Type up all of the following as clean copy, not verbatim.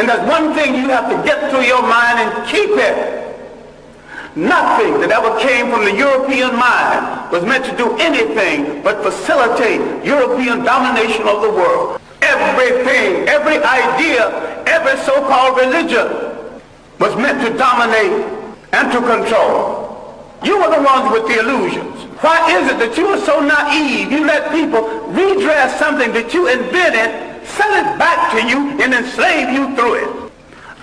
And there's one thing you have to get through your mind and keep it. Nothing that ever came from the European mind was meant to do anything but facilitate European domination of the world. Everything, every idea, every so-called religion was meant to dominate and to control. You were the ones with the illusions. Why is it that you are so naive? You let people redress something that you invented, sell it back to you, and enslave you through it.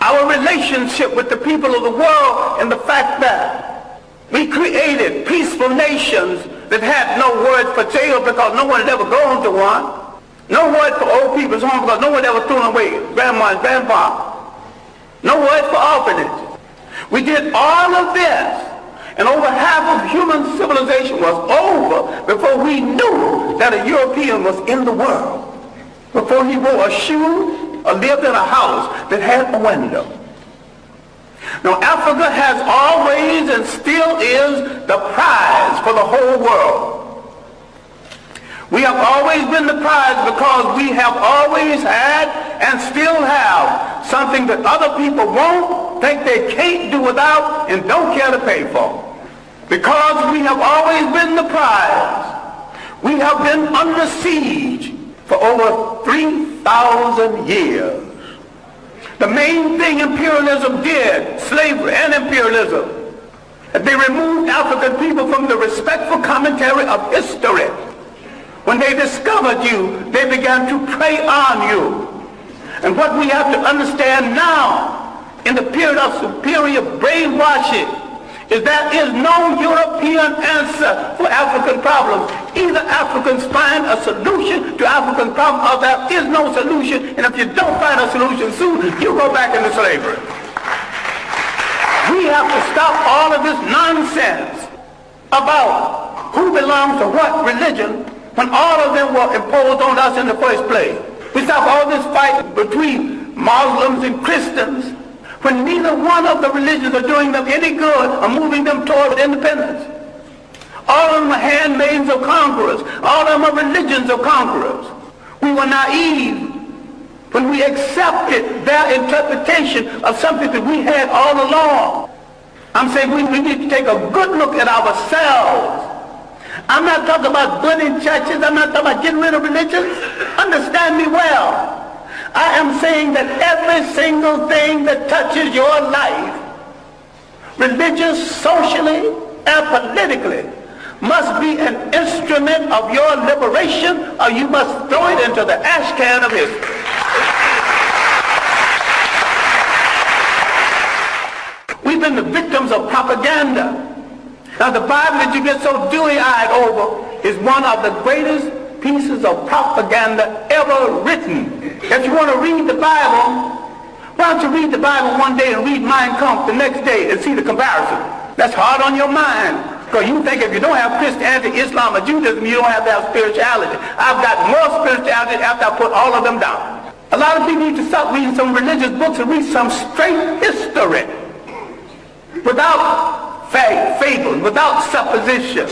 Our relationship with the people of the world and the fact that we created peaceful nations that had no words for jail because no one had ever gone to one. No word for old people's home because no one ever threw them away, grandma and grandpa. No word for orphanages. We did all of this, and over half of human civilization was over before we knew that a European was in the world, before he wore a shoe or lived in a house that had a window. Now, Africa has always and still is the prize for the whole world. We have always been the prize because we have always had and still have something that other people won't, think they can't do without, and don't care to pay for. Because we have always been the prize, we have been under siege for over 3,000 years. The main thing imperialism did, slavery and imperialism, they removed African people from the respectful commentary of history. When they discovered you, they began to prey on you. And what we have to understand now, in the period of superior brainwashing, is there is no European answer for African problems. Either Africans find a solution to African problems or there is no solution, and if you don't find a solution soon, you go back into slavery. We have to stop all of this nonsense about who belongs to what religion when all of them were imposed on us in the first place. We stop all this fight between Muslims and Christians when neither one of the religions are doing them any good or moving them toward independence. All of them are handmaids of conquerors. All of them are religions of conquerors. We were naive when we accepted their interpretation of something that we had all along. I'm saying we need to take a good look at ourselves. I'm not talking about burning churches. I'm not talking about getting rid of religions. Understand me well. I am saying that every single thing that touches your life, religious, socially, and politically, must be an instrument of your liberation, or you must throw it into the ash can of history. We've been the victims of propaganda. Now, the Bible that you get so dewy-eyed over is one of the greatest pieces of propaganda ever written. If you want to read the Bible, why don't you read the Bible one day and read Mein Kampf the next day and see the comparison? That's hard on your mind, because you think if you don't have Christianity, Islam, or Judaism, you don't have that spirituality. I've got more spirituality after I put all of them down. A lot of people need to stop reading some religious books and read some straight history without fables, without supposition,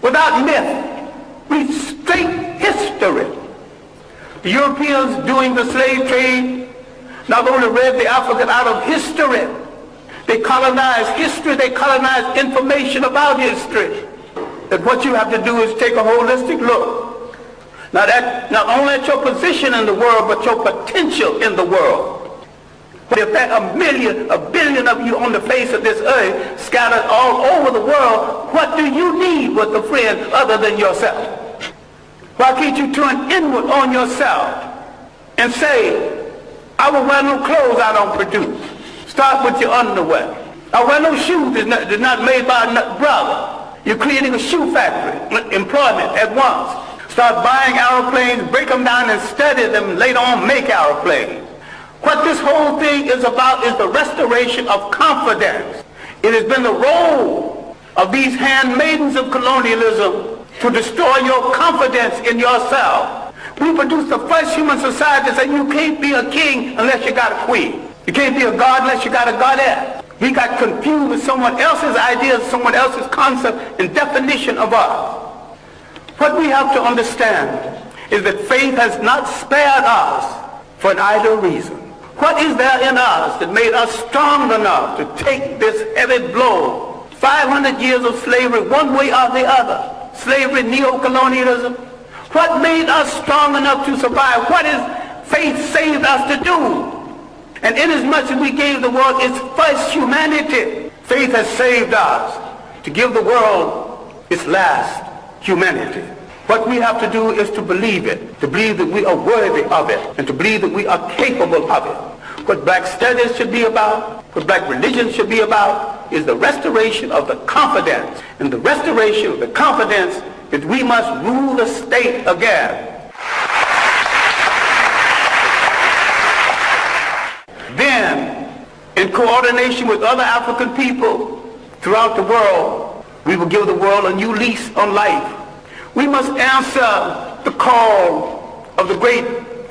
without myth. Read straight history. The Europeans doing the slave trade not only read the African out of history, they colonized history, they colonized information about history. That what you have to do is take a holistic look. Not only at your position in the world, but your potential in the world. If there are a billion of you on the face of this earth, scattered all over the world, what do you need with a friend other than yourself? Why can't you turn inward on yourself and say, I will wear no clothes I don't produce. Start with your underwear. I wear no shoes that's not made by a brother. You're creating a shoe factory, employment at once. Start buying aeroplanes, break them down and study them, later on make aeroplanes. What this whole thing is about is the restoration of confidence. It has been the role of these handmaidens of colonialism to destroy your confidence in yourself. We produced the first human society that said you can't be a king unless you got a queen. You can't be a god unless you got a goddess. We got confused with someone else's ideas, someone else's concept and definition of us. What we have to understand is that faith has not spared us for an idle reason. What is there in us that made us strong enough to take this heavy blow? 500 years of slavery, one way or the other. Slavery, neo-colonialism. What made us strong enough to survive? What is faith saved us to do? And inasmuch as we gave the world its first humanity, faith has saved us to give the world its last humanity. What we have to do is to believe it, to believe that we are worthy of it, and to believe that we are capable of it. What black studies should be about, what black religion should be about, is the restoration of the confidence. And the restoration of the confidence is we must rule the state again. Then, in coordination with other African people throughout the world, we will give the world a new lease on life. We must answer the call of the great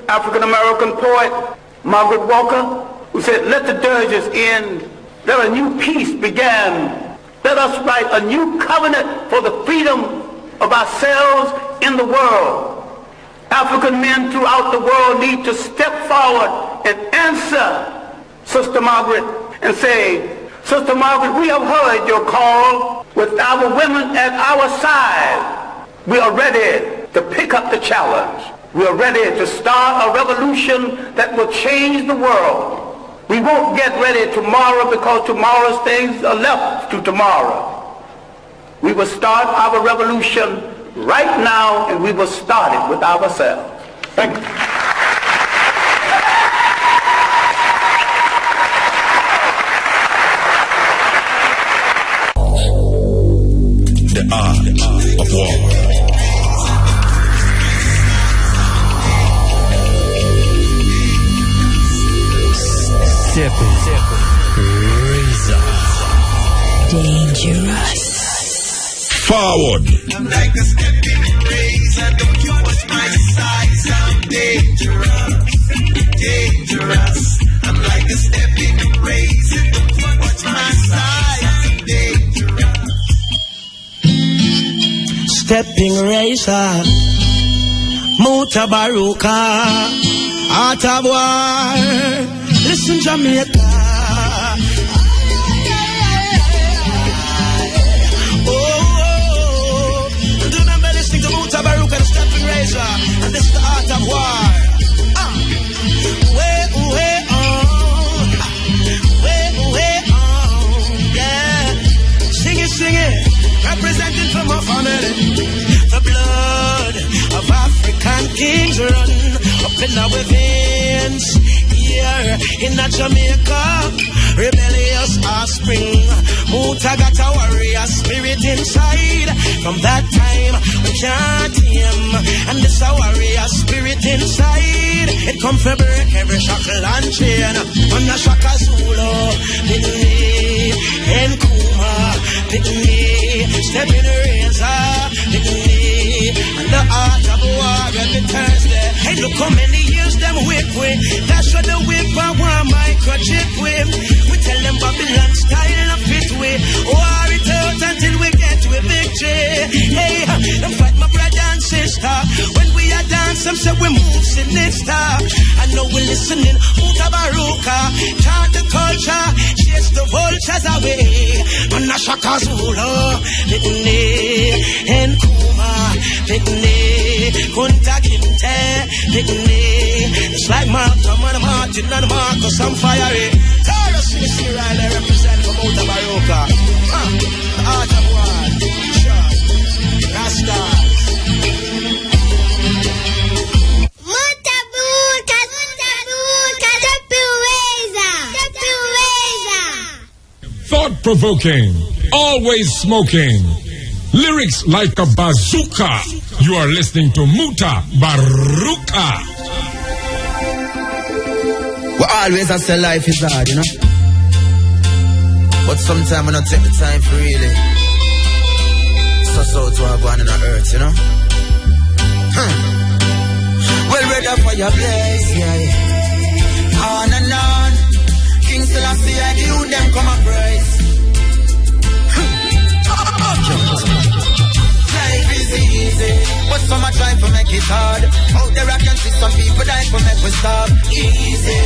African-American poet, Margaret Walker, who said, let the dirges end, let a new peace begin. Let us write a new covenant for the freedom of ourselves in the world. African men throughout the world need to step forward and answer Sister Margaret and say, Sister Margaret, we have heard your call. With our women at our side, we are ready to pick up the challenge. We are ready to start a revolution that will change the world. We won't get ready tomorrow because tomorrow's things are left to tomorrow. We will start our revolution right now, and we will start it with ourselves. Thank you. The art of war. Steppn, Razor, dangerous. Forward. I'm like a stepping razor, don't you watch my size, I'm dangerous, dangerous. I'm like a stepping razor, don't you watch my size, I'm dangerous. Stepping razor, Mutabaruka, art of war. Listen, Jamaica. Oh, and remember listening to Mutabaruka, the Steppn Razor, and this is the art of war. Way on, yeah. Sing it, representing from my family. The blood of African kings run up in our veins. Here in Jamaica, rebellious offspring. Muta got a warrior spirit inside. From that time, we can't tame. And this a warrior spirit inside. It come for break every shackle and chain. On the Shaka Zulu, Pitney, and Kuma, Pitney, Steppn Razor, Pitney, and the art of war every Thursday. Hey, look how many years them whip with. That's what the whip I want microchip with. We tell them Babylon style of fit with. War it out until we get to a victory. Hey, them fight my brother and sister. When we are dance, them say we move sinister. I know we listening, Mutabaruka. Chant the culture, chase the vultures away. On a Shaka Zulu, Pitney, and Kuma, Pitney, Kunta Kinte, Pitney. It's like Malcolm and Martin and Marcus and Fiery. Taurus in the serial they represent from Mutabaruka. The art of war, sure, Rastas. Mutabaruka, Steppn Razor. Thought-provoking, always smoking. Lyrics like a bazooka. You are listening to Mutabaruka. We always say life is hard, you know. But sometimes we don't take the time for really suss out what are going on the earth, you know. Well, ready for your place, yeah. On and on. King Selassie and you, them come and praise. Life is easy, but some are trying to make it hard. Out there I can see some people die for make we stop. Easy.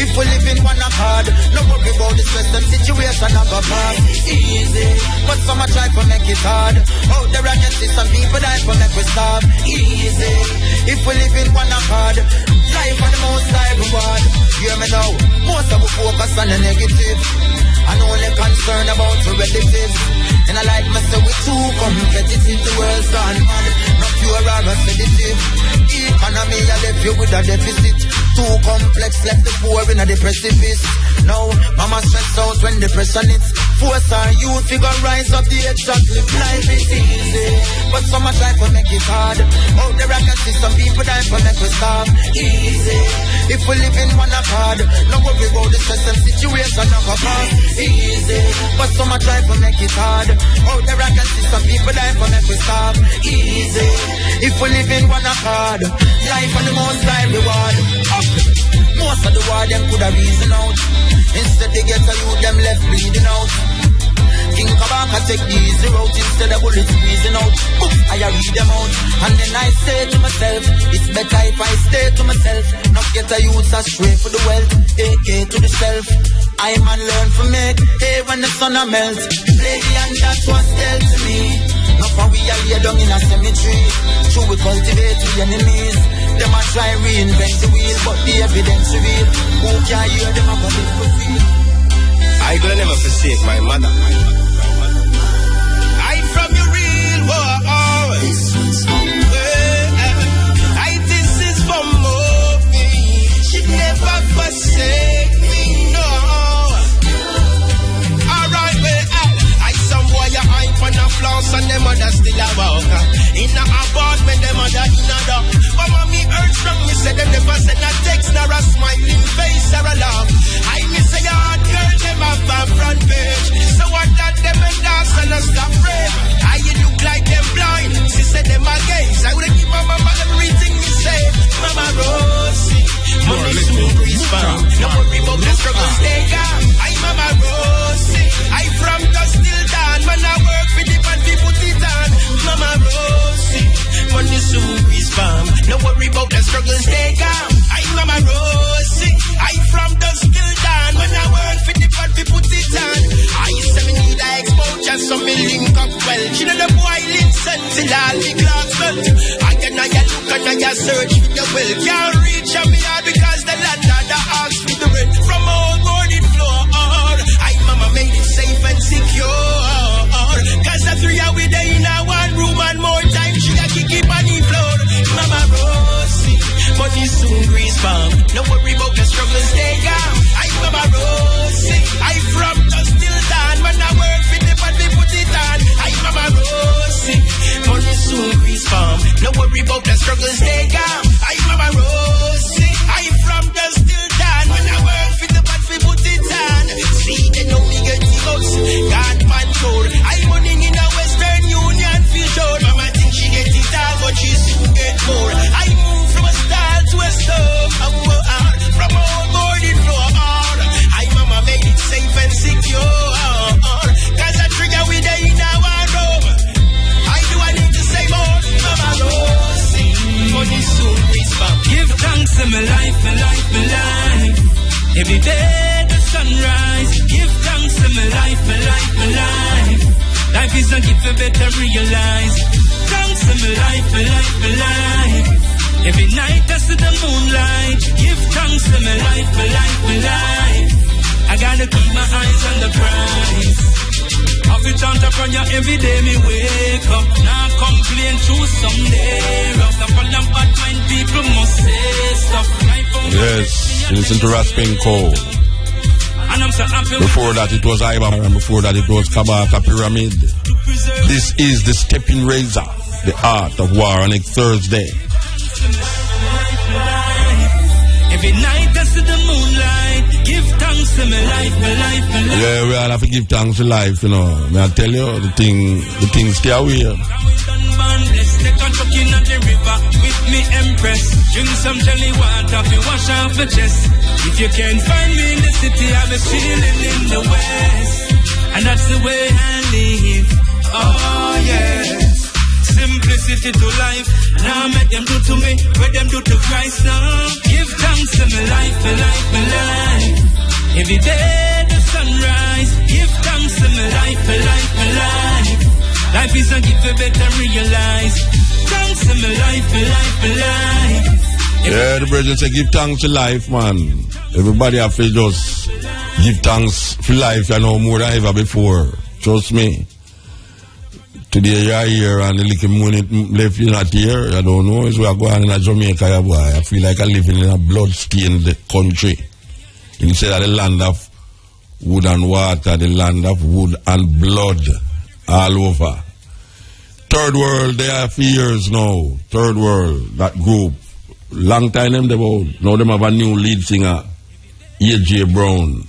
If we live in one accord, no worry about the stress and situation of a past. Easy. But some a try to make it hard. Out there I can see some people die for make we stop. Easy. If we live in one accord, life on the most high reward. Hear me now. Most of we focus on the negative and only concerned about the relatives. And I like myself with too competitive. The world's gone mad, not pure or a sedative. Economy, I left you with a deficit. Too complex, left the poor in a precipice. Now, mama stressed out when depression hits. Force our youth figure rise up the edge of cliff. Life is easy, but some try to make it hard. Out there I can see some people die for make we stop. Easy, if we live in one accord, no worry about the stress and situation of a past. Easy, but some try to make it hard. Out there I can see some people die for make we stop. Easy, if we live in one accord, life on the most high reward. Most of the war them could have reason out. Instead they get a youth them left bleeding out. King Kabaka take the easy route instead of bullets squeezing out. Books I read them out. And then I say to myself, it's better if I stay to myself. Not get a youth astray for the wealth. AK to the shelf. I man learn from it. Hey when the sun a melt. Play the hand that's what's dealt to me. Not for we are lay down in a cemetery. True we cultivate the enemies. Them a try reinvent the wheel, but the evidence reveal. Who can hear them a body for free? I gonna never forsake my mother. I from your real war. This is for me. She'd never forsake me, no. Alright, I some boy a hype on a floss and them mother still a walk. In a apartment, them mother in a dog. But mommy hurt from me, said them never send a text nor a smiling face or a laugh. I miss a yard girl, them have a front page. So what that them and dance and a stop brave. I look like them blind, she said them a gaze. I would give my mama everything me say. Mama Rosie, money soon respond. No worry about the struggle, stay calm. I Mama Rosie, I from dusk till dawn. Man I work for the band, we put it on. Mama Rosie, money soon respond. No worry about the struggle, stay calm. I Mama Rosie, I from dusk till dawn. When I work for the band, we put it on. I say me need a exposure, so me link up well. She know the boy listen till all the clocks melt. I look and I search for the well. Can't reach on me hard because the landlord asked for the rent. From all boarded floor, I mama made it safe and secure. Cause the three are with her in a one room and more time she a kick it on the floor. Mama Rosie, money soon grease bomb. No worry about the struggle, stay calm. I Mama Rosie, I from dusk till dawn. When I work for the band, we put it on. I Mama Rosie, money soon grease bomb. No worry about the struggle, stay calm. I Mama Rosie, I from dusk till dawn. When I work for the band, we put it on. See, they know me get the house, God control. I money in a Western Union feel sure. Mama think she get it all, but she soon get more. I move from a style to a stove. From a boarded floor. I mama made it safe and secure. Cause I trigger with her in a one room. I need to say more. Mama Rosie, money soon respond. Give thanks to my life, my life, my life. Every day the sunrise. Give thanks to my life, my life, my life. Life is a gift you better realize. Thanks to my life, my life, my life. Every night I see the moonlight. Give thanks to my life, my life, my life. I gotta keep my eyes on the prize. Of it upon you every day me wake up. Now complain through someday. Rough up on them bad mind people must say stuff. Yes, listen to Rasping Cole. Before that it was Ibar, and before that it was Kabaka Pyramid. This is the Steppn Razor, the art of war, on next Thursday. Every night I see the moonlight. Give thanks to my life, my life, my life. Yeah, we all have to give thanks to life, you know. May I tell you, the thing stay away. Take a truck in the river with me empress. Drink some jelly water to wash off the chest. If you can't find me in the city, I'll be chilling in the west. And that's the way I live. Oh yes. simplicity to life. Now make them do to me what them do to Christ now. Give thanks to my life, my life, my life. Every day the sunrise. Give thanks to my life, my life, my life. Life is a gift we better realize. Thanks to my life, my life, my life. Yeah, the brethren say give thanks to life, man. Everybody have to just give thanks for life, you know, more than ever before. Trust me. Today you are here and the little money left you not here. I don't know. It's where I go on in Jamaica, yeah, boy. I feel like I'm living in a blood-stained country. Instead of the land of wood and water, the land of wood and blood all over. Third world, they are for years now. Third world, that group. Long time them about. Now them have a new lead singer, A.J. Brown.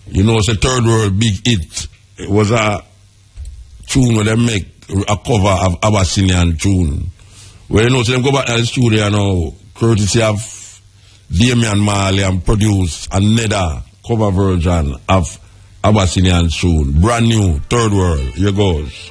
You know, it's a third world big hit. It was a tune where they make a cover of Abyssinian tune. Well, you know, so them go back to the studio now, courtesy of Damian Marley, and produce another cover version of Abyssinian tune. Brand new, third world. Here goes.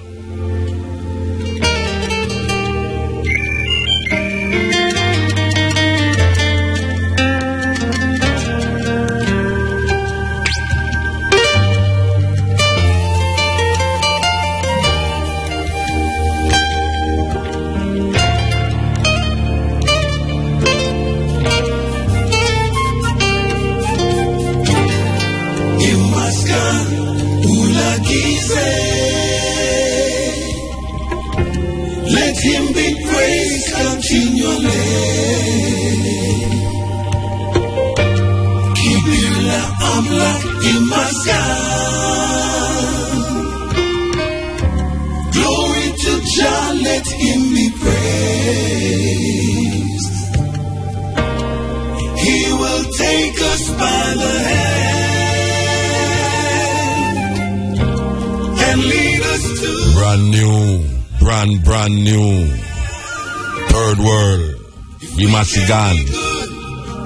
Let him be praised continually. Kibila amla imasan. Glory to Jah, let him be praised. He will take us by the hand and lead us to brand new. Brand new. Third world. Imasigan.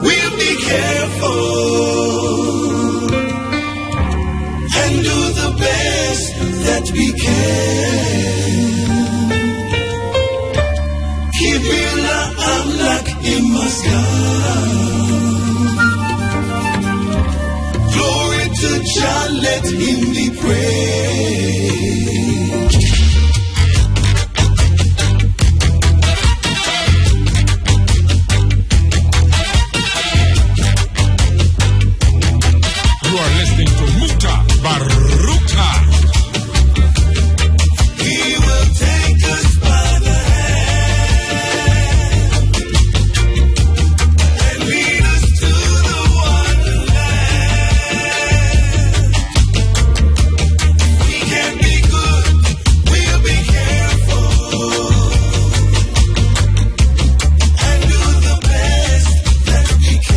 We'll be careful and do the best that we can. Kibila amlak imasgan. Glory to Jah, let him be praised. Mutabaruka. He will take us by the hand and lead us to the wonderland. We can be good, we'll be careful and do the best that we can.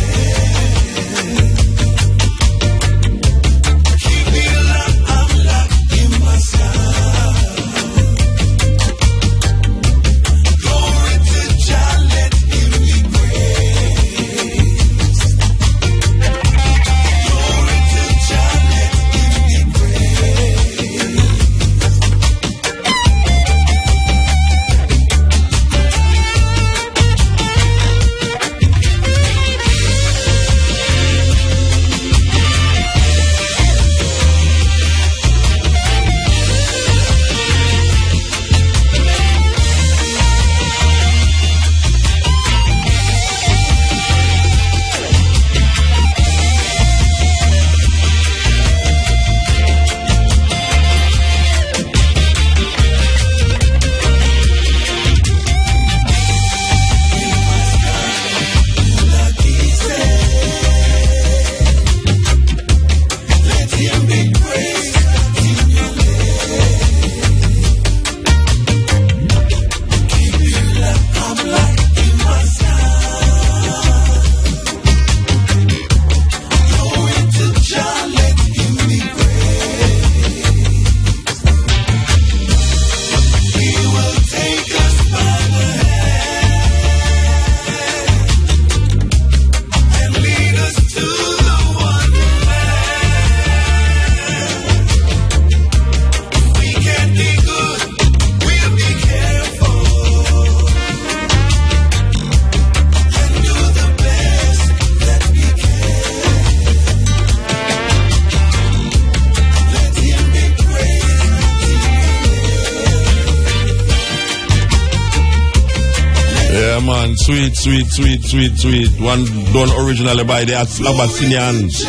man. Sweet. One done originally by the Abyssinians.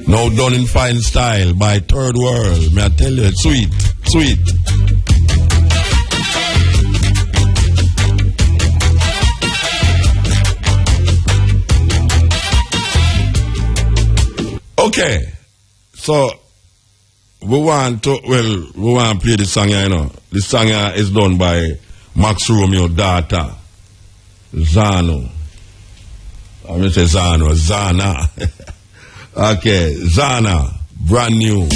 Now done in fine style by Third World. May I tell you, sweet. Okay, so we want to play this song here, you know. This song here is done by Max Romeo daughter, Zano. I'm going to say Zana. Okay, Zana, brand new.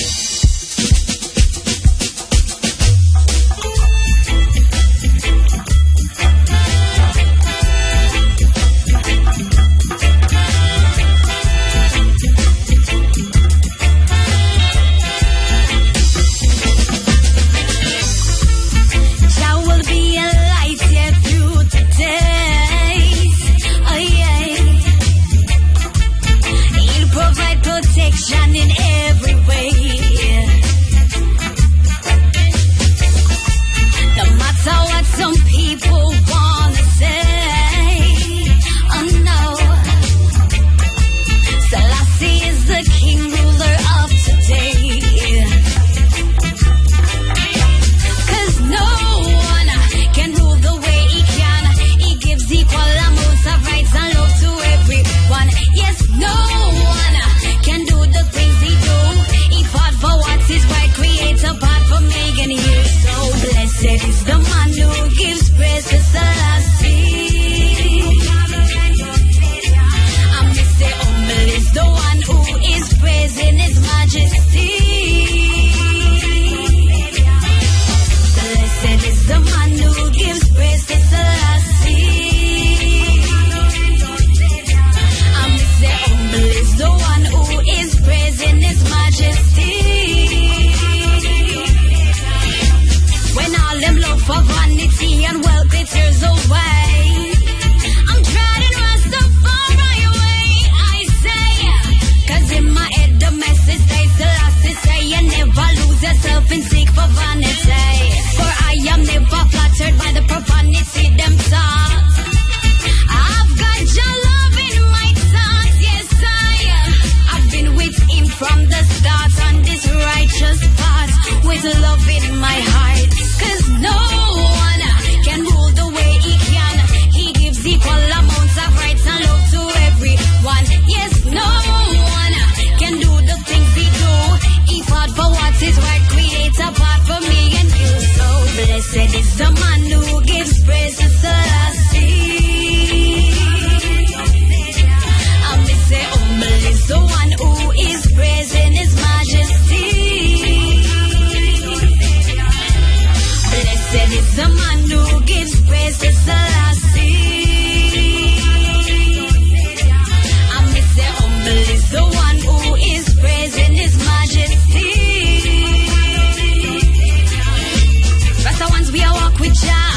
In every way, no matter what some people wanna say, oh no, Selassie is the king ruler of today. 'Cause no one can rule the way he can. He gives equal amounts of rights and love to everyone. Yes, no one can do the things he do. He fought for what is right, creates a path for making you. So blessed is the man who gives praise to Selassie. And Mr. Humble is the one who is praising his majesty. Blessed is the man who gives praise to Selassie. And Mr. Humble is the one who is praising his majesty. When all them love for vanity and wealth glitters away, I'm treading Rastafari away, I say. 'Cause in my head the message stays Selassie say, you never lose yourself and seek for vanity. For I am never flattered by the profanity them talk. I've got your love in my thoughts, yes I've been with him from the start on this righteous path, with love in my heart. 'Cause no one can rule the way he can. He gives equal amounts of rights and love to everyone. Yes, no one can do the things he do. He fought for what is right, creates a path for me and you. So blessed is the man who gives praise to Selassie. And Mr. Humble is the one who is praising his majesty. Blessed is the man who gives praise to Selassie. And Mr. Humble is the one who is praising his majesty. Rasta ones we walk with Jah,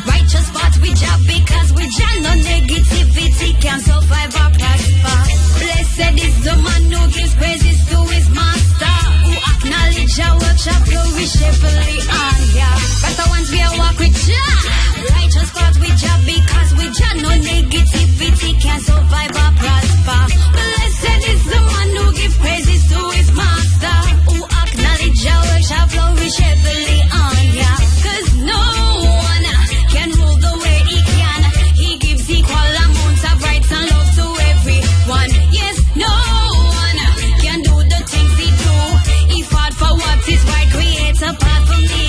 righteous path with Jah, because with Jah no negativity can survive or prosper. Blessed is the man who gives praises to his master, who acknowledge our work shall flourish heavily on ya. Rasta ones we walk with Jah, righteous path with Jah, because with Jah no negativity can survive or prosper. Blessed is the man who gives praises to his master, who acknowledge our work shall flourish heavily on ya. 'Cause no one can rule the way he can. He gives equal amounts of rights and love to everyone. Yes, no one can do the things he do. He fought for what is right, creates a path for me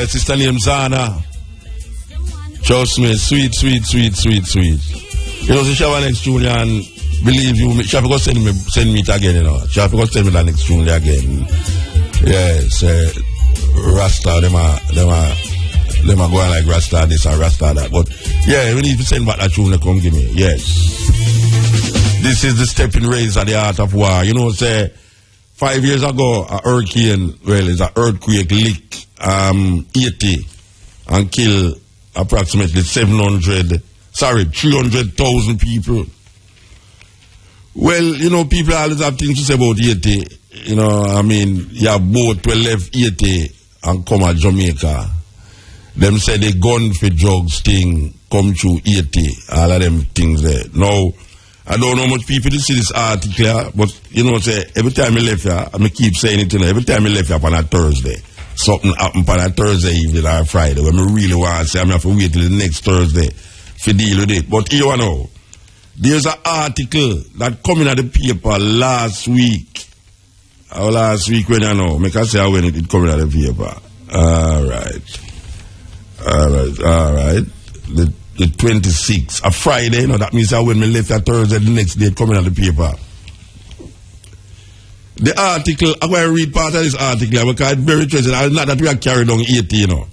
sister named Zana. Trust me, sweet. You know, she have an next junior and believe you, she have to go send me it again, you know. She have to go send me the next junior again. Yes, Rasta, them are going like Rasta this and Rasta that. But yeah, we need to send back that tune to come give me. Yes. This is the Steppn Razor, the art of war. You know, say 5 years ago, a hurricane, well, it's an earthquake lick 80 and kill approximately 300,000 people. Well, you know, people always have things to say about 80. You know, I mean, you have boat will left 80 and come at Jamaica. Them say they gun for drugs thing come through 80. All of them things there. Now, I don't know much people to see this article, but you know, say every time I left here, I keep saying it, you know, every time I left here on a Thursday, something happened on a Thursday evening or Friday when I really want to say I'm going to have to wait till the next Thursday to deal with it. But here you know, there's an article that come in at the paper last week. Last week when I know, make I say when it come in at the paper. All right. The 26th, a Friday, you know, that means that when we left at Thursday, the next day it coming out the paper. The article, I'm going to read part of this article because it's very interesting. It's not that we are carried on 80, you know.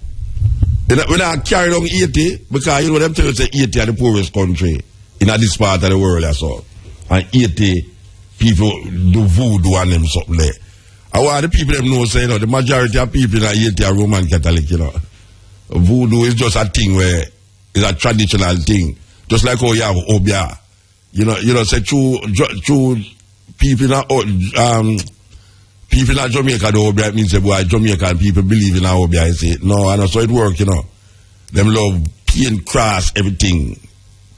We're not carried on 80 because, you know, them tell us that 80 are the poorest country in this part of the world, I saw. And 80 people do voodoo and them something there. I want the people them know, say, you know, the majority of people in 80 are Roman Catholic, you know. Voodoo is just a thing where it's a traditional thing. Just like how you have Obia. You know, say true people in Jamaica do Obia, it means that boy Jamaican people believe in Obia. I say, no, I know, so it work, you know. Them love paint, cross, everything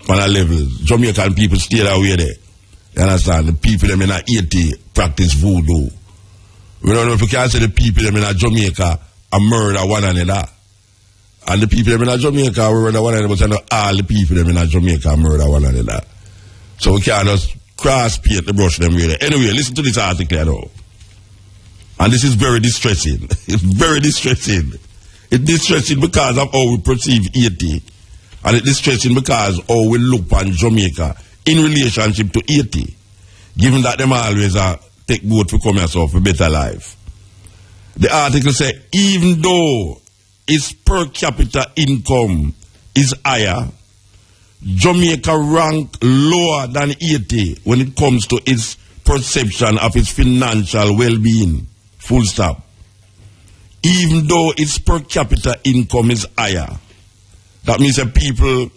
on a level. Jamaican people stay that way there. You understand? The people them in 80 practice voodoo. We don't know if you can say the people them in Jamaica are murder one another. And the people in Jamaica murder one another, but all the people in Jamaica murder one another. So we can't just cross paint the brush them way there. Anyway, listen to this article now. And this is very distressing. It's very distressing. It's distressing because of how we perceive 80. And it's distressing because how we look on Jamaica in relationship to 80. Given that them always take boat for come yourself for better life. The article says, even though its per capita income is higher, Jamaica rank lower than 80 when it comes to its perception of its financial well-being. Full stop. Even though its per capita income is higher, that means that people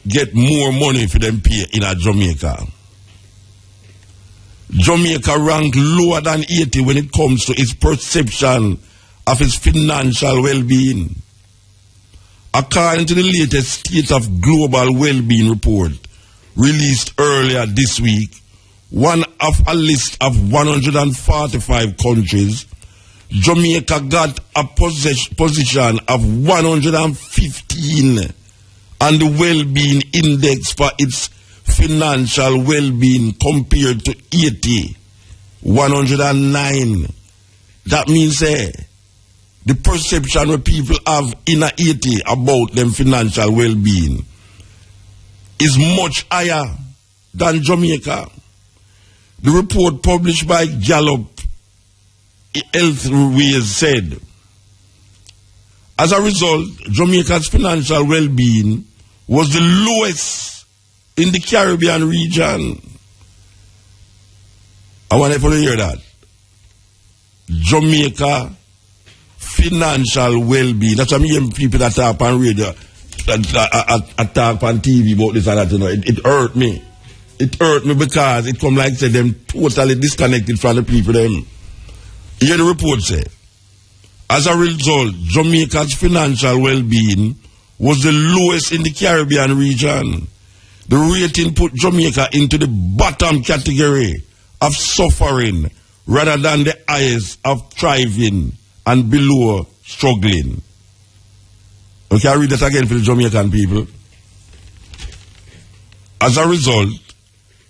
get more money for them pay in Jamaica. Jamaica rank lower than 80 when it comes to its perception of its financial well-being. According to the latest State of Global Well-Being report released earlier this week, one of a list of 145 countries, Jamaica got a position of 115 on the well-being index for its financial well-being compared to 80, 109. That means the perception where people have in 80 about them financial well-being is much higher than Jamaica. The report published by Gallup Healthways said, as a result, Jamaica's financial well-being was the lowest in the Caribbean region. I want everyone to hear that. Jamaica financial well-being. That's why I'm hearing people that talk on radio, that talk on TV about this and that, you know. It hurt me. It hurt me because it come like say them totally disconnected from the people them. Here the report say, as a result, Jamaica's financial well-being was the lowest in the Caribbean region. The rating put Jamaica into the bottom category of suffering rather than the highest of thriving and below struggling. Okay, I read that again for the Jamaican people. As a result,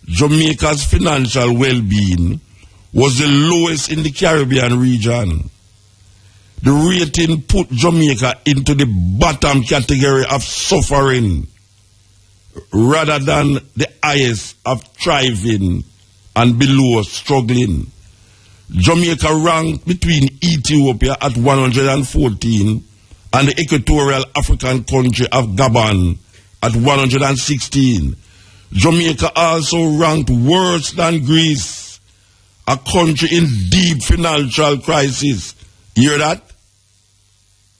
Jamaica's financial well-being was the lowest in the Caribbean region. The rating put Jamaica into the bottom category of suffering rather than the highest of thriving and below struggling. Jamaica ranked between Ethiopia at 114 and the Equatorial African country of Gabon at 116. Jamaica also ranked worse than Greece, a country in deep financial crisis. Hear that?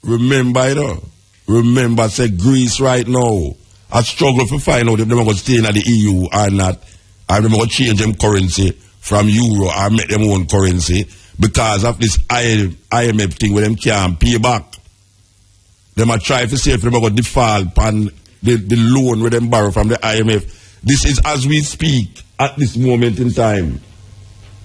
Remember, Remember, say Greece right now, I struggle to find out if they're going to stay in the EU or not. I remember going to change them currency from euro or make them own currency because of this IMF thing where them can't pay back. They might try to say if they're going to default on the loan where them borrow from the IMF. This is as we speak at this moment in time.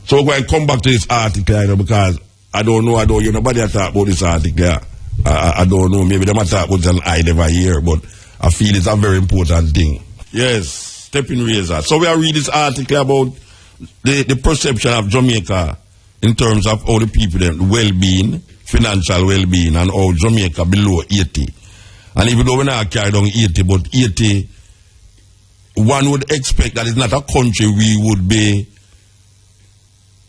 So we're going to come back to this article, because I don't know, nobody has talked about this article. I don't know, maybe they might talk about it I never hear, but I feel it's a very important thing. Yes, Steppn Razor. So we are reading this article about the perception of Jamaica in terms of how the people, the well-being, financial well-being, and how Jamaica below 80. And even though we're not carried on 80, but 80, one would expect that it's not a country we would be,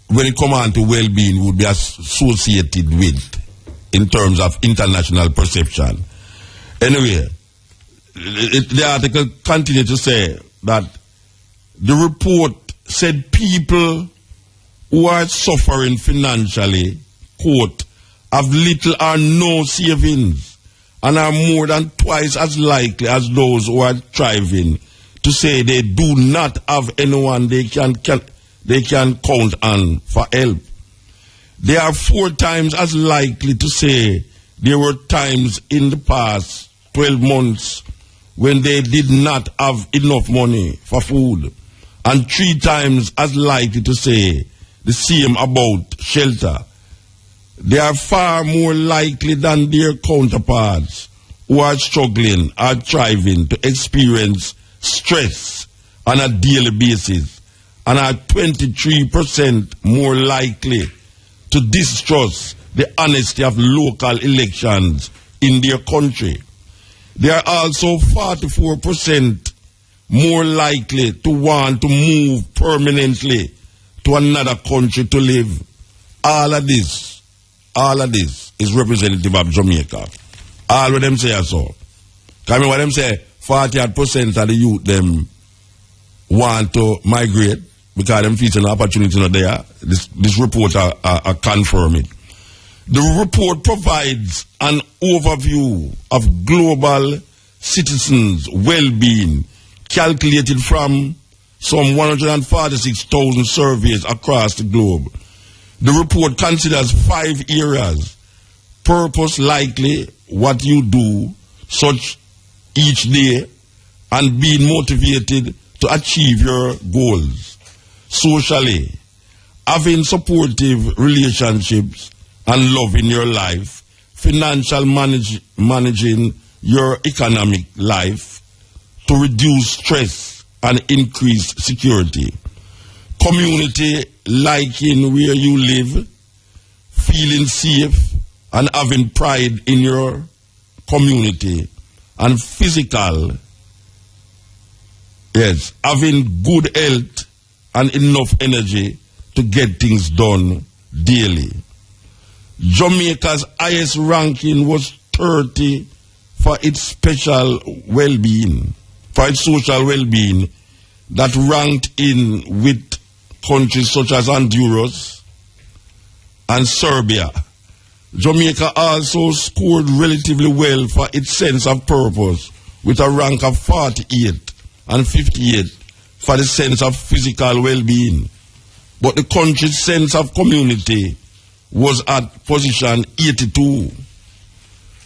when it comes on to well-being, would be associated with in terms of international perception. Anyway, the article continued to say that the report said people who are suffering financially, quote, have little or no savings and are more than twice as likely as those who are thriving to say they do not have anyone they can count on for help. They are 4 times as likely to say there were times in the past 12 months when they did not have enough money for food, and 3 times as likely to say the same about shelter. They are far more likely than their counterparts who are struggling or thriving to experience stress on a daily basis, and are 23% more likely to distrust the honesty of local elections in their country. They are also 44% more likely to want to move permanently to another country to live. All of this is representative of Jamaica. All of them say so. I mean, what them say, 48% of the youth them want to migrate because them feature an opportunity not there. This report are confirming. The report provides an overview of global citizens' well-being calculated from some 146,000 surveys across the globe. The report considers 5 areas: purpose, likely, what you do, such each day, and being motivated to achieve your goals. Socially, having supportive relationships and love in your life. Financial managing your economic life to reduce stress and increase security. Community, liking where you live, feeling safe and having pride in your community. And physical, yes, having good health and enough energy to get things done daily. Jamaica's highest ranking was 30 for its special well-being, for its social well-being, that ranked in with countries such as Honduras and Serbia. Jamaica also scored relatively well for its sense of purpose, with a rank of 48 and 58 for the sense of physical well-being. But the country's sense of community was at position 82.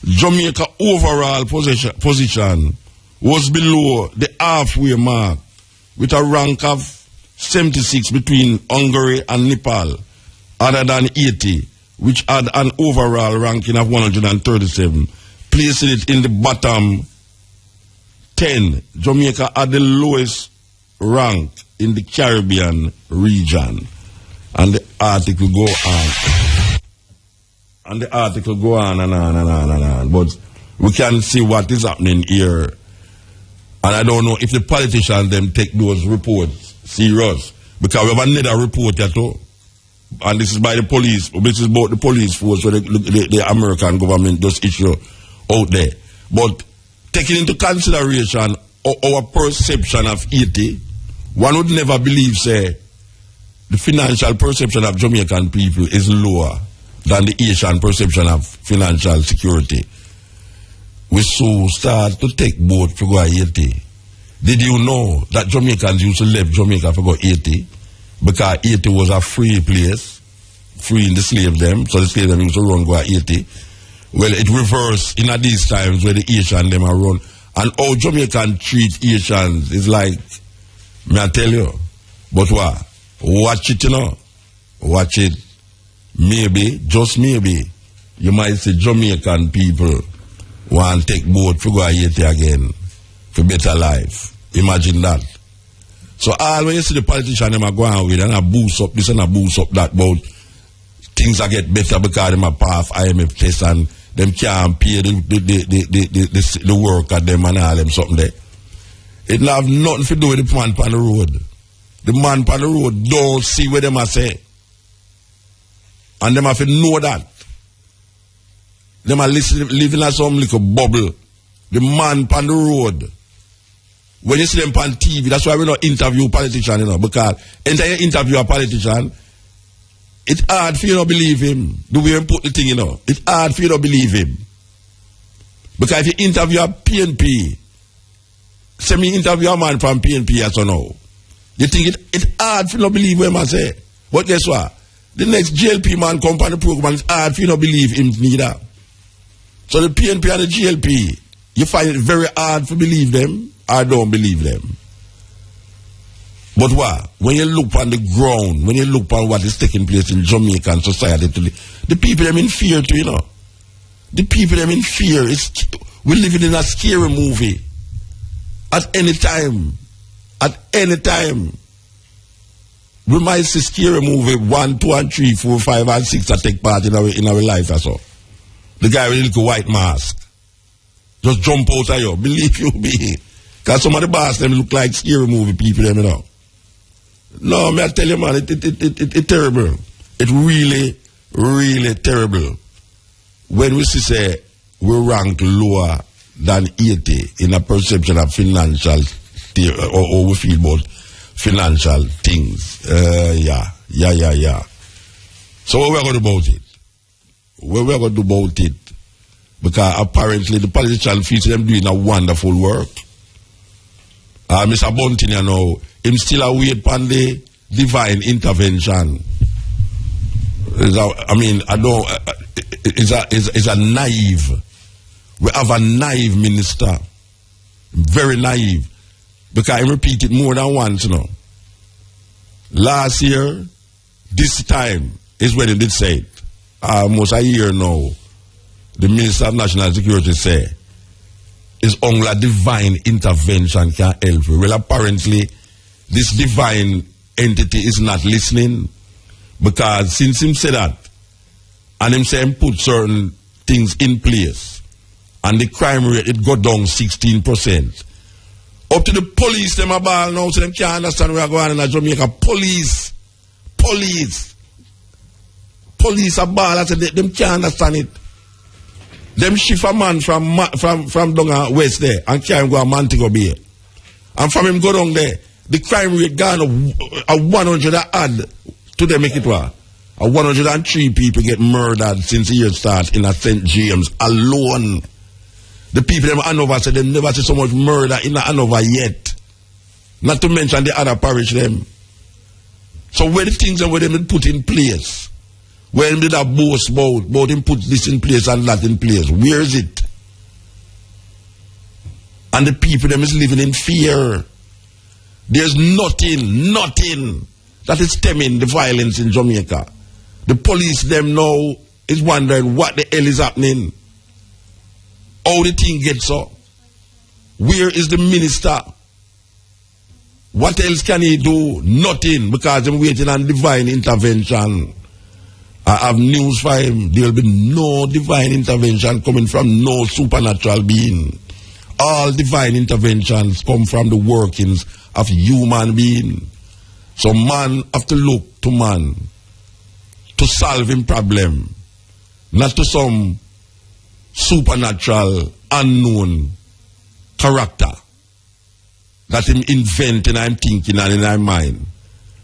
Jamaica overall position was below the halfway mark, with a rank of 76 between Hungary and Nepal, other than 80, which had an overall ranking of 137, placing it in the bottom 10. Jamaica had the lowest rank in the Caribbean region. And the article go on. And the article go on and on and on and on. But we can see what is happening here. And I don't know if the politicians them take those reports serious. Because we have another report here too. And this is by the police. This is about the police force where the American government just issue out there. But taking into consideration our perception of Haiti, one would never believe, say, the financial perception of Jamaican people is lower than the Asian perception of financial security. We so start to take boat to go to Haiti. Did you know that Jamaicans used to leave Jamaica for go Haiti? Because Haiti was a free place, freeing the slaves them, so the slaves them used to run go to Haiti. Well, it reversed in these times where the Asians them are run. And how Jamaican treat Asians is like, may I tell you, but what? Watch it, you know. Watch it. Maybe, just maybe, you might see Jamaican people want to take boat to go to Haiti again for better life. Imagine that. So all when you see the politicians them are going with and a boost up this and a boost up that, but things are get better because them are pass IMF test and them can't pay the work at them and all them something there. It have nothing to do with the man on the road. The man on the road don't see what them are say. And them have to know that. Them are living in some little bubble. The man on the road. When you see them on TV, that's why we don't interview politicians, you know, because anytime you interview a politician, it's hard for you to believe him. The way you put the thing, you know, it's hard for you to believe him. Because if you interview a PNP, say me interview a man from PNP as you know, you think it's hard for you to believe him, I say. But guess what? The next JLP man come on the program, it's hard for you to believe him neither. So the PNP and the JLP, you find it very hard to believe them. I don't believe them. But what? When you look on the ground, when you look on what is taking place in Jamaican society today, the people them in fear too, you know. The people them in fear. We're living in a scary movie. At any time, we might see scary movie 1, 2, and 3, 4, 5, and 6 that take part in our life or so. The guy with a little white mask. Just jump out of you. Believe you me. Because some of the boss them look like scary movie people, them, you know. No, I tell you, man, it's terrible. It's really, really terrible. When we say we rank lower than 80 in a perception of financial, or we feel about financial things. Yeah. So what we're going to do about it? What we're going to do about it? Because apparently the politicians feel them doing a wonderful work. Mr. Bunting, you know, him still await upon the divine intervention. It's a naive. We have a naive minister. Very naive. Because I repeat it more than once, you know. Last year, this time is when he did say it. Almost a year now, the Minister of National Security say, is only a divine intervention can help you. Well, apparently, this divine entity is not listening, because since him said that, and him say him put certain things in place, and the crime rate, it got down 16%. Up to the police, them a ball now, so them can't understand where going on in Jamaica. Police a ball, I said, them can't understand it. Them shift a man from down west there and carry him go to Montego Bay. And from him go down there, the crime rate gone a 100 odd to them make it what? 103 people get murdered since the year start in a St. James alone. The people in Hanover said they never see so much murder in Hanover yet. Not to mention the other parish them. So where the things and where them put in place? When did a boast about him put this in place and that in place? Where is it? And the people them is living in fear. There's nothing that is stemming the violence in Jamaica. The police them now is wondering what the hell is happening. How the thing gets up. Where is the minister? What else can he do? Nothing, because I'm waiting on divine intervention. I have news for him. There will be no divine intervention coming from no supernatural being. All divine interventions come from the workings of human being. So man have to look to man to solve him problem, not to some supernatural, unknown character that him inventing and thinking and in our mind,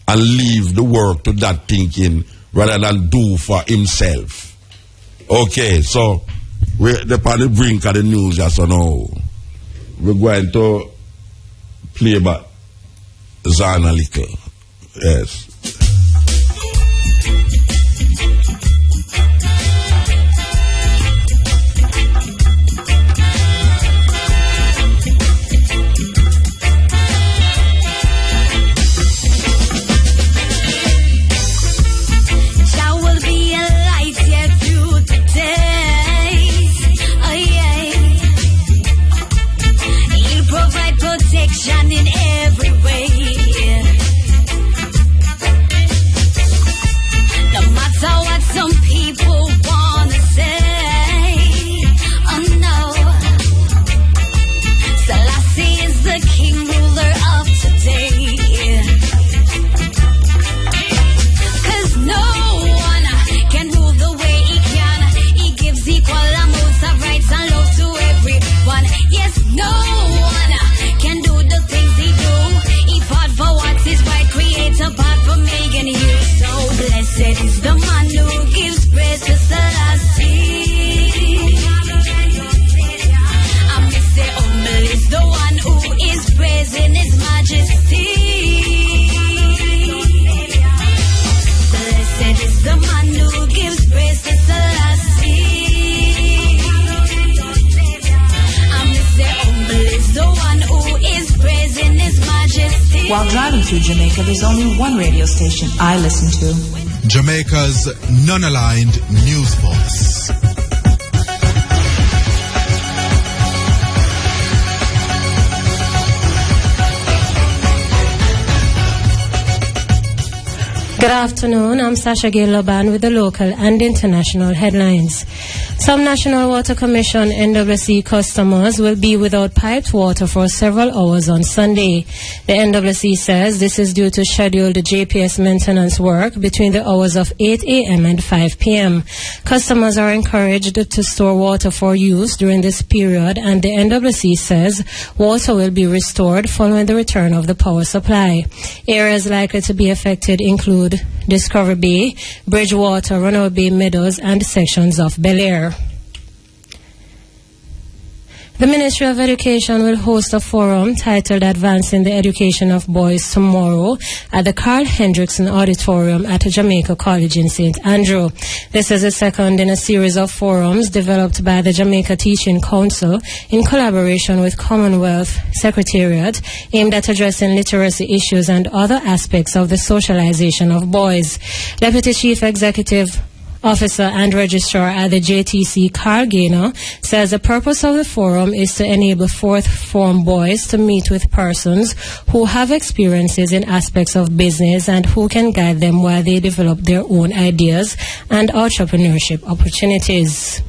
and leave the work to that thinking rather than do for himself. Okay, so we're on the brink of the news just now. We're going to play about Zana little. Yes. In every way, no matter what some people wanna say, oh no, Selassie is the king ruler of today. 'Cause no one can rule the way he can. He gives equal amounts of rights and love to everyone. Yes, no one can do the things he do. He fought for what is right, creates a path for making you. So blessed is the man who gives praise to Selassie. I may say humble is the one who is praising his majesty. Blessed is the man who gives praise to Selassie. I may say humble is the one who is praising his majesty. While driving through Jamaica, there's only one radio station I listen to. Jamaica's non-aligned news voice. Good afternoon, I'm Sasha Gail Laban with the local and international headlines. Some National Water Commission NWC customers will be without piped water for several hours on Sunday. The NWC says this is due to scheduled JPS maintenance work between the hours of 8 a.m. and 5 p.m. Customers are encouraged to store water for use during this period, and the NWC says water will be restored following the return of the power supply. Areas likely to be affected include Discovery Bay, Bridgewater, Runaway Bay Meadows, and sections of Bel Air. The Ministry of Education will host a forum titled Advancing the Education of Boys tomorrow at the Carl Hendrickson Auditorium at Jamaica College in St. Andrew. This is the second in a series of forums developed by the Jamaica Teaching Council in collaboration with Commonwealth Secretariat, aimed at addressing literacy issues and other aspects of the socialization of boys. Deputy Chief Executive Officer and Registrar at the JTC, Carl Gaynor, says the purpose of the forum is to enable fourth form boys to meet with persons who have experiences in aspects of business and who can guide them while they develop their own ideas and entrepreneurship opportunities.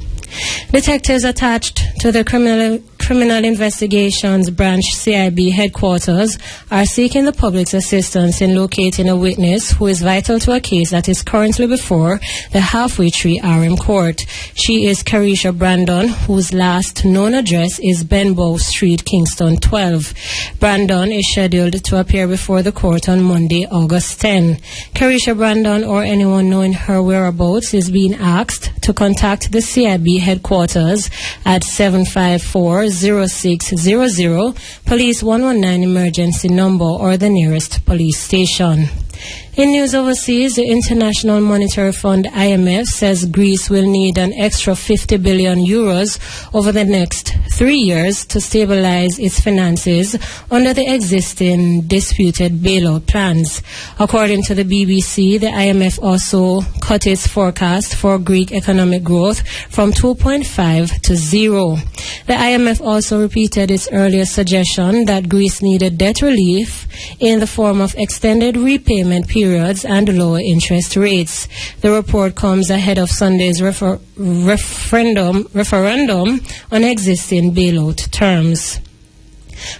Detectives attached to the Criminal Investigations Branch CIB headquarters are seeking the public's assistance in locating a witness who is vital to a case that is currently before the Halfway Tree RM Court. She is Carisha Brandon, whose last known address is Benbow Street, Kingston 12. Brandon is scheduled to appear before the court on Monday, August 10. Carisha Brandon or anyone knowing her whereabouts is being asked to contact the CIB headquarters at 754-0600, Police 119 emergency number, or the nearest police station. In news overseas, the International Monetary Fund IMF says Greece will need an extra 50 billion euros over the next 3 years to stabilize its finances under the existing disputed bailout plans. According to the BBC, the IMF also cut its forecast for Greek economic growth from 2.5 to 0. The IMF also repeated its earlier suggestion that Greece needed debt relief in the form of extended repayment periods periods and lower interest rates. The report comes ahead of Sunday's referendum on existing bailout terms.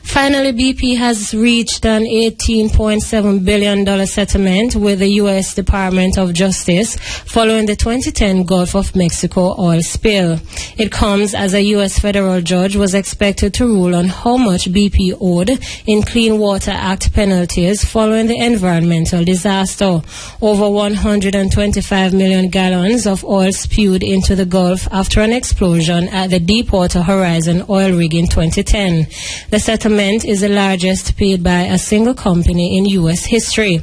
Finally, BP has reached an $18.7 billion settlement with the U.S. Department of Justice following the 2010 Gulf of Mexico oil spill. It comes as a U.S. federal judge was expected to rule on how much BP owed in Clean Water Act penalties following the environmental disaster. Over 125 million gallons of oil spewed into the Gulf after an explosion at the Deepwater Horizon oil rig in 2010. The settlement is the largest paid by a single company in U.S. history.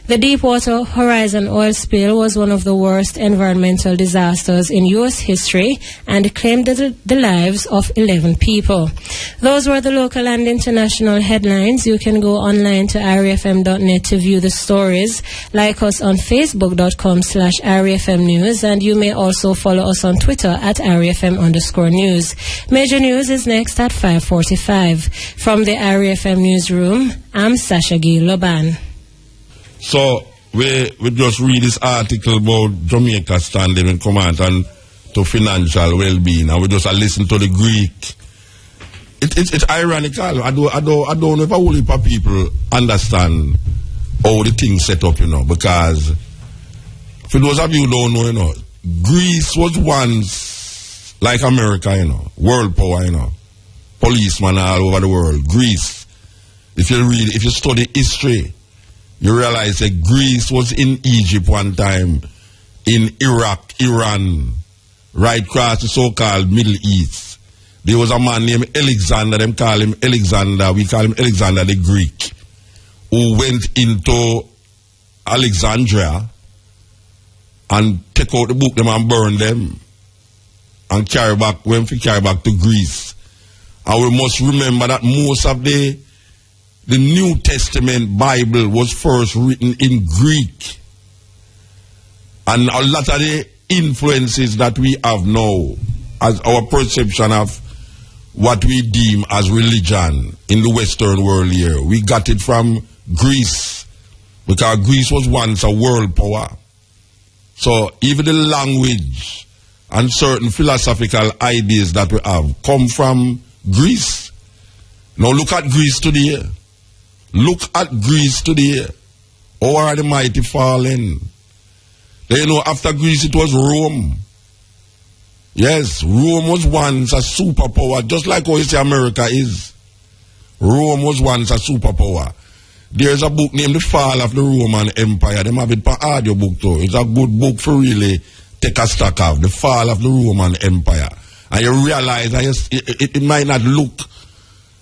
The Deepwater Horizon oil spill was one of the worst environmental disasters in U.S. history and claimed the lives of 11 people. Those were the local and international headlines. You can go online to irefm.net to view the stories. Like us on facebook.com/irefm news, and you may also follow us on Twitter at irefm_news. Major news is next at 5:45. From the IRFM newsroom, I'm Sasha Gil Loban. So we just read this article about Jamaica standing in command and to financial well-being, and we just listen to the Greek. It's ironical. I don't know if a whole heap of people understand how the thing set up, because for those of you who don't know, Greece was once like America, world power, policemen all over the world. Greece. If you study history, you realize that Greece was in Egypt one time, in Iraq, Iran, right across the so-called Middle East. There was a man named Alexander, them call him Alexander, we call him Alexander the Greek, who went into Alexandria and take out the book them and burn them and carry back to Greece. And we must remember that most of the New Testament Bible was first written in Greek. And a lot of the influences that we have now as our perception of what we deem as religion in the Western world here, we got it from Greece, because Greece was once a world power. So even the language and certain philosophical ideas that we have come from Greece. Now look at Greece today. Look at Greece today. How are the mighty fallen? Then, after Greece it was Rome. Yes, Rome was once a superpower, just like how you say America is. Rome was once a superpower. There's a book named The Fall of the Roman Empire. They have it for audio book too. It's a good book for really take a stock of. The Fall of the Roman Empire. And you realize that it might not look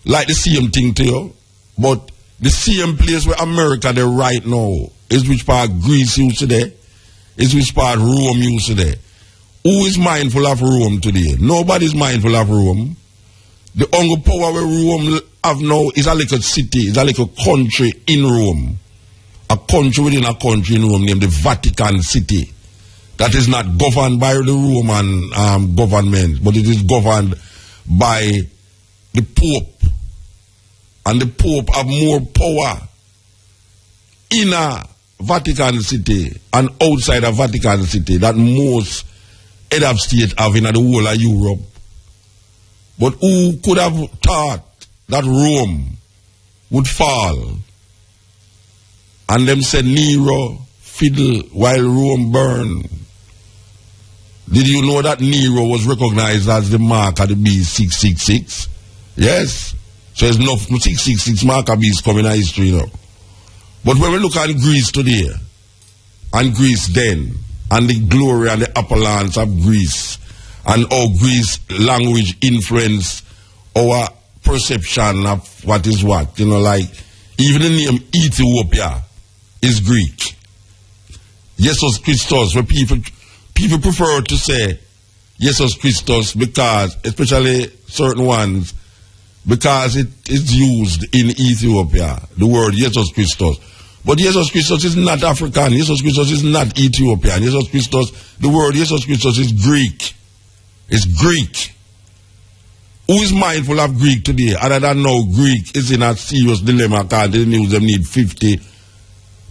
like the same thing to you, but the same place where America there right now is which part Greece used today, is which part Rome used today. Who is mindful of Rome today? Nobody's mindful of Rome. The only power where Rome have now is a little city, is a little country in Rome. A country within a country in Rome named the Vatican City. That is not governed by the Roman government, but it is governed by the Pope. And the Pope have more power in a Vatican City and outside of Vatican City that most head of state have in the whole of Europe. But who could have thought that Rome would fall? And them said Nero fiddle while Rome burn. Did you know that Nero was recognized as the mark of the beast 666? Yes. So there's no 666 mark of beast coming in history now. But when we look at Greece today, and Greece then, and the glory and the opulence of Greece, and how Greece language influence our perception of what is what, like even the name Ethiopia is Greek. Jesus Christos, where people prefer to say Jesus Christos because, especially certain ones, because it is used in Ethiopia, the word Jesus Christos. But Jesus Christos is not African. Jesus Christos is not Ethiopian. Jesus Christos, the word Jesus Christos is Greek. It's Greek. Who is mindful of Greek today? Other than now, Greek is in a serious dilemma because the news them need $50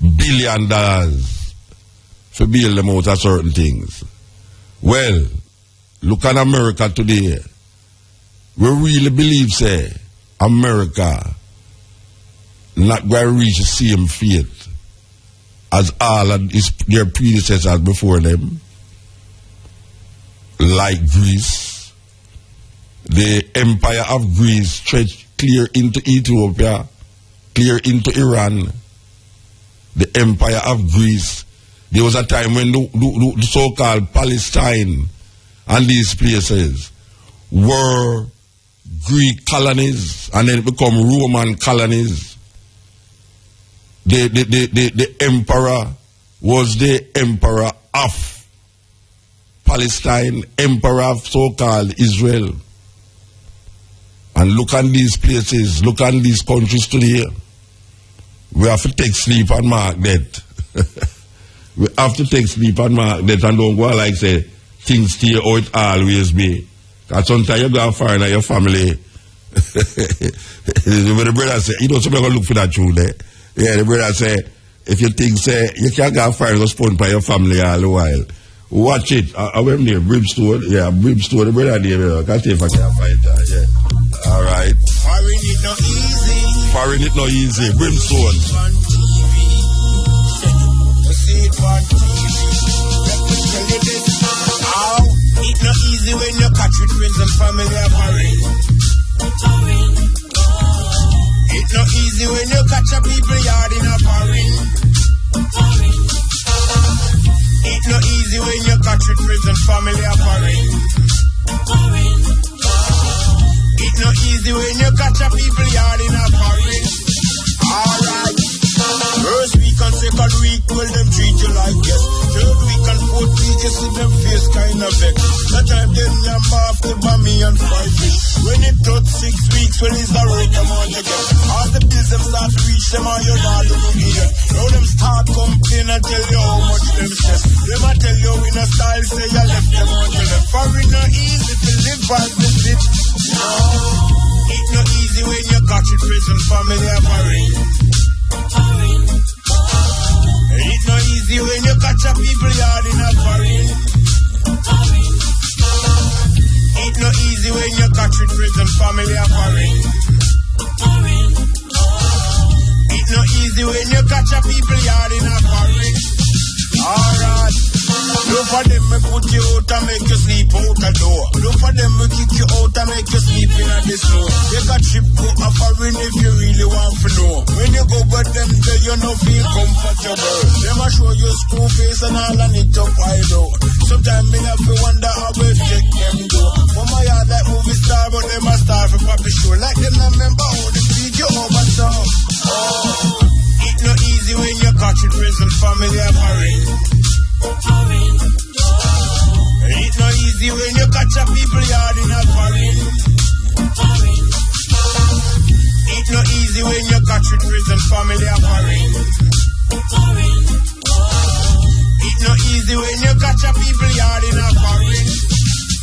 billion for build them out of certain things. Well, look at America today. We really believe, say, America not going to reach the same fate as all of their predecessors before them, like Greece. The empire of Greece stretched clear into Ethiopia, clear into Iran. The empire of Greece. There was a time when the so-called Palestine and these places were Greek colonies, and then become Roman colonies. The emperor was the emperor of Palestine, emperor of so-called Israel. And look at these places, look at these countries today. We have to take sleep and mark that. We have to take sleep and mark that, and don't go like say things stay how it always be. Because sometimes you go far in your family. When the brother say, you know, somebody going to look for that tune there. Yeah, the brother say, if you think, say, you can't go far and go spawn by your family all the while. Watch it. I went there, Brimstone. Yeah, Brimstone, the brother there. Can't say if I can't fight that. Yeah. All right. Foreign it not easy. Foreign it not easy. Brimstone. See it on TV. Let me tell you this. How it not easy when you catch with friends and family are foreign. It not easy when you catch a people yard in a foreign. It not easy when you catch with friends and family are foreign. It not easy when you catch a people yard in a foreign. Alright. First week and second week, well, them treat you like yes. Third week and fourth week, you see them face kind of vex. That time them yam off could buy me and 5 fish. When it took 6 weeks, well, it's the road them on to get. All the bills them start to reach them on your not looking here. Now them start complain and tell you how much them stress. Them a tell you in a style, say you left them on to left. Foreign not easy to live as the sit. No, it not easy when you catch it prison family are foreign. It's not easy when you catch a people yard in a foreign. It's not easy when you catch with prison family a foreign. It's not easy when you catch a people yard in a foreign. Alright. Look for them me put you out and make you sleep out the door. Look for them me kick you out and make you sleep in the snow. You got trip go a foreign if you really want to know. When you go with them there you no feel comfortable. Them a show you school face and all and it up wide out. Sometimes me have to wonder how we take them go. For my yard like movie star but them a star for puppy show. Like them not remember how they feed you over top. Oh, it's not easy when you catch it prison family a foreign. It's not easy when you catch a people yard in a foreign. It's not easy when you catch with prison family a foreign. It's not easy when you catch a people yard in a foreign.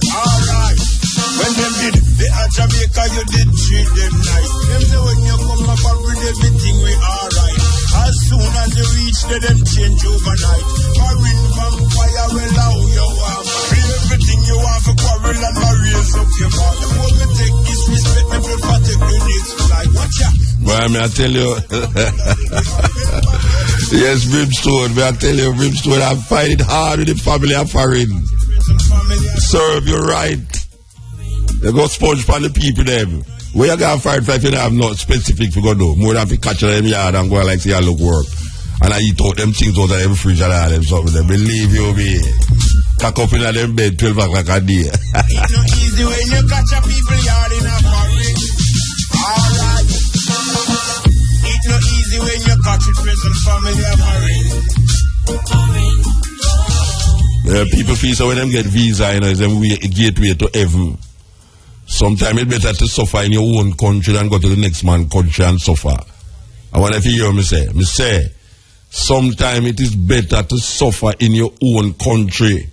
Alright. When them did the Jamaica, you did treat them nice. Them say when you come up with everything we alright. As soon as you reach there, them change overnight. Foreign vampire will allow you want. Free everything you want for quarrel and raise up your bar. The more you take disrespect, me prefer take the next flight. Watch out. Well, may I tell you? Yes, Brimstone. May I tell you, Brimstone, I find it hard with the family of foreign. Serve you right. They go sponge for the people them. Where you got fired for if you don't have not specific for go do. More than if you catch them yard and go like say I look work. And I eat out them things out of them fridge and all them something. They believe you me. Cock up in them bed 12 o'clock a day. It's not easy when you catch a people yard in a foreign. Alright. It's not easy when you catch it prison family a foreign. People feel so when them get visa, you know, it's them gateway to heaven. Sometimes it's better to suffer in your own country than go to the next man's country and suffer. I want to hear me say, sometimes it is better to suffer in your own country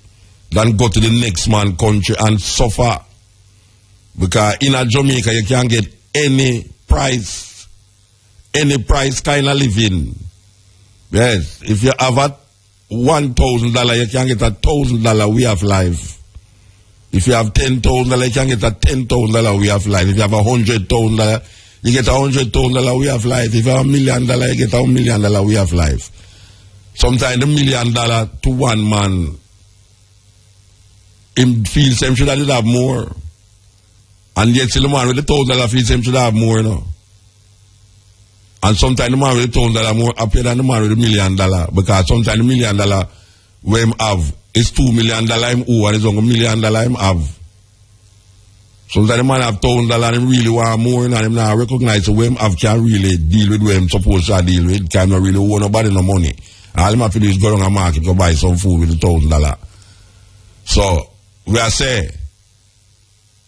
than go to the next man's country and suffer. Because in a Jamaica, you can't get any price kind of living. Yes, if you have a $1,000, you can get a $1,000 way of life. If you have $10,000, you can get a $10,000 way of life. If you have $100,000, you get a $100,000 way of life. If you have $1 million, you get a $1 million way of life. Sometimes $1 million to one man, him feels him should have more. And yet still the man with the $1,000 feels him should have more, you know. And sometimes the man with the $1,000 more happier than the man with $1 million. Because sometimes the $1 million where him have is $2 million him owe and it's only $1 million him have. Sometimes the man have $1,000 and him really want more and him not recognize where him have can really deal with where him supposed to deal with. Can not really owe nobody no money. All him have to do is go down the market to buy some food with the $1,000. So we are saying,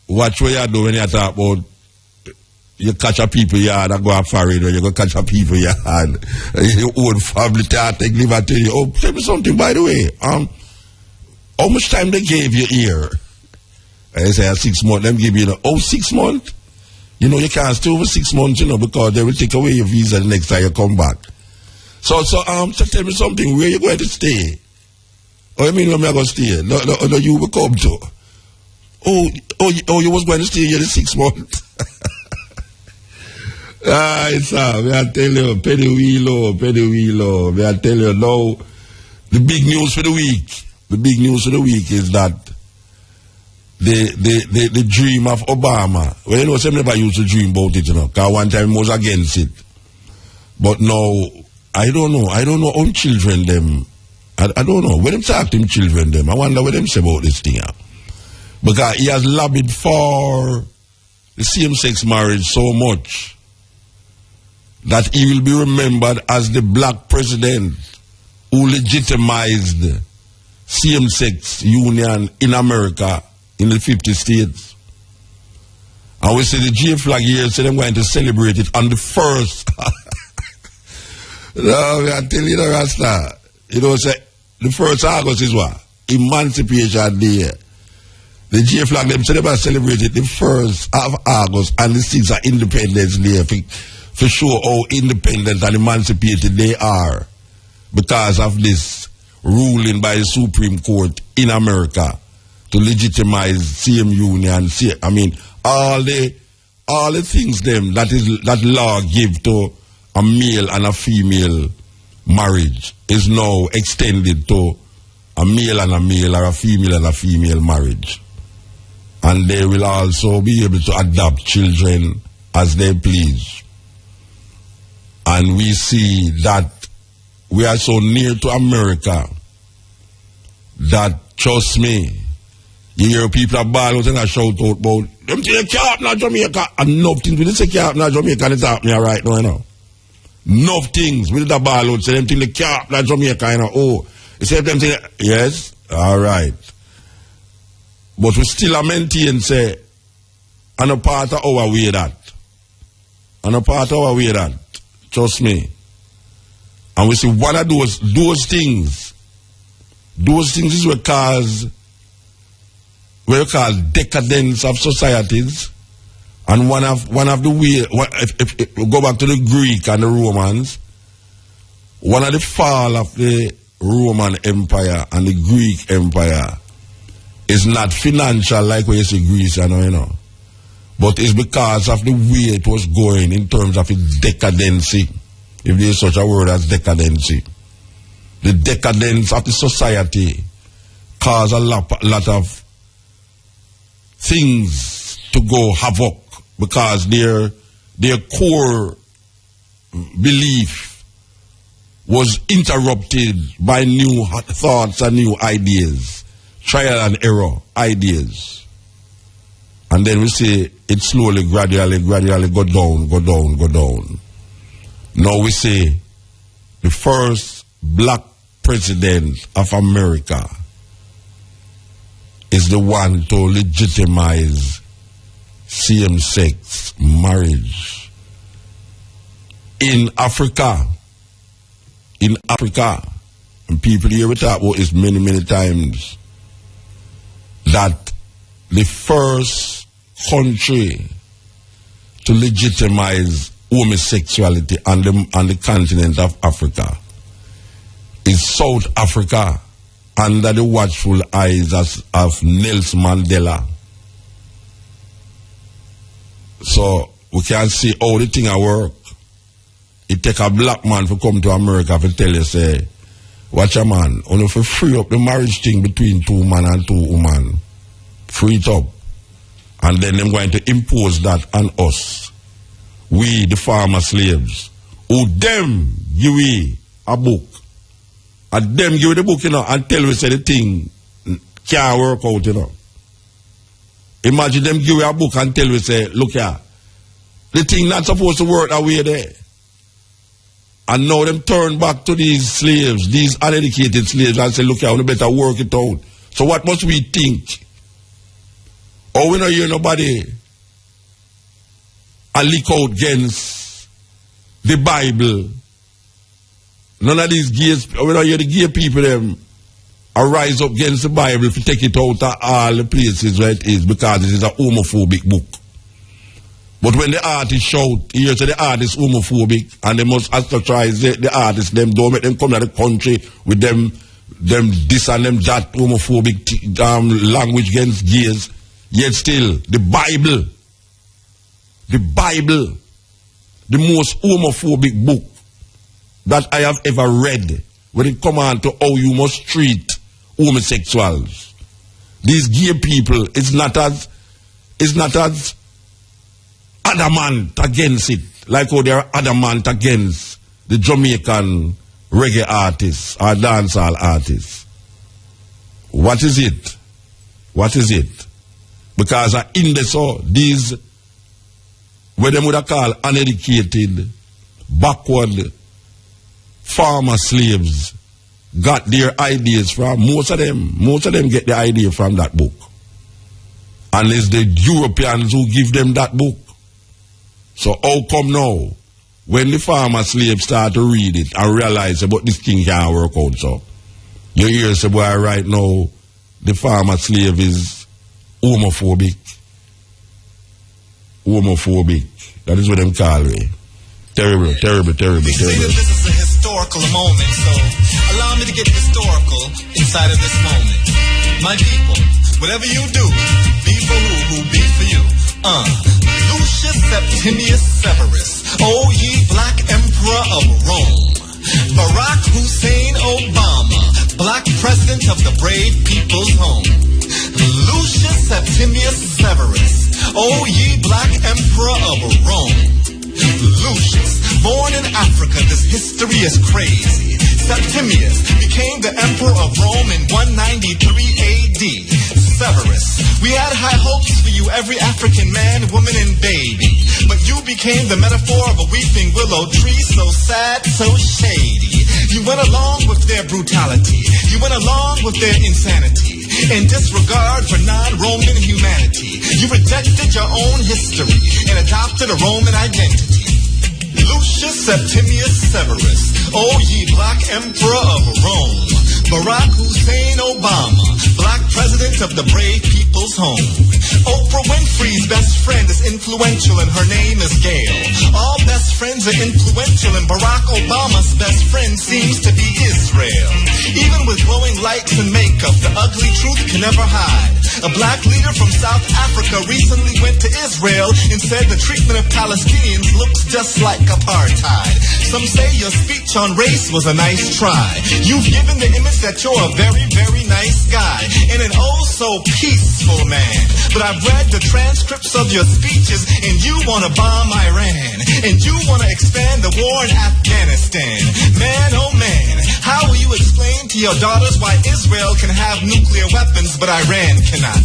watch what you do when you talk about you catch a people yard and go up for it, or you go catch a people yard. Your own family take live and tell you, oh, tell me something, by the way. How much time they gave you here? I say 6 months, them give you, 6 months? You know, you can't stay over 6 months, you know, because they will take away your visa the next time you come back. So tell me something, where you going to stay? Oh, you mean where am I going to stay? No, you will come to. Oh, you was going to stay here the 6 months? It's may I tell you, penny wheelo. May I tell you now, the big news for the week. The big news for the week is that the dream of Obama. Well, you know, some never used to dream about it, you know, because one time he was against it. But now, I don't know how children them. I don't know. When them talk to them children them, I wonder what them say about this thing. Because he has lobbied for the same-sex marriage so much that he will be remembered as the black president who legitimized same-sex union in America in the 50 states. And we say the J flag here, so they're going to celebrate it on the 1st. No, I tell you the Rasta. You know, say the 1st August is what? Emancipation Day. The J flag, them say they celebrate it the 1st of August and the 6th of Independence Day for sure how independent and emancipated they are because of this ruling by the Supreme Court in America to legitimize same union. I mean, all the things them that law give to a male and a female marriage is now extended to a male and a male or a female and a female marriage. And they will also be able to adopt children as they please. And we see that we are so near to America that, trust me, you hear people are ball out and I shout out about them say can't not Jamaica. Enough things we say can't not Jamaica and it's happening right now, you know. Enough things with the ball out say them think they can't not Jamaica, you know. Oh, you say them thing, yes, all right. But we still maintain say and a part of our way that. And a part of our way that. Trust me. And we see one of those things is what cause decadence of societies. And one of the way, if we go back to the Greek and the Romans, one of the fall of the Roman Empire and the Greek Empire is not financial like what you see Greece, you know. But it's because of the way it was going in terms of its decadency, if there is such a word as decadency. The decadence of the society caused a lot of things to go havoc because their core belief was interrupted by new thoughts and new ideas, trial and error ideas. And then we say it slowly, gradually go down. Now we say the first black president of America is the one to legitimize same-sex marriage. In Africa, and people here we talk about it many times, that the first country to legitimize homosexuality on the continent of Africa is South Africa under the watchful eyes of Nelson Mandela. So we can see how the thing work. It take a black man to come to America to tell you, say, watch a man, only for free up the marriage thing between two man and two women. Free it up. And then they're going to impose that on us. We, the farmer slaves, who them give we a book. And them give we the book, you know, and tell we say the thing can't work out, you know. Imagine them give we a book and tell we say, look here, the thing not supposed to work that way there. And now them turn back to these slaves, these uneducated slaves, and say, look here, we better work it out. So what must we think? Or we don't hear nobody and leak out against the Bible. None of these gays, we don't hear the gay people them rise up against the Bible if you take it out of all the places where it is, because it is a homophobic book. But when the artist shout, you say the artist homophobic, and they must ostracize the artist, them don't make them come to the country with them this and them that homophobic language against gays. Yet still, the Bible, the most homophobic book that I have ever read, when it comes on to how you must treat homosexuals. These gay people is not as adamant against it, like how they are adamant against the Jamaican reggae artists or dancehall artists. What is it? What is it? Because in the so these, what them would have called uneducated, backward farmer slaves got their ideas from. Most of them get the idea from that book. And it's the Europeans who give them that book. So how come now, when the farmer slaves start to read it and realize about this thing can't work out, so you hear say, boy, right now, the farmer slave is homophobic. That is what them call it. Terrible. You say that this is a historical moment, so allow me to get historical inside of this moment. My people, whatever you do, be for who be for you. Lucius Septimius Severus, O ye black emperor of Rome. Barack Hussein Obama, black president of the brave people's home. Lucius Septimius Severus, O ye black emperor of Rome. Lucius, born in Africa, this history is crazy. Septimius became the emperor of Rome in 193 AD. Severus, we had high hopes for you, every African man, woman, and baby. But you became the metaphor of a weeping willow tree, so sad, so shady. You went along with their brutality. You went along with their insanity. In disregard for non-Roman humanity, you rejected your own history and adopted a Roman identity. Lucius Septimius Severus, O ye black emperor of Rome. Barack Hussein Obama, black president of the brave people's home. Oprah Winfrey's best friend is influential and her name is Gail. All best friends are influential and Barack Obama's best friend seems to be Israel. Even with glowing lights and makeup, the ugly truth can never hide. A black leader from South Africa recently went to Israel and said the treatment of Palestinians looks just like apartheid. Some say your speech on race was a nice try. You've given the image that you're a very, very nice guy and an oh so peaceful man. But I've read the transcripts of your speeches and you want to bomb Iran and you want to expand the war in Afghanistan. Man, oh man, how will you explain to your daughters why Israel can have nuclear weapons but Iran cannot?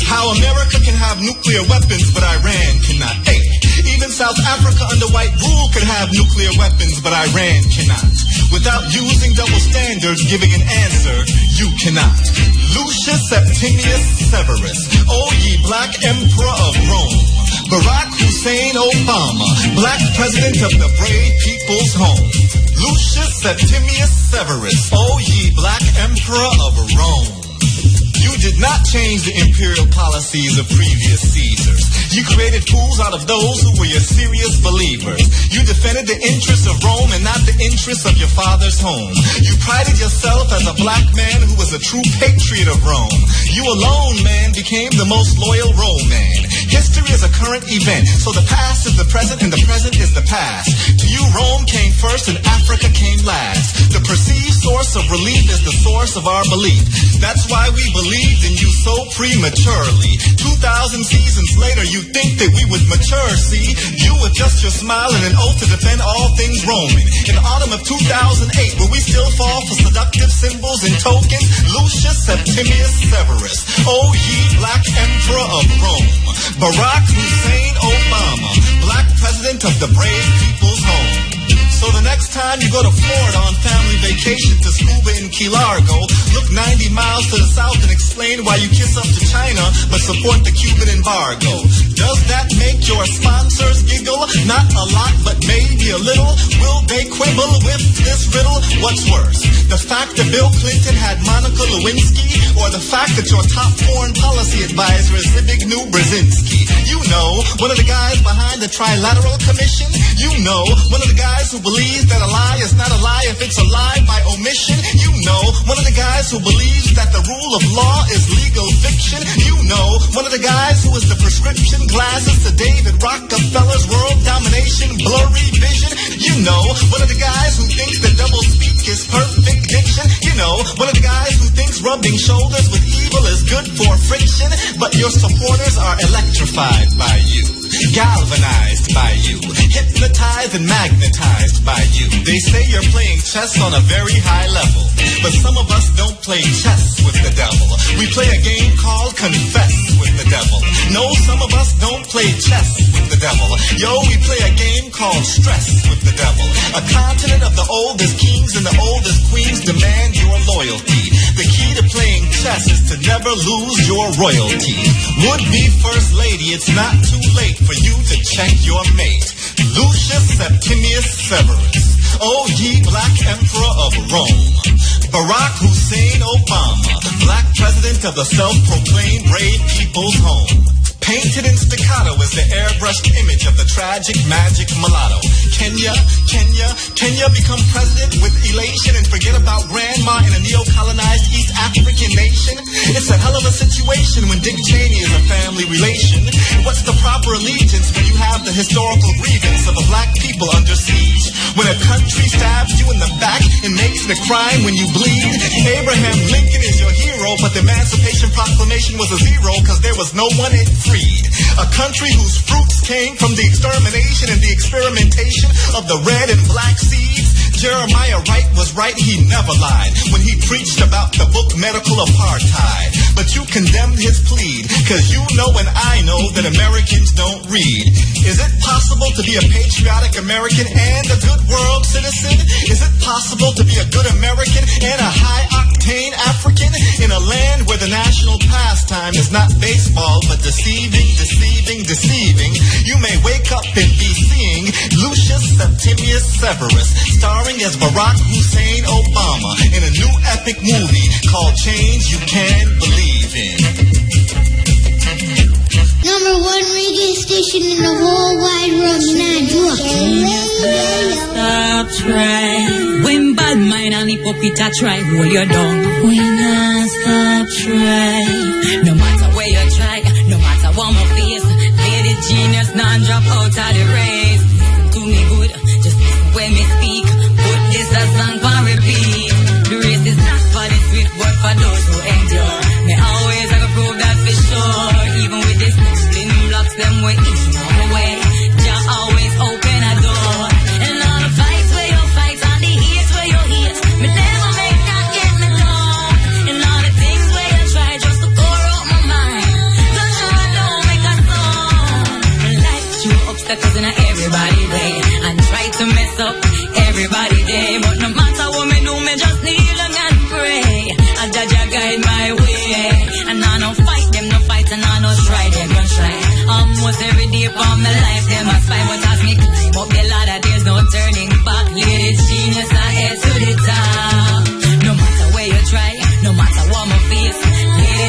How America can have nuclear weapons but Iran cannot? Hey, even South Africa under white rule can have nuclear weapons but Iran cannot. Without using double standards, giving an answer, you cannot. Lucius Septimius Severus, O ye black emperor of Rome. Barack Hussein Obama, black president of the brave people's home. Lucius Septimius Severus, O ye black emperor of Rome. You did not change the imperial policies of previous Caesars. You created fools out of those who were your serious believers. You defended the interests of Rome and not the interests of your father's home. You prided yourself as a black man who was a true patriot of Rome. You alone, man, became the most loyal Rome man. History is a current event, so the past is the present and the present is the past. To you, Rome came first and Africa came last. The perceived source of relief is the source of our belief. That's why we believed in you so prematurely. 2,000 seasons later, you think that we would mature, see? You with just your smile and an oath to defend all things Roman. In autumn of 2008, will we still fall for seductive symbols and tokens? Lucius Septimius Severus, oh ye black emperor of Rome. Barack Hussein Obama, black president of the brave people's home. So the next time you go to Florida on family vacation to scuba in Key Largo, look 90 miles to the south and explain why you kiss up to China but support the Cuban embargo. Does that make your sponsors giggle? Not a lot, but maybe a little. Will they quibble with this riddle? What's worse, the fact that Bill Clinton had Monica Lewinsky, or the fact that your top foreign policy advisor is Zbigniew Brzezinski? You know, one of the guys behind the Trilateral Commission. You know, one of the guys who believes that a lie is not a lie if it's a lie by omission. You know, one of the guys who believes that the rule of law is legal fiction. You know, one of the guys who is the prescription glasses to David Rockefeller's world domination blurry vision. You know, one of the guys who thinks that double speak is perfect diction. You know, one of the guys who thinks rubbing shoulders with evil is good for friction. But your supporters are electrified by you, galvanized by you, hypnotized and magnetized by you. They say you're playing chess on a very high level, but some of us don't play chess with the devil. We play a game called Confess with the devil. No, some of us don't play chess with the devil. Yo, we play a game called Stress with the devil. A continent of the oldest kings and the oldest queens demand your loyalty. The key to playing chess is to never lose your royalty. Would-be First Lady, it's not too late for you to check your mate. Lucius Septimius Severus, oh ye black emperor of Rome. Barack Hussein Obama, black president of the self-proclaimed brave people's home. Painted in staccato is the airbrushed image of the tragic magic mulatto. Kenya become president with elation and forget about grandma in a neo-colonized East African nation? It's a hell of a situation when Dick Cheney is a family relation. What's the proper allegiance when you have the historical grievance of a black people under siege? When a country stabs you in the back and makes it a crime when you bleed? Abraham Lincoln is your hero, but the Emancipation Proclamation was a zero because there was no one it freed. A country whose fruits came from the extermination and the experimentation of the red and black seeds. Jeremiah Wright was right, he never lied when he preached about the book Medical Apartheid. But you condemned his plead, cause you know and I know that Americans don't read. Is it possible to be a patriotic American and a good world citizen? Is it possible to be a good American and a high-octane African in a land where the national pastime is not baseball but deceiving? You may wake up and be seeing Lucius Septimius Severus starring as Barack Hussein Obama in a new epic movie called Change You Can Believe in. Number one radio station in the whole wide world, Stop trying. When bad mind and hypocrite try, hold you down. We not stop trying. No matter where you try, no matter what my face, lady genius non drop out of the race. Listen to me good, just listen when me speak. Put this a song for repeat. The race is not for the sweet, but for those who endure. Me always I can prove that for sure. Even with this spin blocks, them way each on the way. Jah always open a door. And all the fights where you fight, and the hate where you hate, me never make that get me down. And all the things where you try just to pour out my mind, don't make a song. Life threw obstacles in everybody way and try to mess up everybody day. But no matter what me do, me just kneel and pray. And Jah guide my way. And I no fight them, no fight, and I no try them, no try. Almost every day for my life, them a spy. But as me climb up the ladder, there's no turning back. Lady genius, I head to the top. No matter where you try, no matter what my face, lady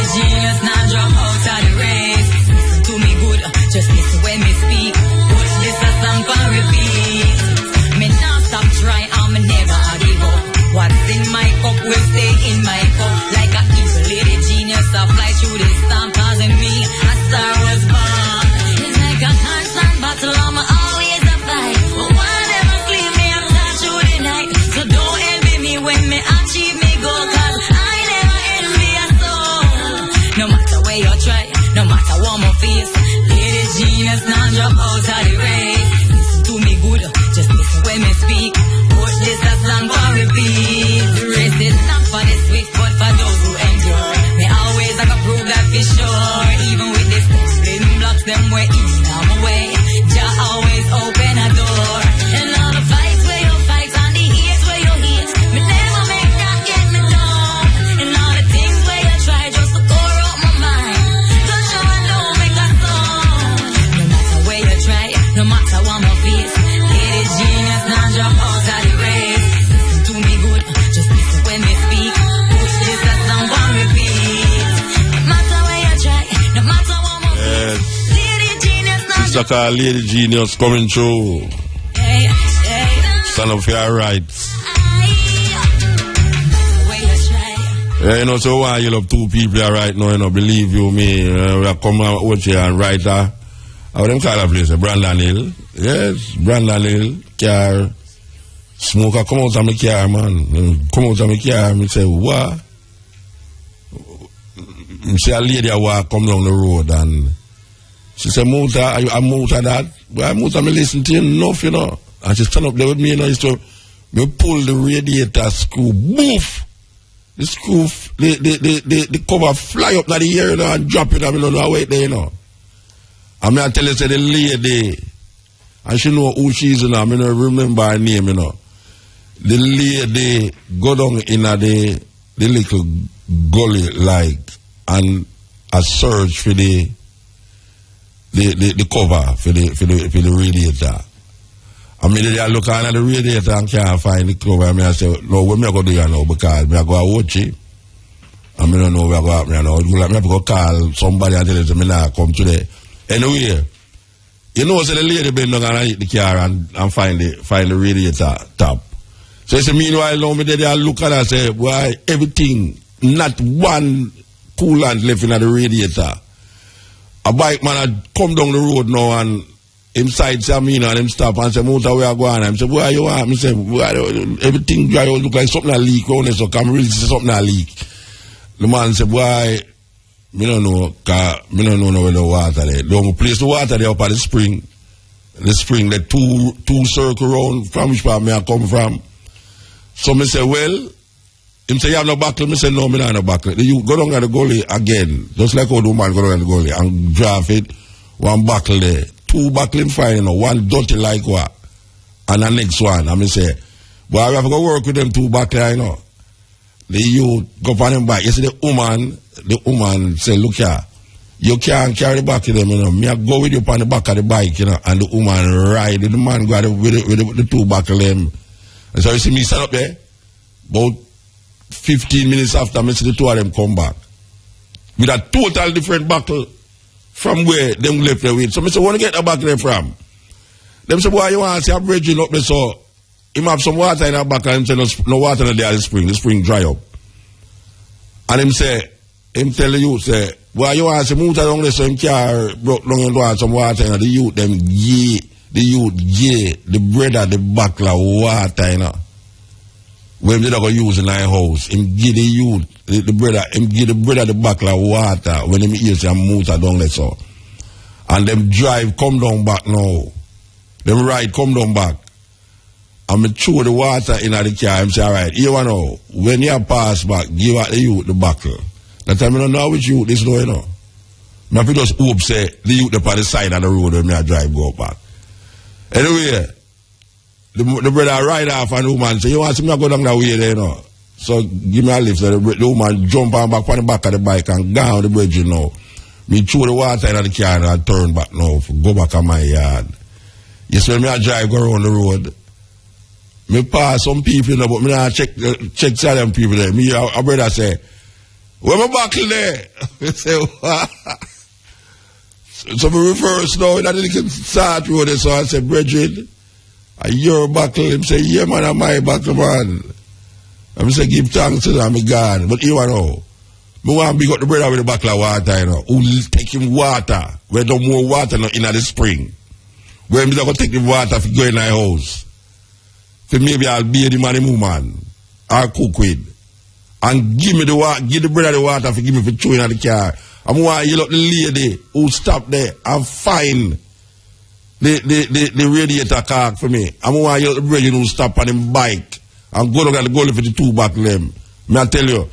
when me speak. Push this as long for repeat. The race is not for the swift, but for those who endure. Me always I can prove that for sure. Even with this slim blocks, them way in my way. Jah always open a door. And all the fights where you fight, and the hate where you hate, me never make that get me down. And all the things where you try just to pour out my mind. Don't show and don't make a sound. No matter where you try, no matter what my face, lady genius not drop out of the race. Listen to me good, just listen when me speak. Push this as long on repeat. No matter where you try, no matter what my face, lady genius not Sister called Lady Genius coming through. Stand up for your rights. Yeah, you know, so why you love two people here right now, you know, believe you me, we are coming out here and write how them call a place, Brandon Hill. Yes, Brandon Hill, car, smoker come out of my car, man. Come out of my car, me say, what? Me say a lady walk come down the road and she said, Muta, I'm Muta that. Well, Muta, me listen to you enough, you know. And she stand up there with me, you know, so me pull the radiator screw, boof! The screw, the cover fly up in the air, you know, and drop it, and I don't know, wait there, you know. And I tell you, say, the lady, and she know who she is, you know, I don't remember her name, you know. The lady go down in the little gully, like, and a search for the cover for the radiator. I mean, they look at the radiator and can't find the cover. I mean, I say, no, what me I go do you now? Because me I go watch it. I mean, I don't know where I go up. Me I know. Me have to go call somebody and tell them me now come today. Anyway, you know, so the lady been down and hit the car and find the radiator top. So it's meanwhile, now me they look at it and say, why everything, not one coolant left in the radiator. A bike man had come down the road now and him side say me and him stop and say, Muta, where you going? And I say, where you are? I say, everything dry look like something a leak. So come really see something a leak. The man said, why? Me don't know, cause me don't know where the water there. They place the water there up at the spring. The spring, the two circle round from which part me I come from. So me say, well, him say, you have no buckle? Me say, no, me not have no buckle. You go down at the gully again, just like how the woman go down at the gully and draft it, one buckle there. Two buckle in fine, you know, one dirty like what? And the next one. And me say, boy, I have to go work with them two buckle, you know. The youth go on them back. You see the woman say, look here, you can't carry the back of them, you know. Me I go with you on the back of the bike, you know, and the woman ride, the man go with the two buckle them. And so you see me stand up there, about 15 minutes after, I see the two of them come back with a total different buckle from where them left there with. So I say, where you get the buckle there from? Them say, boy, you want to see a bridging up there, so him have some water in the buckle and him say, no water in there at the spring dry up. And him say, him tell the youth, say, boy, you want to see Muta down there, so him car broke down and want some water in the youth, them the bread at the buckle of water, you know. When they don't use in our house, him give the youth, the brother, him give the brother the buckle of water when him hears some Muta down there, so. And them drive, come down back now. Them ride, come down back. And me throw the water in the car, him say, all right, you know, when you pass back, give out the youth the buckle. That time I don't know which youth this know, you know. Me have to just hope, say, the youth up on the side of the road when I drive go back. Anyway, the brother ride off and the woman say, you want to see me go down that way there, you know. So give me a lift. So the woman jump on back on the back of the bike and go on the bridge, you know. Me throw the water in the car and I turn back now, go back on my yard. You see, me I drive go around the road. Me pass some people, you know, but me not check some people there. Me, a brother say, where my buckle there? I say, what? So me reverse now in that little start road there, so I say, Bridget, are your buckle? Him say, yeah, man, I'm my buckle, man. I say, give thanks to them, I'm gone. But you know, me want to big up the brother with the buckle of water, you know, who take him water, where no more water in the spring. Where I'm going to take the water for go in my house. For maybe I'll be the man, woman, I'll cook with. And give me the water, give the brother the water for give me for chewing at the car. I'm going to yell up the lady who stopped there and find the radiator cock for me. I want your brother to stop on him bike and go down the goal for the two back limb. May I tell you,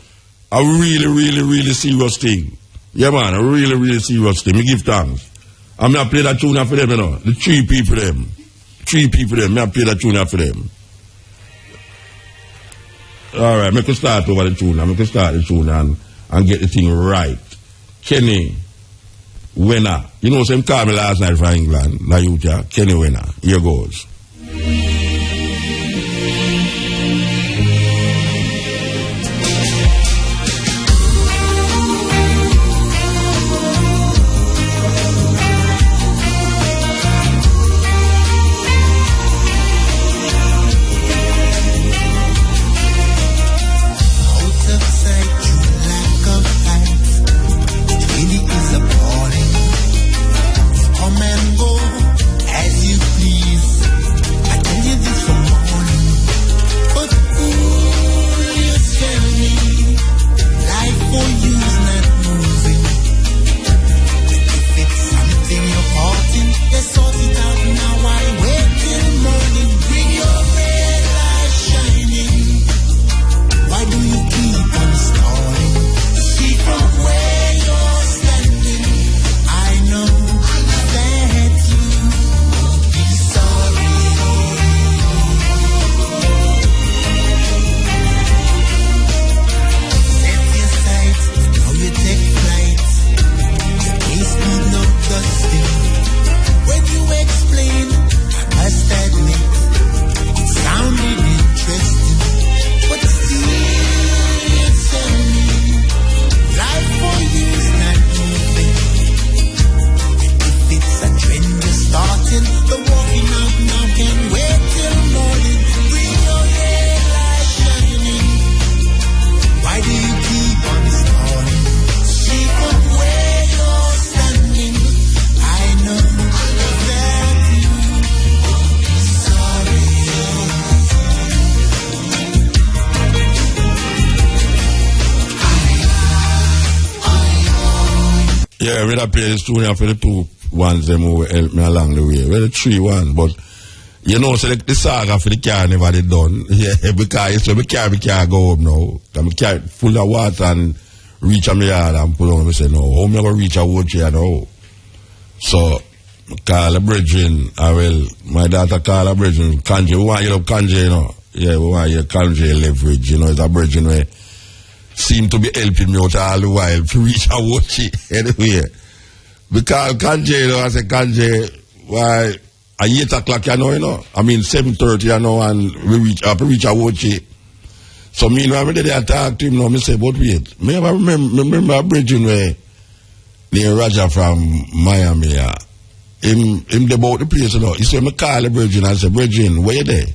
a really serious thing. Yeah, man, a really serious thing. Me give thanks. I'm going to play that tune for them, you know. The three people them. May I play that tune for them. All right, make us start over the tune. Make us start the tune and get the thing right. Kenny Winner. You know, some called me last night from England. Now you tell Kenny Winner. Here goes. Yeah, we play this tune for the two ones them who help me along the way. Well, the three ones, but you know, so the saga for the car never they done. Yeah, because so we can't go up now. I'm full of water and reach a yard and pull on. I say no, how me ever reach a wood here now? So call a brethren. My daughter call a brethren. Kanje, we want you up Kanje, you know. Yeah, we want you Kanje leverage. You know, it's a brethren where seem to be helping me out all the while to reach a watch anyway. Because Kanje, you know, I say Kanje, why at 8 o'clock, you know. I mean 7:30, you know, and we reach a watch. So me, when I did talk to him, now, I say, but wait, me ever remember a bridging where near Raja from Miami, him about the place, you know. He said, me call the bridging, I said, bridging, where you there?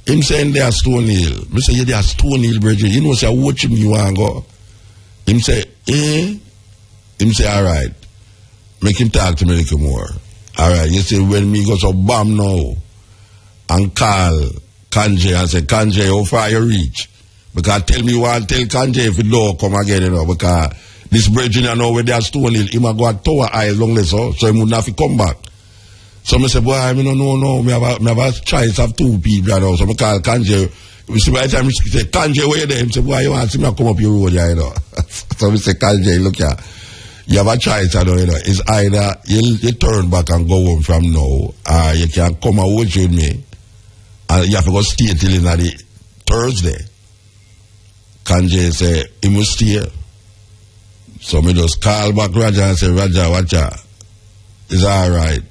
Him saying they are Stone Hill. Me say, yeah, they are Stone Hill, brethren. You know, say, watch him, you want to go. Him say, eh? Him say, all right. Make him talk to me a little more. All right. You say, when me go so bam now and call Kanje and say, Kanje, how far you reach? Because tell me one, tell Kanje if you don't come again, you know, because this brethren, you know, where they are Stone Hill, he might go at Tower Isle long less, so he would not have to come back. So I say, boy, I mean, no, me have a choice of two people, you know. So I call Kanje. We see by the time we say, Kanje, where you there? He say, boy, you want to see me come up your road, you know. So we say, Kanje, look here. You have a choice, you know. It's either you turn back and go home from now, or you can come and watch with me, and you have to go stay till in the Thursday. Kanje say, he must stay. So me just call back Raja and say, Raja, watch out. It's all right.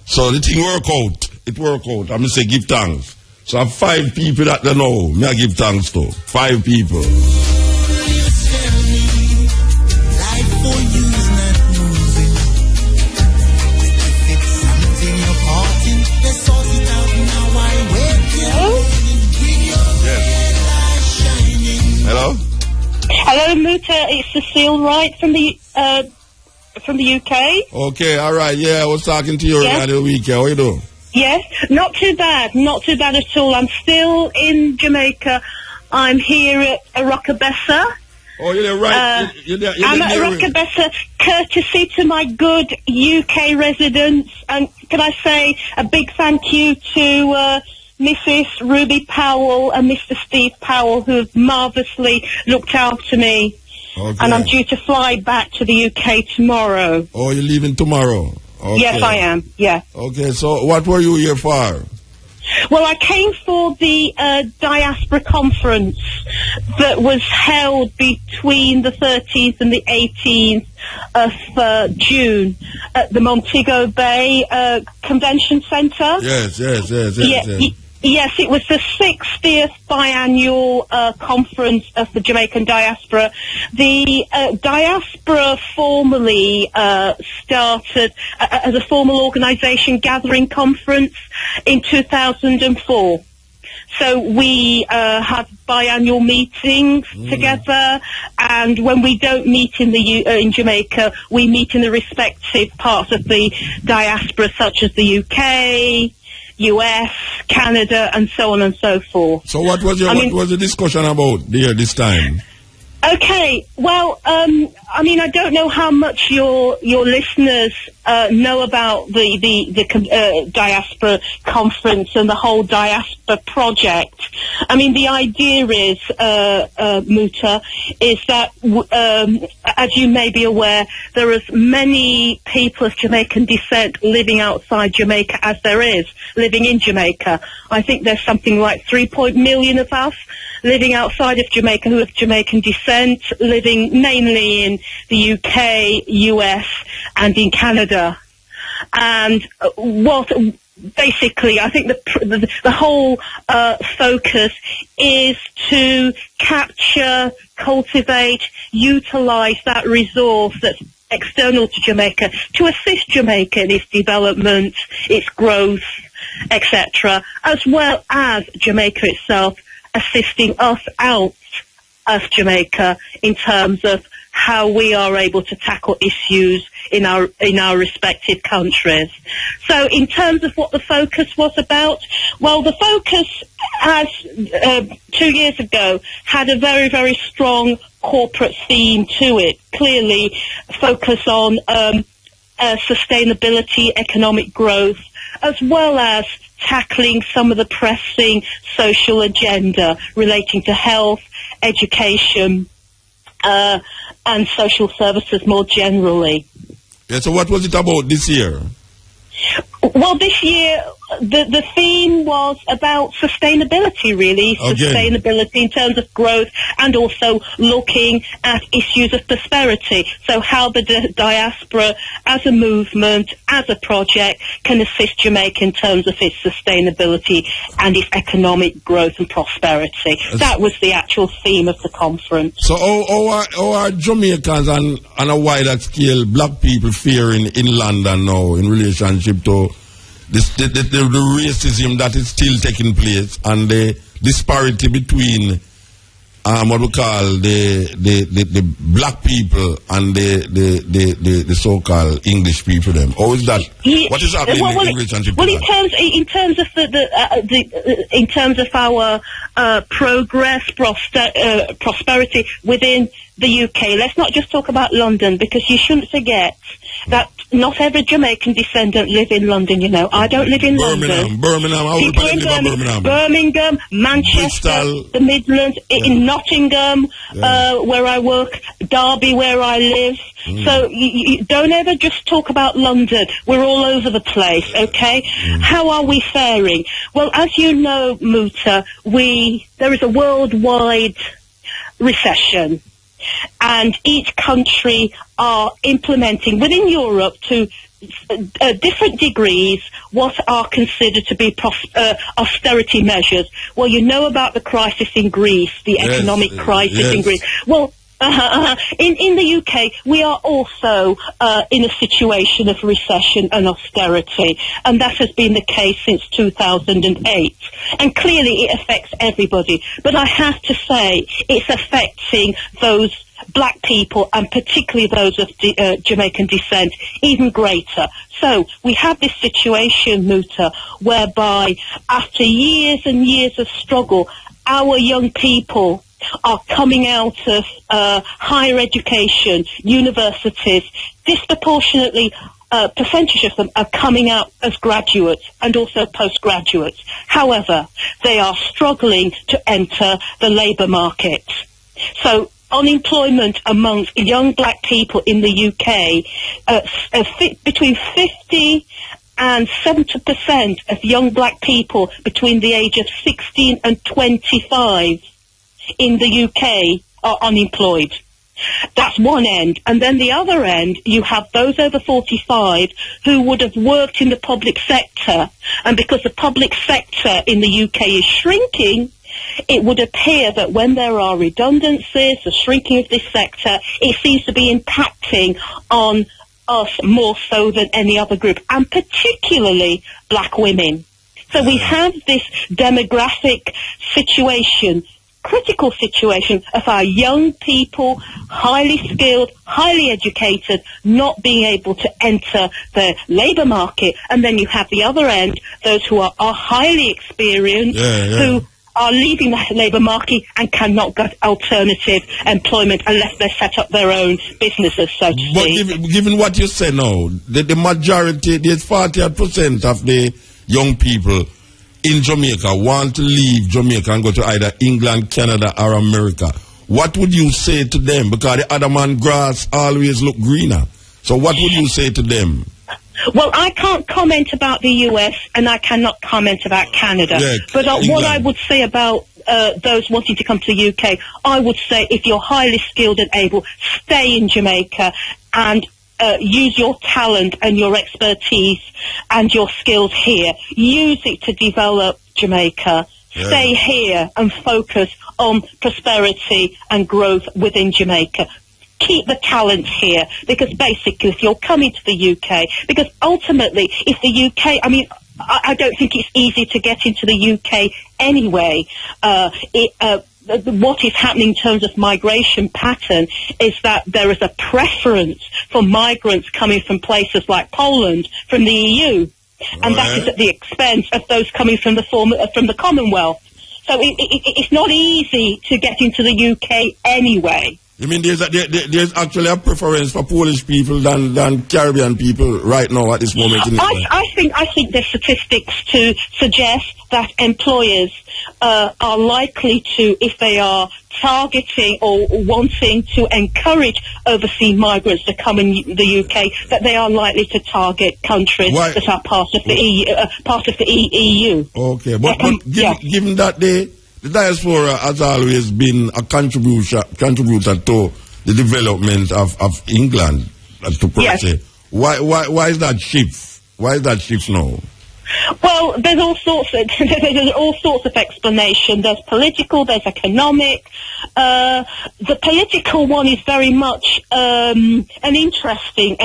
So the thing work out. It work out. I'm going to say give thanks. So I have 5 people that they know. Me I give thanks to. 5 people. Hello? Hello, Muta. It's Cecile Wright from the UK. Okay, all right. Yeah, I was talking to you earlier the week. How you doing? Yes, not too bad at all. I'm still in Jamaica. I'm here at Rockabessa. Oh, you're right. You're I'm at Rockabessa, courtesy to my good UK residents. And can I say a big thank you to Mrs. Ruby Powell and Mr. Steve Powell, who have marvellously looked after me. Okay. And I'm due to fly back to the UK tomorrow. Oh, you're leaving tomorrow? Okay. Yes, I am. Yeah. Okay, so what were you here for? Well, I came for the diaspora conference that was held between the 13th and the 18th of June at the Montego Bay Convention Centre. Yes. Yes, it was the 60th biannual conference of the Jamaican diaspora. The diaspora formally started as a formal organisation gathering conference in 2004. So we have biannual meetings together, and when we don't meet in Jamaica, we meet in the respective parts of the diaspora, such as the UK, US, Canada, and so on and so forth. So what was what was the discussion about there this time? Okay, well, I don't know how much your listeners know about the diaspora conference and the whole diaspora project. I mean, the idea is, Muta, is that, as you may be aware, there are as many people of Jamaican descent living outside Jamaica as there is living in Jamaica. I think there's something like 3 million of us living outside of Jamaica who have Jamaican descent, living mainly in the UK, US, and in Canada. And basically, I think the whole focus is to capture, cultivate, utilise that resource that's external to Jamaica to assist Jamaica in its development, its growth, etc., as well as Jamaica itself assisting us out as Jamaica in terms of how we are able to tackle issues in our respective countries. So in terms of what the focus was about, well, the focus, as 2 years ago, had a very, very strong corporate theme to it. Clearly focus on sustainability, economic growth, as well as tackling some of the pressing social agenda relating to health, education, and social services more generally. Yeah, so what was it about this year? Well, this year, the theme was about sustainability, really. Again. Sustainability in terms of growth and also looking at issues of prosperity. So how the diaspora, as a movement, as a project, can assist Jamaica in terms of its sustainability and its economic growth and prosperity. That was the actual theme of the conference. So how are Jamaicans on a wider scale, black people faring in London now in relationship to the racism that is still taking place and the disparity between what we call the black people and the so-called English people? Them, how is that? What is happening in relationship? Well, to in terms of in terms of our progress, prosperity within the UK. Let's not just talk about London, because you shouldn't forget that not every Jamaican descendant live in London, you know. I don't live in London. Birmingham. Birmingham, Manchester, Bristol, the Midlands, in Nottingham, where I work, Derby, where I live. So you don't ever just talk about London. We're all over the place, okay? How are we faring? Well, as you know, Muta, there is a worldwide recession. And each country are implementing within Europe to different degrees what are considered to be austerity measures. Well, you know about the crisis in Greece, the economic crisis in Greece. Well, in the UK, we are also in a situation of recession and austerity, and that has been the case since 2008. And clearly it affects everybody. But I have to say, it's affecting those black people, and particularly those of Jamaican descent, even greater. So we have this situation, Muta, whereby after years and years of struggle, our young people are coming out of higher education, universities, disproportionately percentage of them are coming out as graduates and also postgraduates. However, they are struggling to enter the labour market. So unemployment amongst young black people in the UK, between 50 and 70% of young black people between the age of 16 and 25 in the UK are unemployed. That's one end. And then the other end, you have those over 45 who would have worked in the public sector. And because the public sector in the UK is shrinking, it would appear that when there are redundancies, the shrinking of this sector, it seems to be impacting on us more so than any other group, and particularly black women. So we have this demographic situation, critical situation of our young people, highly skilled, highly educated, not being able to enter the labour market. And then you have the other end, those who are highly experienced, who are leaving the labour market and cannot get alternative employment unless they set up their own businesses, so to speak. But given what you say now, the majority, there's 40% of the young people in Jamaica want to leave Jamaica and go to either England, Canada, or America. What would you say to them? Because the other man grass always look greener. So what would you say to them? Well, I can't comment about the US and I cannot comment about Canada. Yeah, but what I would say about those wanting to come to the UK, I would say if you're highly skilled and able, stay in Jamaica and use your talent and your expertise and your skills here. Use it to develop Jamaica. Yeah. Stay here and focus on prosperity and growth within Jamaica. Keep the talent here, because basically if you're coming to the UK, because ultimately if the UK, I mean, I don't think it's easy to get into the UK anyway. What is happening in terms of migration pattern is that there is a preference for migrants coming from places like Poland, from the EU, and that is at the expense of those coming from the Commonwealth. So it's not easy to get into the UK anyway. You mean there's actually a preference for Polish people than Caribbean people right now at this moment in time? I think there's statistics to suggest that employers are likely to, if they are targeting or wanting to encourage overseas migrants to come in the UK, that they are likely to target countries that are part of the EU. Okay, but given that the diaspora has always been a contributor to the development of England, per se. Why is that shift? Why is that shift now? Well, there's all sorts of explanation. There's political, there's economic. The political one is very much an interesting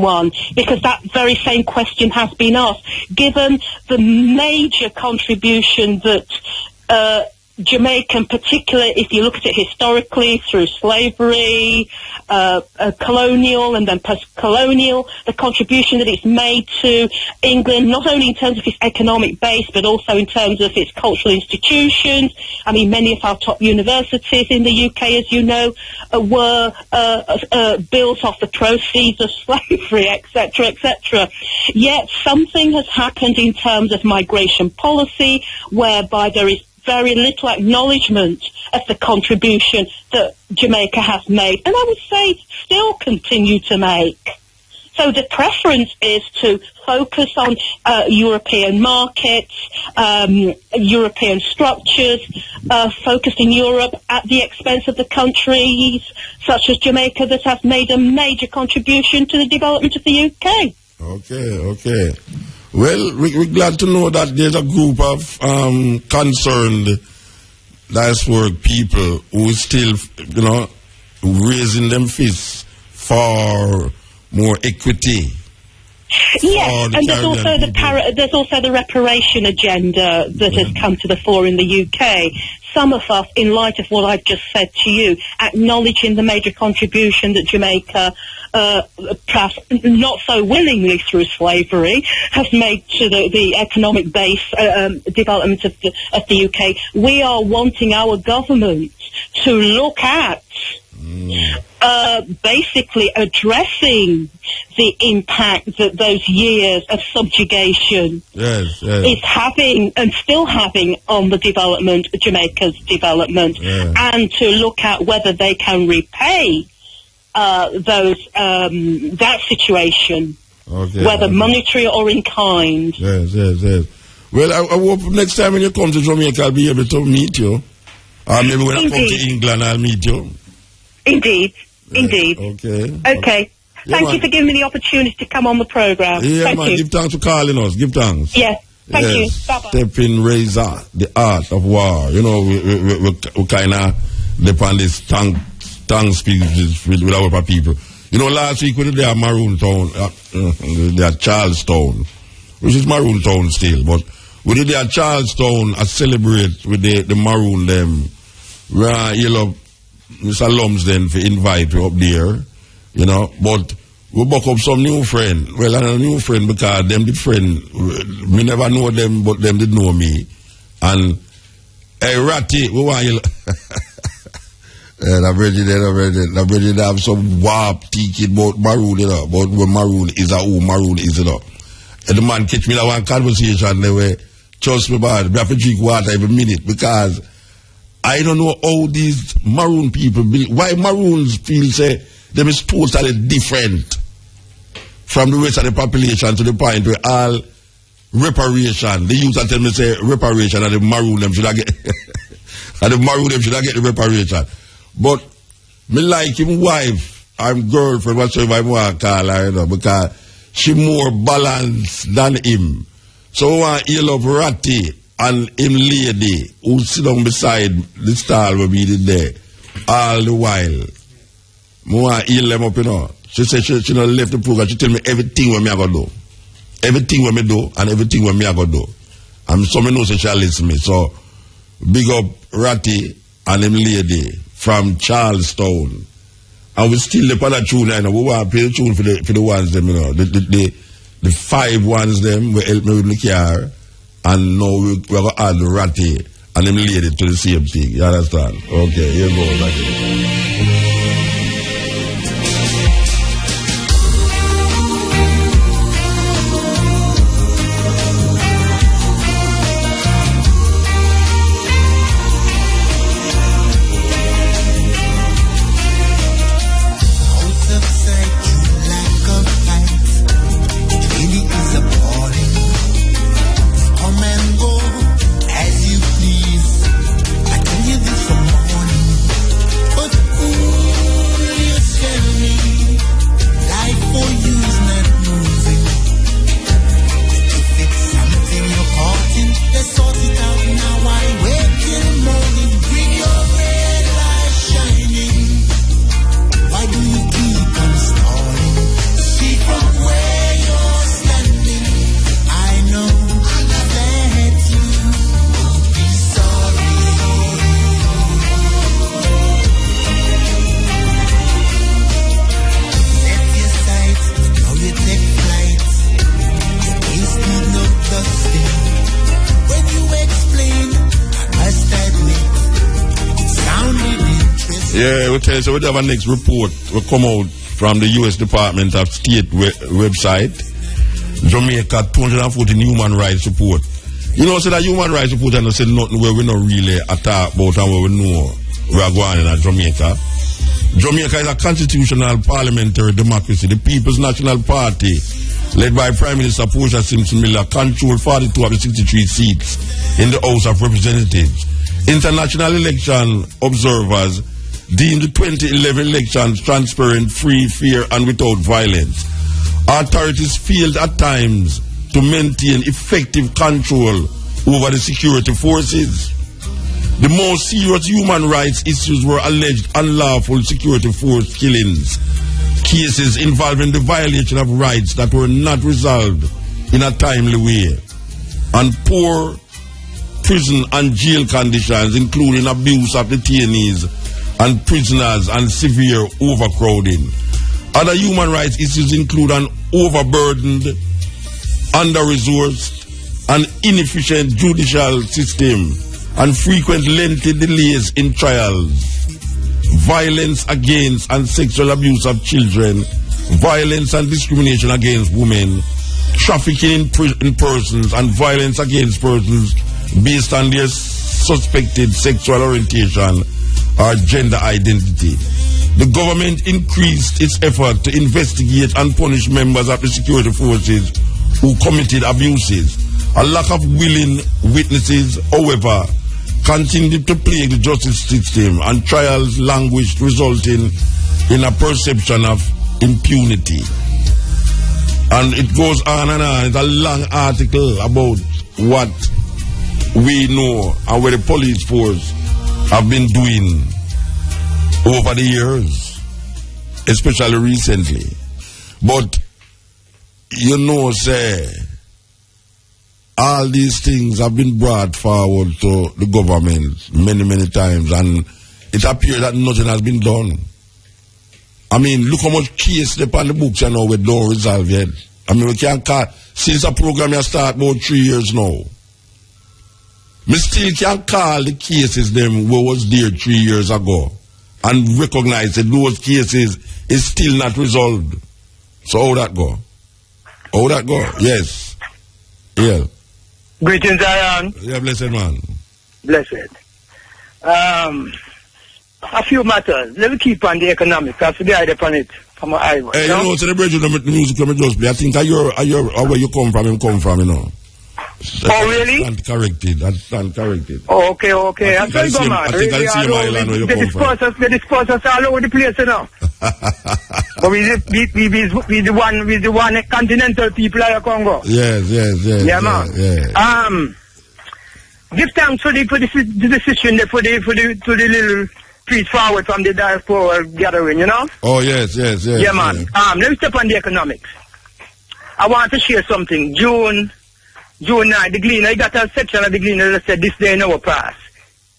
one, because that very same question has been asked. Given the major contribution that Jamaica in particular, if you look at it historically through slavery, colonial and then post-colonial, the contribution that it's made to England, not only in terms of its economic base, but also in terms of its cultural institutions. I mean, many of our top universities in the UK, as you know, were built off the proceeds of slavery, etc., etc. Yet something has happened in terms of migration policy, whereby there is very little acknowledgement of the contribution that Jamaica has made, and I would say still continue to make. So the preference is to focus on European markets, European structures, focused in Europe at the expense of the countries such as Jamaica that have made a major contribution to the development of the UK. Okay. Well, we're glad to know that there's a group of concerned diasporic people who is still, raising them fists for more equity. Yes, and there's also the reparation agenda that has come to the fore in the UK. some of us, in light of what I've just said to you, acknowledging the major contribution that Jamaica, perhaps not so willingly through slavery, has made to the economic base development of the UK, we are wanting our government to look at basically addressing the impact that those years of subjugation is having and still having on the development, Jamaica's development, and to look at whether they can repay that situation, whether monetary or in kind. Yes. Well, I hope next time when you come to Jamaica, I'll be able to meet you. Or maybe when I come to England, I'll meet you. Indeed. Okay. Thank you for giving me the opportunity to come on the program. Thank you. Give thanks for calling us. Give thanks. Yes. Thank you. Bye-bye. Steppn, Razor, the art of war. You know, we kind of depend this tongue speech with our people. You know, last week we did there Maroon Town, there Charlestown, which is Maroon Town still, but we did there Charlestown a celebrate with the Maroon them. Where you know, Mr. Lums then for invite you up there, you know, but we buck up some new friend. Well, I'm a new friend because them the friend, we never know them, but them did know me. And hey, Ratty, we want you. The Bridget have some warp teaching about Maroon, you know, about when Maroon is a who Maroon is, you know. And the man catch me that one conversation, they were, trust me, bad, we have to drink water every minute because I don't know how these Maroon people, why Maroons feel say them is totally different from the rest of the population to the point where all reparation, they used to tell me say reparation and the Maroon them should have get, and the Maroon them should have get the reparation. But me like him wife, I'm girlfriend, whatsoever I want to call her, you know, because she more balanced than him. So I want to love Ratty and him lady who sit down beside the stall will be there all the while. I want to heal them up, you know. She said she not left the program. She tell me everything what me I go do. Everything what me do and everything what me I go do. And some know say she listen me. So big up Ratty and him lady from Charlestown. And we still the other tune, you know. We want to play the tune for the ones them, you know. The 5 ones them will help me with the car. And now we're going to add Ratty and him lady to the same thing. You understand? Okay, here goes. Yeah, we'll tell you, so we have our next report will come out from the U.S. Department of State website. Jamaica 214 human rights report. You know, so that human rights report and say nothing where we not really attack about and where we know we are going in Jamaica. Jamaica is a constitutional parliamentary democracy. The People's National Party, led by Prime Minister Portia Simpson Miller, control 42 of the 63 seats in the House of Representatives. International election observers deemed the 2011 elections transparent, free, fair, and without violence. Authorities failed at times to maintain effective control over the security forces. The most serious human rights issues were alleged unlawful security force killings, cases involving the violation of rights that were not resolved in a timely way, and poor prison and jail conditions, including abuse of detainees and prisoners and severe overcrowding. Other human rights issues include an overburdened, under-resourced, and inefficient judicial system and frequent lengthy delays in trials, violence against and sexual abuse of children, violence and discrimination against women, trafficking in persons, and violence against persons based on their suspected sexual orientation or gender identity. The government increased its effort to investigate and punish members of the security forces who committed abuses. A lack of willing witnesses, however, continued to plague the justice system, and trials languished, resulting in a perception of impunity. And it goes on and on. It's a long article about what we know and what the police force have been doing over the years, especially recently. But you know, say, all these things have been brought forward to the government many times, and it appears that nothing has been done. I mean, look how much cases upon the books and now we don't resolve yet. I mean, we can't call, since the program has started about 3 years now. We still can't call the cases them what was there 3 years ago and recognize that those cases is still not resolved. So how that go? How that go? Yes. Yeah. Greetings, Aaron. Yeah, blessed man. Blessed. A few matters. Let me keep on the economics. I'll forget upon it from my eye. Hey, you know, celebration of the music let me just play. I think where you come from, you know. Oh, really? I stand corrected. Oh, okay. I think I see my island where you come from. They disperse us all over the place, you know. But we the one continental people of Congo. Yes. Yeah, man. Yeah. Give thanks for the decision for the little piece forward from the diaspora gathering, you know. Oh yes. Yeah, man. Let me step on the economics. I want to share something. June 9, the Gleaner, I got a section of the Gleaner that said this day in our past.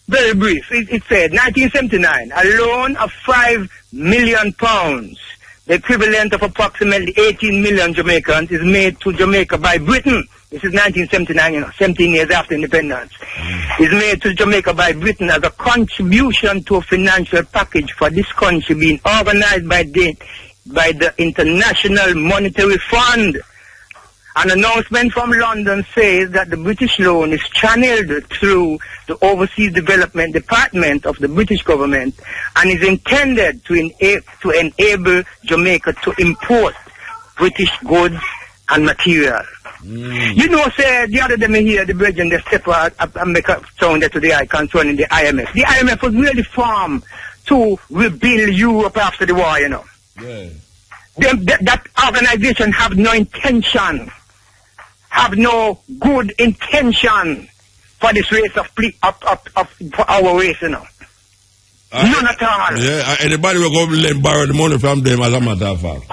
Very brief. It said 1979, a loan of £5 million, the equivalent of approximately 18 million Jamaicans, is made to Jamaica by Britain. This is 1979, you know, 17 years after independence. Is made to Jamaica by Britain as a contribution to a financial package for this country being organized by the International Monetary Fund. An announcement from London says that the British loan is channeled through the Overseas Development Department of the British government and is intended to enable Jamaica to import British goods and material. You know, say, the other day me hear the brethren, they step out and make a sound to the eye concerning the IMF. The IMF was really formed to rebuild Europe after the war, you know. Yeah. That organization have no intention, have no good intention for this race for our race, you know. None at all. Yeah, anybody will go borrow the money from them as a matter of fact.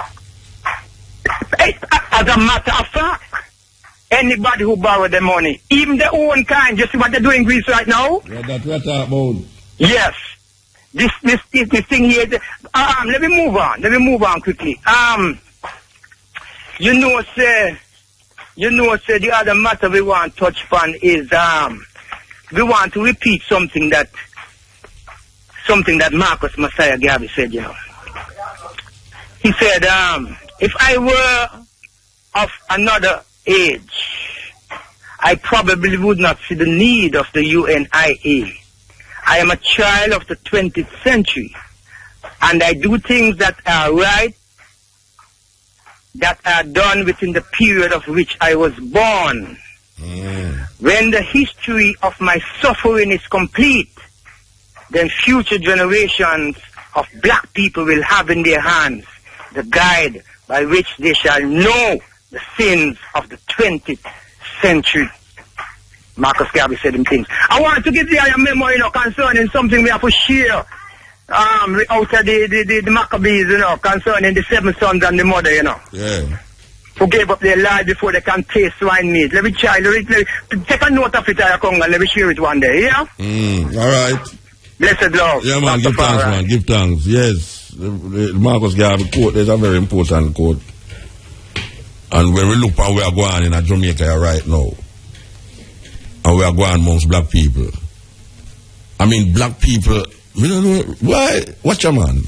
As a matter of fact, anybody who borrow the money, even their own kind, just see what they're doing in Greece right now? Yeah, that's what I'm about. Yes. This thing here, let me move on quickly. You know, the other matter we want to touch upon is, we want to repeat something that Marcus Messiah Garvey said, you know. He said, if I were of another age, I probably would not see the need of the UNIA. I am a child of the 20th century, and I do things that are right, that are done within the period of which I was born. When the history of my suffering is complete, then future generations of black people will have in their hands the guide by which they shall know the sins of the 20th century. Marcus Garvey said them things. I want to give you a memo, you know, concerning something we have to share out of the Maccabees, you know, concerning the 7 sons and the mother, you know. Yeah. who gave up their life before they can taste swine meat. Let me try. Let me take a note of it, Congo, and let me share it one day. Yeah? All right. Blessed love. Yeah, man. Give thanks, man. Give thanks. Yes. Marcus gave a quote. There's a very important quote. And when we look at where we are going in Jamaica right now, and we are going amongst black people, I mean, black people, we don't know why. Watch your man.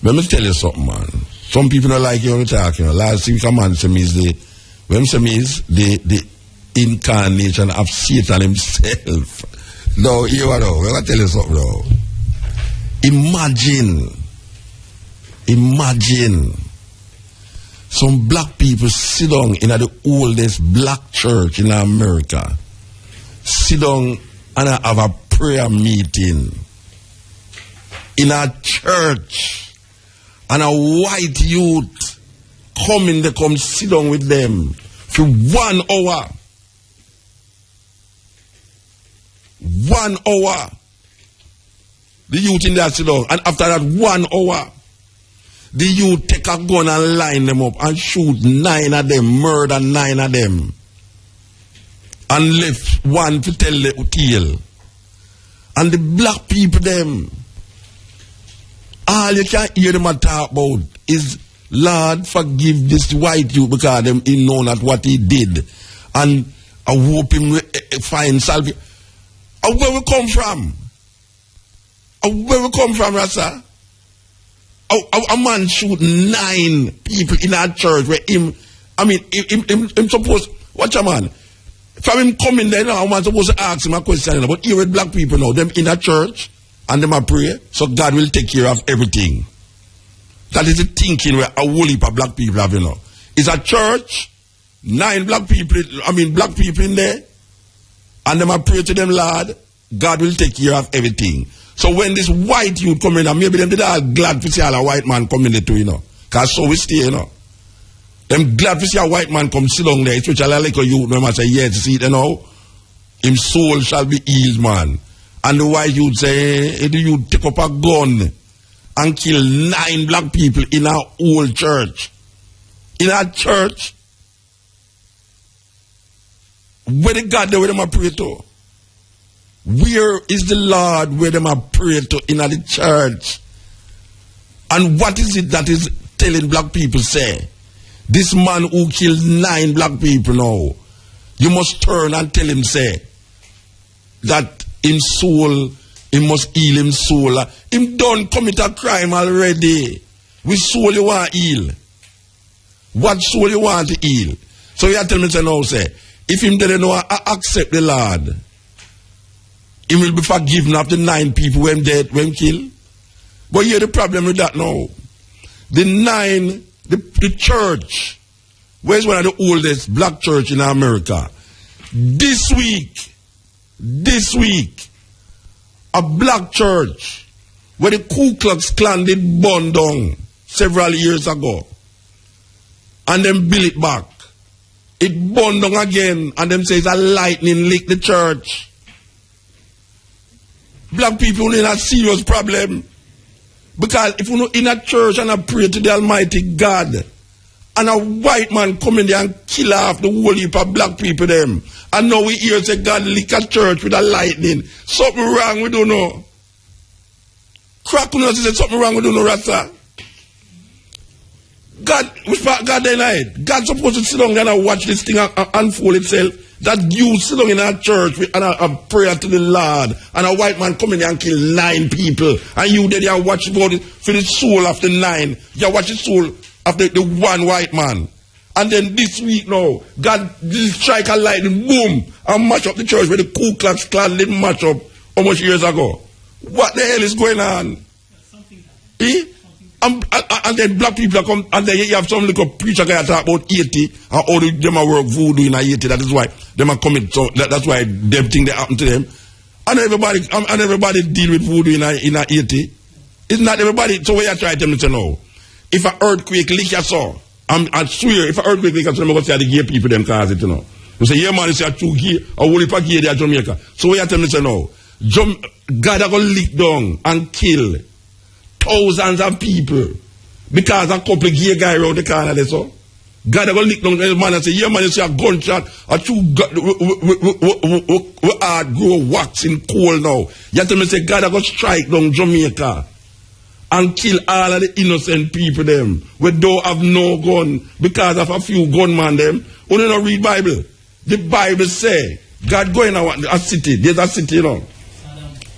Let me tell you something, man. Some people don't like you when we talk, you know. Last week, a man said me is the incarnation of Satan himself. No, you know, let me tell you something, though. Imagine some black people sit down in the oldest black church in America, sit down and have a prayer meeting in a church, and a white youth they come sit down with them for 1 hour. 1 hour. The youth in there sit down, and after that 1 hour, the youth take a gun and line them up and shoot 9 of them, murder 9 of them, and left one to tell the tale. And the black people them, all you can hear them talk about is, Lord, forgive this white youth because he know not what he did, and I hope him find salvation. Where we come from? Where we come from, Rasa? A man shoot 9 people in our church where him supposed, watch a man. From him coming there now, I'm supposed to ask him a question, but here with black people now, them in a church, and them a pray, so God will take care of everything. That is the thinking where a whole heap of black people have, you know. It's a church, 9 black people in there, and them a pray to them, Lord, God will take care of everything. So when this white youth come in, and maybe them did all glad to see all a white man come in there too, you know. Because so we stay, you know. Them glad to see a white man come sit down there, especially like a youth, them say, yes, see it, you know. His soul shall be healed, man. And the white youth say, hey, the youth take up a gun and kill 9 black people in our old church. In our church. Where the God there where them a pray to? Where is the Lord where them a pray to in the church? And what is it that is telling black people say? This man who killed 9 black people now, you must turn and tell him say that in soul, he must heal him soul. Him done commit a crime already. Which soul you want to heal? What soul you want to heal? So you tell me say now say, if him didn't know accept the Lord, he will be forgiven of the 9 people when dead, when killed. But here's the problem with that now. The 9, the church, where's one of the oldest black church in America? This week, a black church where the Ku Klux Klan did burn down several years ago, and then build it back. It burned down again, and them says a lightning lick the church. Black people in a serious problem. Because if you know in a church and I pray to the Almighty God, and a white man come in there and kill off the whole heap of black people them, and now we hear say God lick a church with a lightning. Something wrong, we don't know. Crack on us say something wrong, we don't know, Rasta. God, which part God denied? God's supposed to sit down and watch this thing unfold itself. That you sit down in a church and a prayer to the Lord, and a white man come in there and kill 9 people, and you there you watch about it for the soul of the 9. You watch the soul of the 1 white man. And then this week now, God strike a lightning, boom, and match up the church where the Ku Klux Klan didn't match up almost years ago. What the hell is going on? And then black people come, and then you have some little preacher guy talk about 80, and all them are work voodoo in 80. That is why them are coming. So that's why them thing they happen to them. And everybody deal with voodoo in 80. It's not everybody. So what you try to tell me to know? If an earthquake lick you saw, I swear, if an earthquake lick you saw, I'm going to say the gay people them cause it, you know. You say, yeah man, you say a true gay, a whole heap of gay there Jamaica. So what you tell me to know? God are going to lick down and kill thousands of people because a couple of gay guys around the corner there, so. God are going to lick down the man and say, yeah, man, you see a gunshot, a true we hard grow wax in coal now. You tell me, say, God are going to strike down Jamaica and kill all of the innocent people, them, we don't have no gun because of a few gunmen, them. You don't read Bible. The Bible say, God going to a city, there's a city, you know.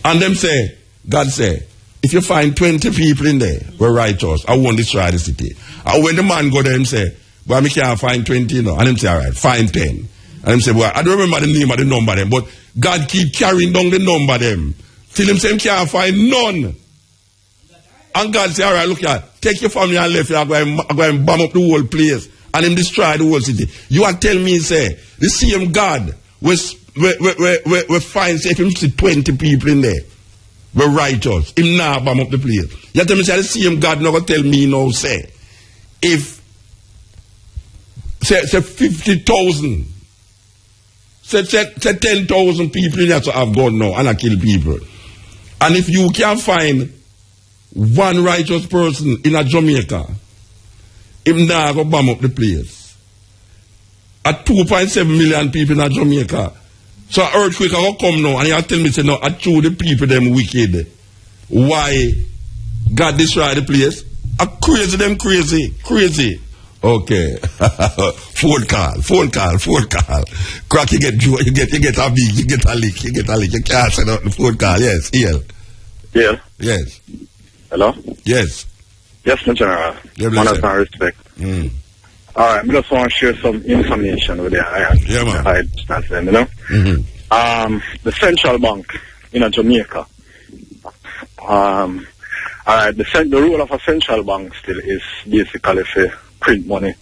And them say, God say, if you find 20 people in there, we're righteous, I won't destroy the city. And when the man go there, him say, but I can't find 20, you know. And him say, all right, find 10. And him say, well, I don't remember the name of the number them, but God keep carrying down the number them. Till him say, him can't find none. And God say, all right, look here, take your family and left, I'm going to bomb up the whole place. And him destroy the whole city. You are telling me, say, the same God, we find, say, if him see 20 people in there, we're righteous. Him now bomb up the place. You tell me, say, the same God never tell me now, say, if say 50,000, say 10,000 people in here to have gone now and I kill people. And if you can't find one righteous person in a Jamaica, him now go bomb up the place. At 2.7 million people in a Jamaica. So an earthquake will come now and you tell me, say, no, I true the people them wicked. Why God destroy the place? Crazy them crazy. Okay. phone call. Crack, you get a big, you get a lick. You can't send out the phone call. Yes, EL. Yeah. Yes. Hello? Yes. Yes, my general. Manners and respect. All right, I just want to share some information with you. Yeah, man. You know? The central bank in Jamaica. All right, the role of a central bank still is basically to print money,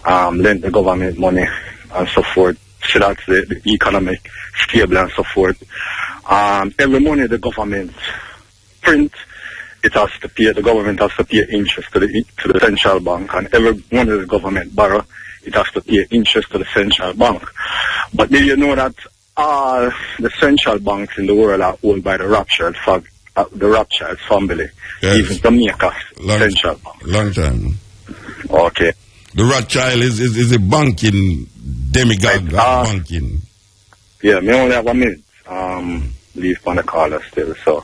lend the government money, and so forth. So that's the economic stable and so forth. Every money the government print, it has to pay, the government has to pay interest to the central bank, and every money the government borrow, it has to pay interest to the central bank. But do you know that all the central banks in the world are owned by the Rothschild family, yes. Even Jamaica's central bank? Long time. Okay. The Rothschild is a banking demigod, banking. Yeah, me only have a minute. Leave on the caller still, so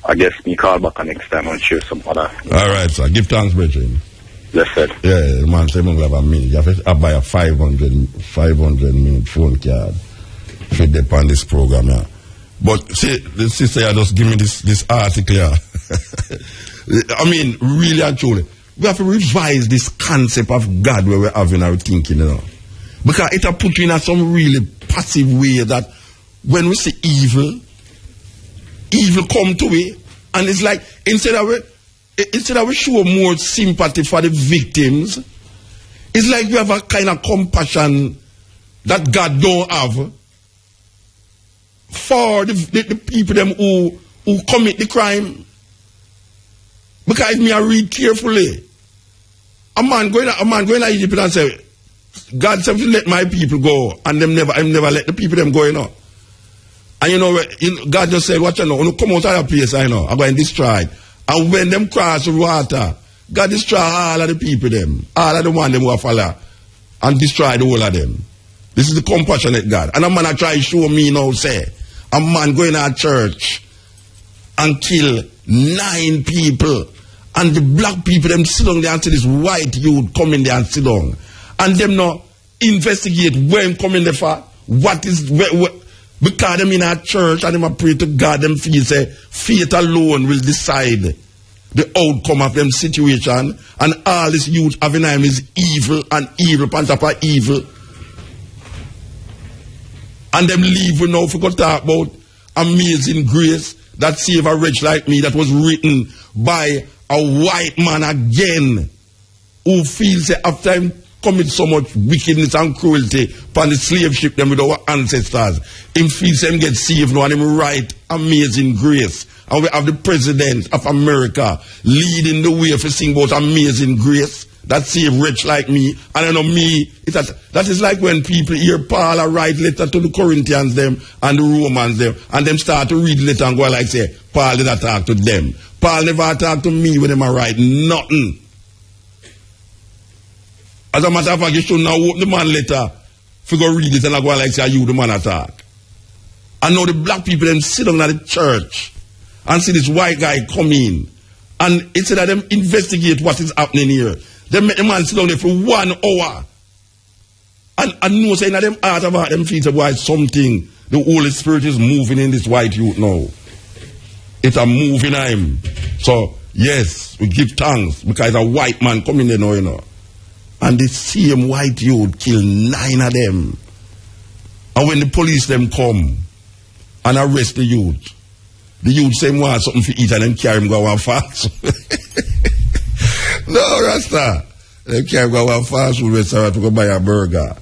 I guess me call back next time and share some other. All right, sir. Give thanks, brethren. Yes, sir. Yeah, the man said we have a minute. You have to buy a 500 minute phone card for the on this program, yeah. But see, the sister just give me this article here. I mean, really and truly, we have to revise this concept of God where we're having our thinking, you know. Because it will put you in some really passive way that when we see evil come to it, and it's like instead of we show more sympathy for the victims, it's like we have a kind of compassion that God don't have for the people them who commit the crime. Because me I read carefully. A man going to Egypt and say, God said to let my people go, and them never let the people them go, you know. And you know, God just said, watch out now, come out of the place, I know, I'm going to destroy. And when them cross the water, God destroy all of the people them, all of the one them who are follow, and destroy the whole of them. This is the compassionate God. And a man I try to show me now, say, a man going to a church and kill 9 people, and the black people them sit down there and see this white youth come in there and sit down, and them now investigate where him come in there for, what is where, because them in a church and them a pray to God, them feel say faith alone will decide the outcome of them situation, and all this youth having him is evil and evil on top of evil. And them leave we now for to talk about Amazing Grace that save a wretch like me, that was written by a white man again, who feels that after him commit so much wickedness and cruelty upon the slave ship them with our ancestors, him feels him get saved now and him write Amazing Grace. And we have the President of America leading the way for sing about Amazing Grace that save wretch like me. And I know me, that is like when people hear Paul write letter to the Corinthians them and the Romans them, and them start to read letter and go like say, Paul did not talk to them. Paul never talk to me when them write nothing. As a matter of fact, you should now open the man letter. Figure read it and I go like say you the man attack. And now the black people them sit down at the church and see this white guy come in. And instead of them investigate what is happening here, they make the man sit down there for 1 hour. And know saying that them heart about them feet why something, the Holy Spirit is moving in this white youth now. It's a moving him. So yes, we give thanks because a white man coming there now, you know. And the same white youth kill 9 of them. And when the police them come and arrest the youth say want something to eat and then carry him go on fast. No, Rasta. They carry him go on fast food restaurant to go buy a burger.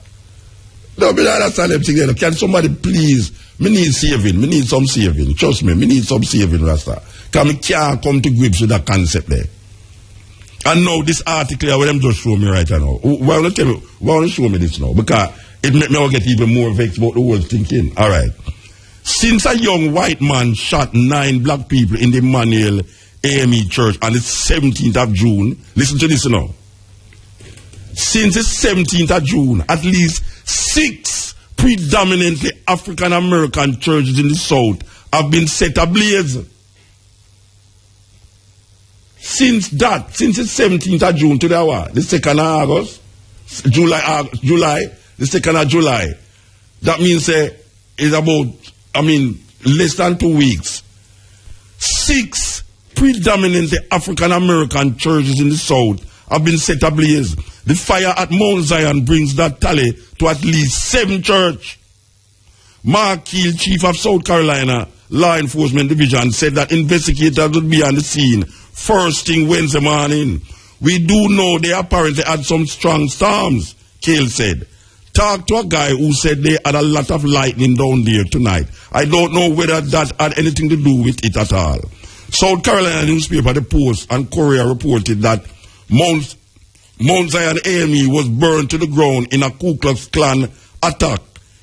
No, but I understand them together. Can somebody please? Me need saving. Me need some saving. Trust me, me need some saving, Rasta. Because me can't come to grips with that concept there. And now this article where them just show me right now. Why don't you show me this now? Because it make me get even more vexed about the whole thinking. All right. Since a young white man shot 9 black people in the Manuel AME church on the 17th of June, listen to this now. Since the 17th of June, at least 6 predominantly African American churches in the South have been set ablaze. Since the 17th of June to the 2nd of August, July, the 2nd of July, that means it's about, less than 2 weeks. 6 predominantly African American churches in the South have been set ablaze. The fire at Mount Zion brings that tally to at least 7 churches. Mark Keel, Chief of South Carolina Law Enforcement Division, said that investigators would be on the scene first thing Wednesday morning. We do know they apparently had some strong storms, Keel said. Talk to a guy who said they had a lot of lightning down there tonight. I don't know whether that had anything to do with it at all. South Carolina newspaper, The Post and Courier reported that Mount Zion AME was burned to the ground in a Ku Klux Klan attack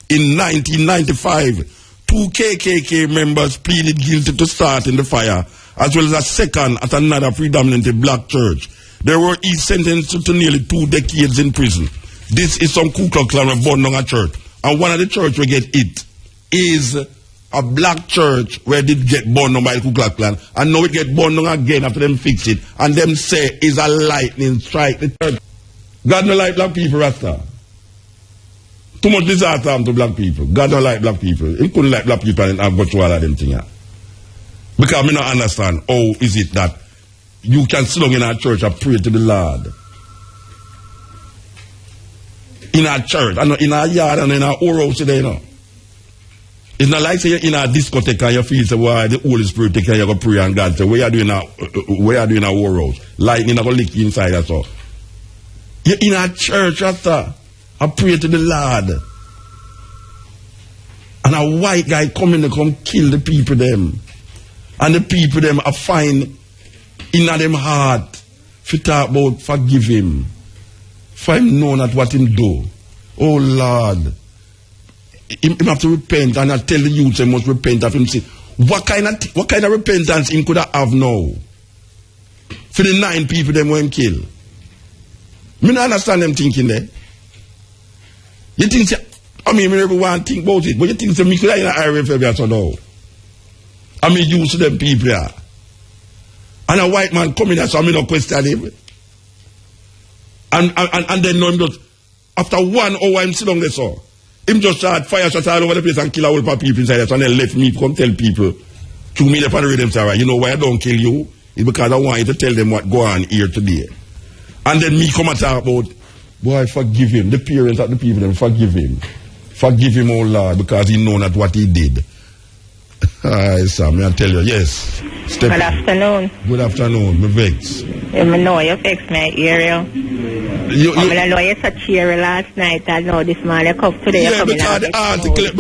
in 1995. 2 KKK members pleaded guilty to starting the fire, as well as a second at another predominantly black church. They were each sentenced to nearly 2 decades in prison. This is some Ku Klux Klan who burned down a church. And one of the churches we get hit is a black church where did get burned down by the Ku Klux Klan. And now it get burned down again after them fix it. And them say is a lightning strike the church. God no like black people, Rasta. Too much disaster happened to black people. God don't like black people. He couldn't like black people and have got through all of them things. Because I don't understand how is it that you can sit down in our church and pray to the Lord. In our church, and in our yard and in our old house today, you know. It's not like say you're in a discotheque and you feel say, why the Holy Spirit take care, you go pray and God say, where are you doing our old house? Lightning not gonna lick you inside that's all. You're in a church after I pray to the Lord. And a white guy coming to come kill the people them. And the people them are fine in them heart to talk about forgive him. For him know not what him do. Oh Lord. Him have to repent, and I tell the youth they must repent of him. Say, what kind of repentance him could have now? For the 9 people them went kill. Me not understand them thinking there. You think say, everyone think about it, but you think say me could have in an area so now. I mean used to them people here. And a white man coming there, so I don't question him. And then him just after 1 hour him sit down there so. Him just start fire shots all over the place and kill a whole lot of people inside there. And then left me come tell people to me the rhythm say, right, you know why I don't kill you? It's because I want you to tell them what go on here today. And then me come and talk about, boy, forgive him. The parents of the people them forgive him. Forgive him, oh Lord, because he know not what he did. Hi, Sam, I tell you, yes. Good afternoon. Good afternoon, me vex. I know you vex my ear. I know you such cheery last night. I know this man you come today. Yeah, because the article and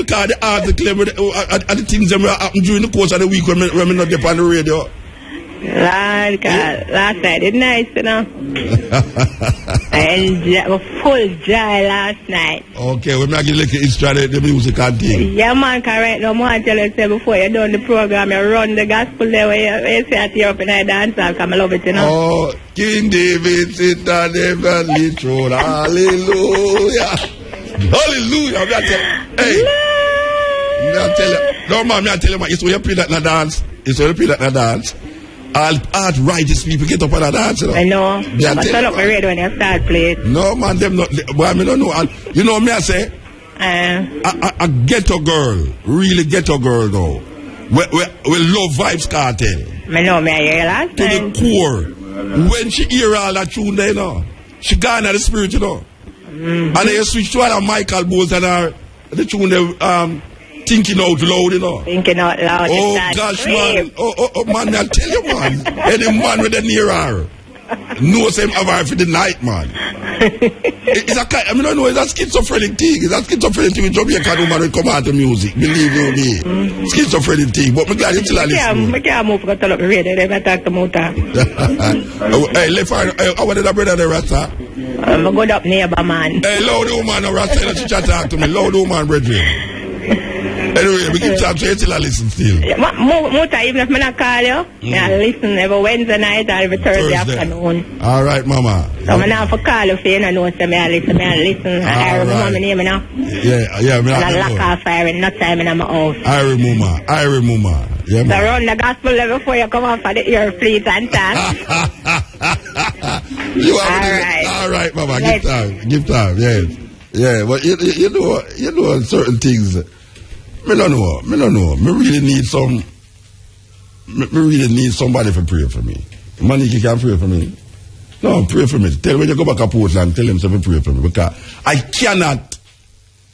the things that will happen during the course of the week when we not get on the radio. Lord God, last night it's nice, you know. I was full joy last night. Okay, we're not going to history the music and thing. Yeah, man, correct. No more tell you say before you done the program, you run the gospel there where you say at Europe and I dance, I'll come love it, you know. Oh, King David sit on the heavenly throne. Hallelujah. Hallelujah. I'm not hey. I'm tell you. No, man, I'm telling you, it's when you play that in a dance. It's when you play that in a dance. All righteous people get up on a dance, you know. I know. But turn up the radio when you start playing. No, man, them not. Well, I mean, don't know. You know me, I say? A ghetto girl, really ghetto girl, though. We love Vibes Cartel. I know, me, I hear last to the core. When she hear all that tune there, you know, she gone at the spirit, you know. And then you switch to all Michael Bowles and the tune there, Thinking Out Loud, you know. Thinking Out Loud. Oh, gosh, man. Oh, man, I'll tell you, man. Any man with a near her knows him have her for the night, man. It's a kind, I mean, I know, it's a schizophrenic thing. It's a schizophrenic thing with Jamaican woman will come out to music. Believe you me. Schizophrenic thing. But I'm glad you still are listening. I can't move to the radio. They might talk to Muta. Hey, left her. I wanted a brother there, Rasta. I'm a good up neighbor, man. Hey, loud woman, Rasta. She chat talk to me. Loud woman, brethren. Anyway, we keep talking to you till I listen still. Muta, even if I not call you, I listen every Wednesday night or every Thursday afternoon. All right, mama. So I not for call you for you know say me I listen. I remember my name, you know. Yeah, and I lock off fire in no time in my house. I remember. Yeah, so run the gospel level before you come off of the ear fleet and talk. All right, mama. Give time. Yes. Yeah, but you know certain things. Me don't know. Me really need somebody to pray for me. Maniki can pray for me. No, pray for me. Tell when you go back to Portland, tell them to pray for me. Because I cannot,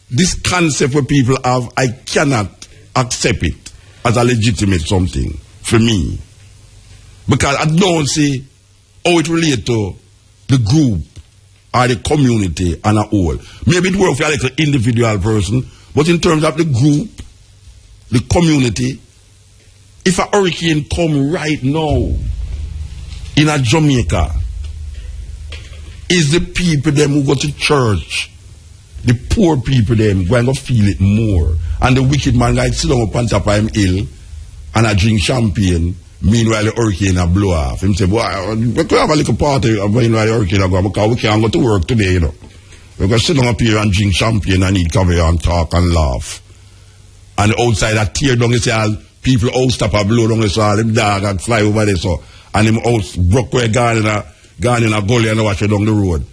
this concept where people have, I cannot accept it as a legitimate something for me. Because I don't see how it relates to the group or the community and a whole. Maybe it works for like an individual person, but in terms of the group, the community, if a hurricane come right now in a Jamaica, is the people them who go to church, the poor people them going to feel it more. And the wicked man like sit down up on top of him hill and I drink champagne, meanwhile the hurricane a blow off. Him say, boy, we could have a little party meanwhile the hurricane a go because we can't go to work today, you know. We can sit down up here and drink champagne and eat coffee and talk and laugh. And outside that tear down, you see all people out stop a blow down, so all them dog and fly over there, so. And them house broke where gone in a gully and watch it down the road.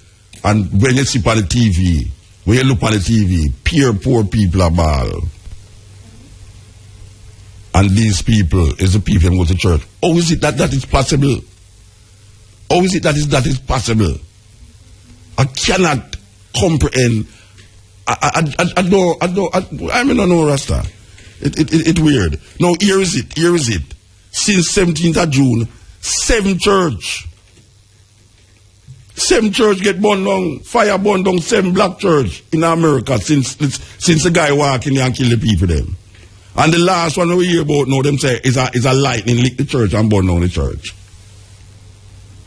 And when you see on the TV, when you look on the TV, poor people are ball. And these people is the people who go to church. How is it that is possible? How is it that is possible? I cannot comprehend. I don't know, Rasta. It's weird. No, here is it. Since 17th of June, 7 church get burned down, fire burned down 7 black church in America since the guy walk in there and kill the people them. And the last one we hear about now, them say is a lightning lick the church and burn down the church.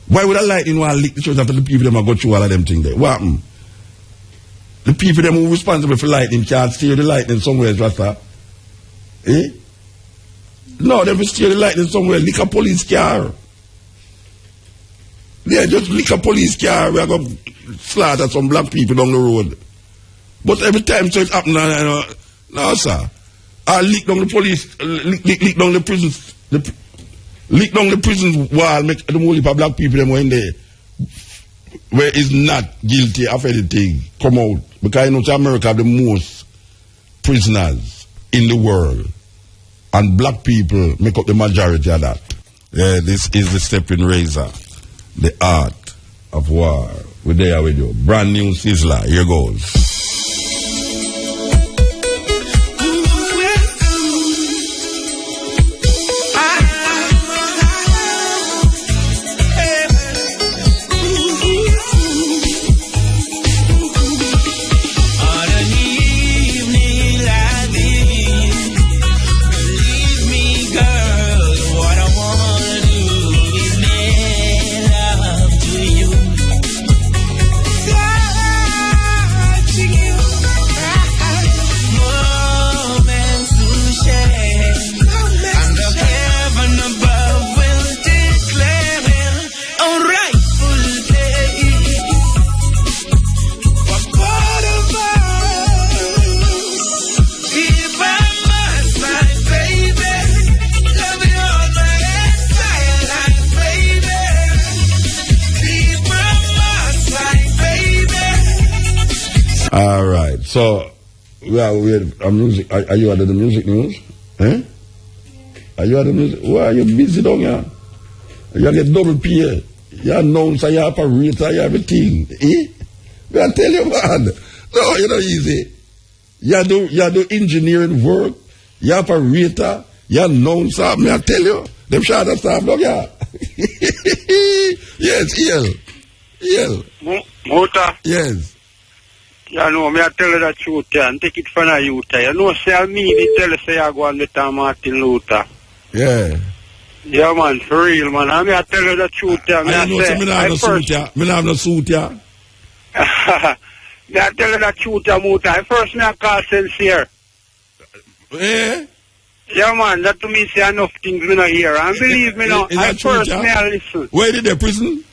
Why would a lightning want to lick the church after the people them go through all of them things there? What happened? The people them who are responsible for lightning can't steer the lightning somewhere, Rasta. Eh? No, they will steer the lightning somewhere. Lick a police car. Yeah, just lick a police car. We are going to slaughter some black people down the road. But every time so it happens, no, sir. I lick down the police, lick down the prisons, lick down the prison wall, make the whole heap of black people them in there. Where is not guilty of anything come out. Because you know America have the most prisoners in the world. And black people make up the majority of that. Yeah, this is the Steppn Razor. The art of war. We're there with you. Brand new Sizzler. Here goes. Believe me, girl, what I wanna do. So, we are music. Are you at the music news? Eh? Are you at the music? Why are you busy down here? You get double pay. You announce, you operator, you everything. Eh? I tell you, man. No, you're not easy. You do engineering work, you operator, you announcer. I tell you, them shot of stuff, look here. Yes, EL. Mota? Yes. You know, me I tell you the truth, and take it from you. You know, say I mean, they tell you, say I go on with Martin Luther. Yeah. Yeah, man, for real, man. I mean, I tell you the truth, I know, so me have no suit, yeah. Me I tell you the truth, Mota. I first me I call sincere. Eh? Yeah, man, that to me say enough things we not hear. And believe me now, I first me I listen. Where did they prison?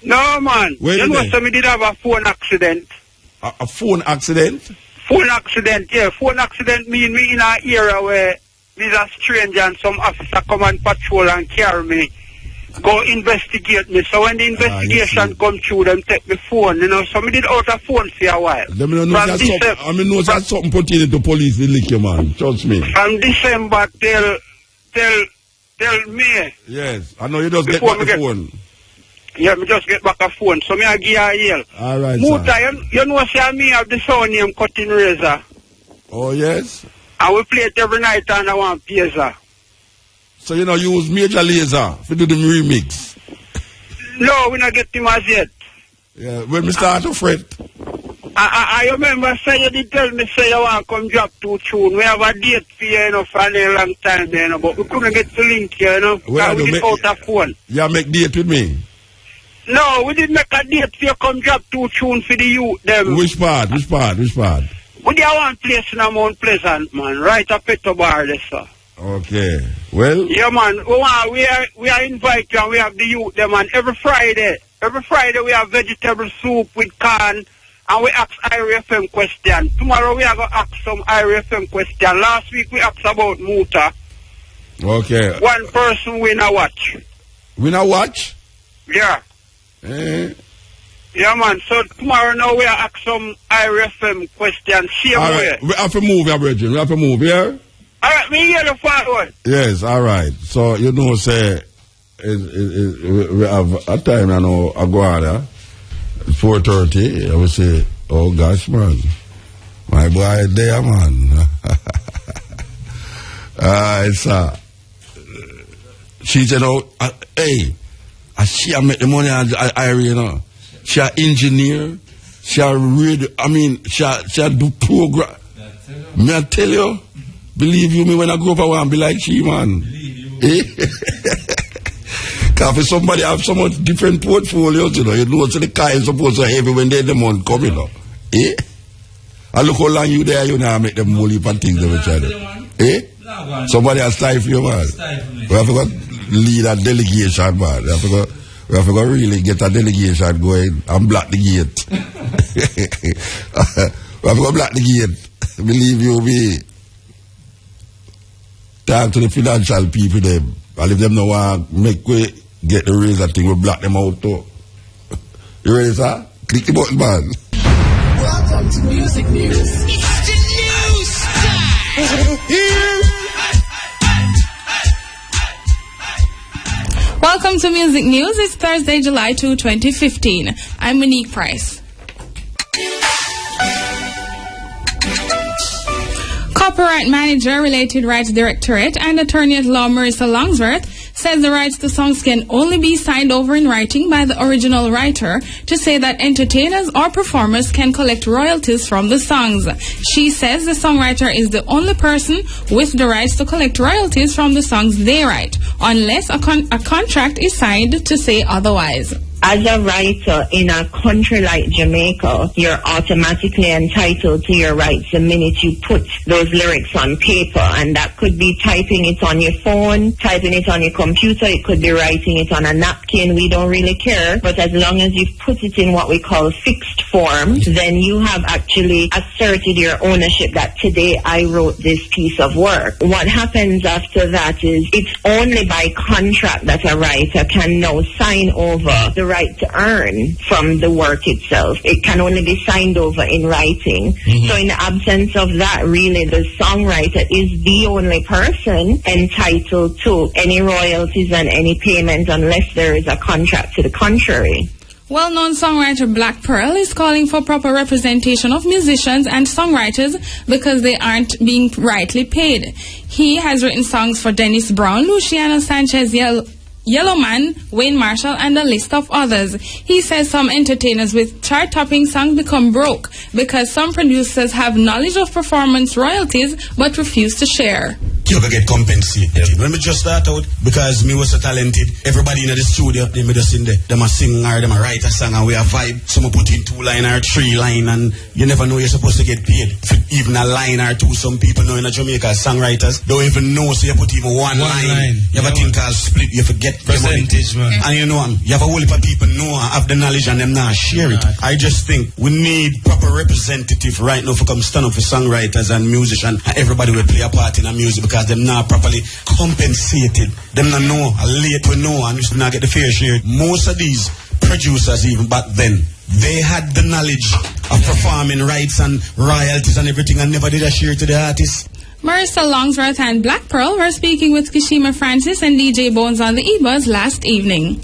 No, man. Where you know, so me did have a phone accident. A phone accident? Phone accident, yeah. Phone accident mean me in an era where there's a stranger and some officer come and patrol and carry me, go investigate me. So when the investigation come through, them take my phone, you know. So me did out a phone for a while. Let me know that's something pertaining to police, the liquor, man. Trust me. From December till May. Yes, I know you just get back the phone. Yeah, me just get back a phone. So me I give a yell. All right, Muta, you know, say me have the sound name Cutting Razor. Oh, yes? I will play it every night and I want pizza. So you know, use Major Laser to do the remix? No, we not get him as yet. Yeah, when we start to fret. I remember say you did tell me say you want to come drop 2 tunes. We have a date for you, you know, for a long time there, you know, but we couldn't get the link here, you know, because we did out of phone. You make date with me? No, we did make a date for you come drop 2 tunes for the youth, them. Which part? We did one place in Mount Pleasant, man, right up at the bar there, sir. Okay, well. Yeah, man, we are invite you and we have the youth, them, man, every Friday we have vegetable soup with corn. And we ask IRFM question. Tomorrow we are going to ask some IRFM question. Last week we asked about Muta. Okay. One person win a watch. Win a watch? Yeah. Yeah, man. So tomorrow now we are ask some IRFM question. Same way. We have to move, Virgin. We have to move, yeah? All right, me hear the forward. Yes, all right. So, you know, say, we have a time, I know, Aguada. 4:30, I would say, oh gosh, man, my boy there, man. She said, oh, hey, she make the money at Irie, you know. She a engineer, she a read, I mean, she do program. Me I tell you, believe you me when I grow up I want to be like she, man. Because if somebody have so much different portfolios, you know, so the car is supposed to heavy when they the month come, you know. And look how long you there, you know, make them more heap and things of each other. Somebody has stifle you, man. We have to go lead a delegation, man. We have to go really get a delegation going and block the gate. We have to go block the gate. Believe you me. Talk to the financial people, them. And if them no want make way get the Razor thing, we block them out too. You ready, sir? Click the button, man. Welcome to Music News. It's the news time. Welcome to Music News. It's Thursday, July 2, 2015. I'm Monique Price. Copyright Manager, Related Rights Directorate, and Attorney at Law Marissa Longsworth says the rights to songs can only be signed over in writing by the original writer to say that entertainers or performers can collect royalties from the songs. She says the songwriter is the only person with the rights to collect royalties from the songs they write, unless a contract is signed to say otherwise. As a writer in a country like Jamaica, you're automatically entitled to your rights the minute you put those lyrics on paper. And that could be typing it on your phone, typing it on your computer, it could be writing it on a napkin. We don't really care. But as long as you've put it in what we call fixed form, then you have actually asserted your ownership that today I wrote this piece of work. What happens after that is it's only by contract that a writer can now sign over the right to earn from the work itself. It can only be signed over in writing. So in the absence of that, really the songwriter is the only person entitled to any royalties and any payment unless there is a contract to the contrary. Well-known songwriter Black Pearl is calling for proper representation of musicians and songwriters because they aren't being rightly paid. He has written songs for Dennis Brown, Luciano Sanchez, Yellowman, Wayne Marshall, and a list of others. He says some entertainers with chart-topping songs become broke because some producers have knowledge of performance royalties but refuse to share. You can get compensated. When me just start out, because me was so talented, everybody in the studio, they me just in there, them a sing or them a write a song and we a vibe. Some put in 2 line or 3 line and you never know you're supposed to get paid. Even a line or 2, some people know in Jamaica, songwriters don't even know, so you put even one line. You have a thing called split, you forget percentage, man. And you know, you have a whole heap of people know and have the knowledge and them not share it. I just think we need proper representative right now for come stand up for songwriters and musicians and everybody will play a part in a music because them not properly compensated. Them not know, late we know and just not get the fair share. Most of these producers even back then, they had the knowledge of performing rights and royalties and everything and never did a share to the artists. Marissa Longsworth and Black Pearl were speaking with Kishima Francis and DJ Bones on the E-Buzz last evening.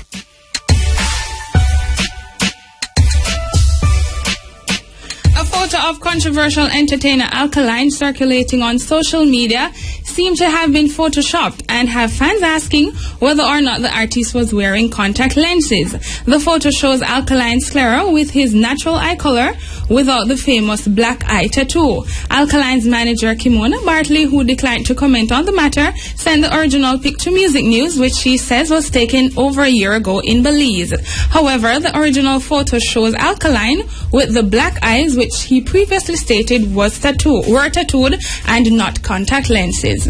A photo of controversial entertainer Alkaline circulating on social media seemed to have been photoshopped and have fans asking whether or not the artist was wearing contact lenses. The photo shows Alkaline sclera with his natural eye color without the famous black eye tattoo. Alkaline's manager Kimona Bartley, who declined to comment on the matter, sent the original pic to Music News, which she says was taken over a year ago in Belize. However, the original photo shows Alkaline with the black eyes, which he previously stated were tattooed and not contact lenses.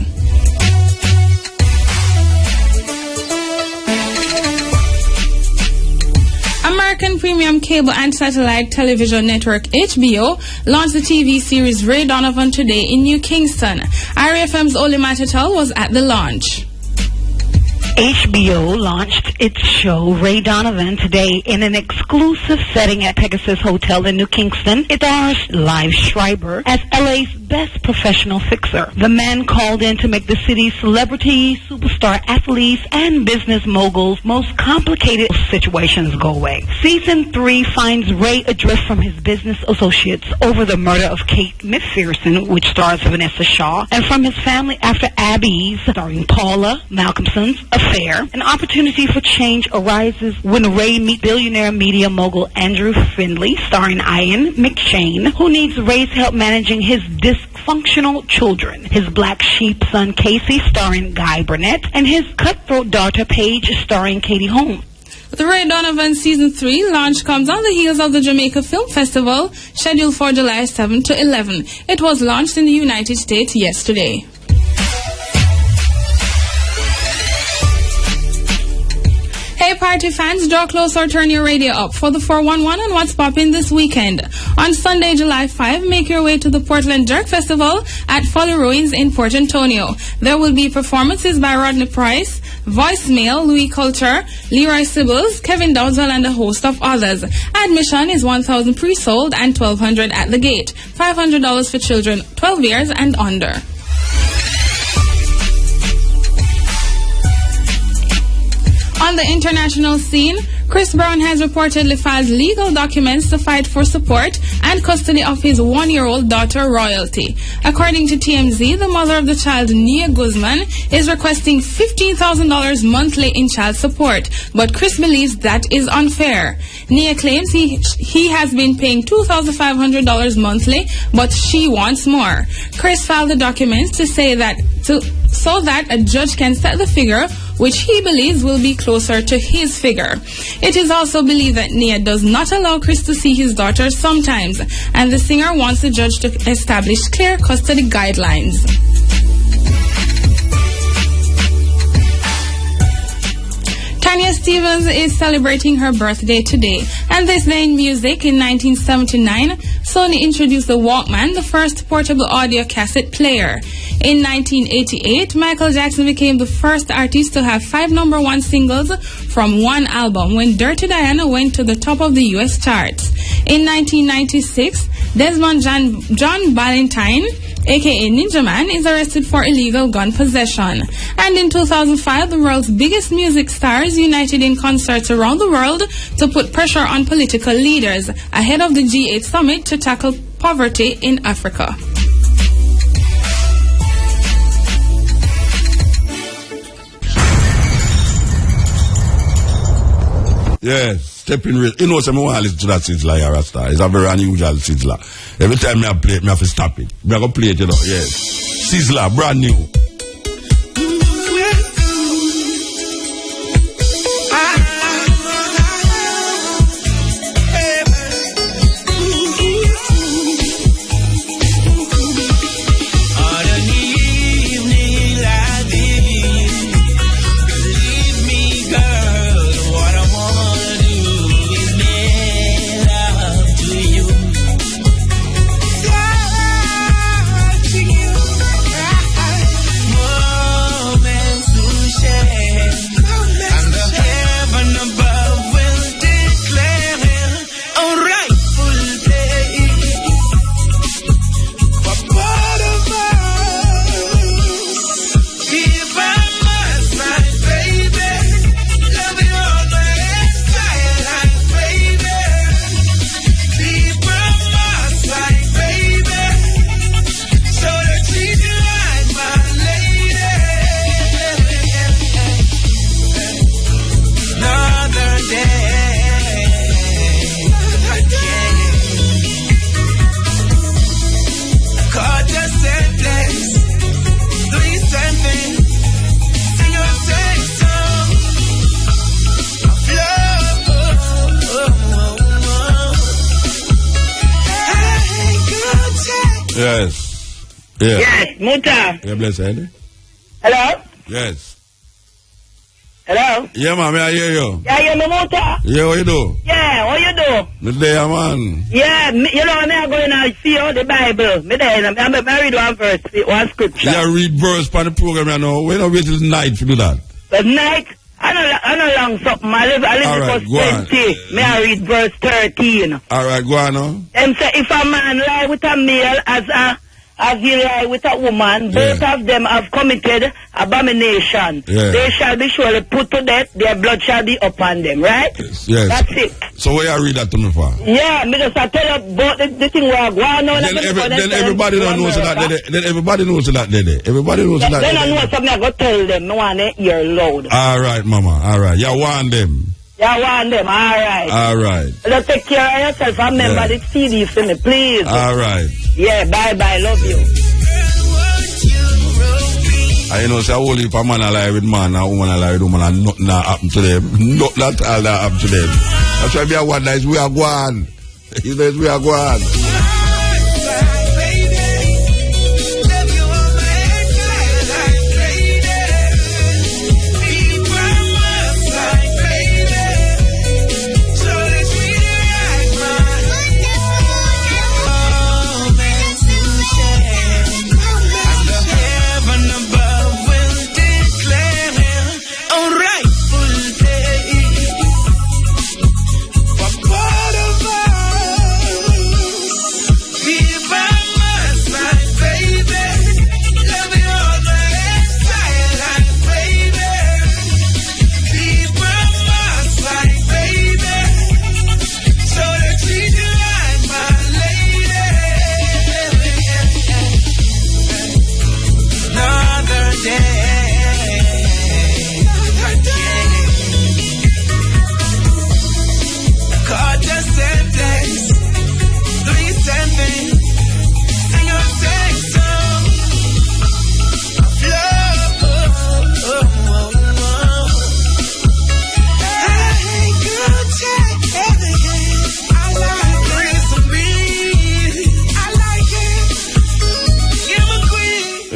American premium cable and satellite television network HBO launched the TV series Ray Donovan today in New Kingston. RFM's Oli Matatal was at the launch. HBO launched its show Ray Donovan today in an exclusive setting at Pegasus Hotel in New Kingston. It stars Liv Schreiber as LA's best professional fixer. The man called in to make the city's celebrities, superstar athletes, and business moguls' most complicated situations go away. Season 3 finds Ray addressed from his business associates over the murder of Kate McPherson, which stars Vanessa Shaw, and from his family after Abby's, starring Paula Malcolmson's, affair. An opportunity for change arises when Ray meets billionaire media mogul Andrew Findlay, starring Ian McShane, who needs Ray's help managing his dysfunctional children, his black sheep son Casey, starring Guy Burnett, and his cutthroat daughter Paige, starring Katie Holmes. The Ray Donovan Season 3 launch comes on the heels of the Jamaica Film Festival, scheduled for July 7 to 11. It was launched in the United States yesterday. Hey party fans, draw close or turn your radio up for the 411 and what's poppin' this weekend. On Sunday, July 5, make your way to the Portland Jerk Festival at Folly Ruins in Port Antonio. There will be performances by Rodney Price, Voicemail, Louis Culture, Leroy Sibbles, Kevin Dowdwell, and a host of others. Admission is $1,000 pre-sold and $1,200 at the gate. $500 for children 12 years and under. On the international scene, Chris Brown has reportedly filed legal documents to fight for support and custody of his 1-year-old daughter, Royalty. According to TMZ, the mother of the child, Nia Guzman, is requesting $15,000 monthly in child support, but Chris believes that is unfair. Nia claims he has been paying $2,500 monthly, but she wants more. Chris filed the documents to say that so that a judge can set the figure, which he believes will be closer to his figure. It is also believed that Nia does not allow Chris to see his daughter sometimes, and the singer wants the judge to establish clear custody guidelines. Kanye Stevens is celebrating her birthday today. And this day in music, in 1979, Sony introduced the Walkman, the first portable audio cassette player. In 1988, Michael Jackson became the first artist to have 5 #1 singles from one album when Dirty Diana went to the top of the U.S. charts. In 1996, Desmond John Valentine, aka Ninja Man, is arrested for illegal gun possession. And in 2005, the world's biggest music stars united in concerts around the world to put pressure on political leaders ahead of the G8 summit to tackle poverty in Africa. Yes, Steppn. You know, some I listen to that sizzler here, Rasta. It's a very unusual sizzler. Every time I play it, I have to stop it. I'm going to play it, you know. Yes. Sizzler, brand new. Yes. Yeah. Yes, Muta. Yeah, bless you. Hello? Yes. Hello? Yeah, man, I hear you. Yeah, you know, Muta? Yeah, what you do? Yeah, what you do? Me there, man. Yeah, you know, I'm going to see all the Bible. Me there, I'm read one verse, one scripture. Yeah, read verse for the program, you know. We don't wait till night to do that. But night, I know long something. I live right, verse 20. May I read verse 13. All right, go on now. Them say, if a man lie with a male as he lie with a woman, both of them have committed abomination. Yeah. They shall be surely put to death, their blood shall be upon them, right? Yes. That's it. So where you read that to me for? Yeah, because I tell you about the thing where I go on. Then everybody don't know that. Then everybody knows that. Everybody knows that. Then I know something I go tell them. I want to hear loud. All right, mama. All right. You want them. Yeah, want them. All right. All right. Let's take care of yourself. Remember the CD for me, please. All right. Yeah, bye-bye. Love you. I know, say, only if a man alive with man, a woman alive with woman, and nothing happen to them. Not that all that happen to them. That's why we are one night, we are going. You know, we are going.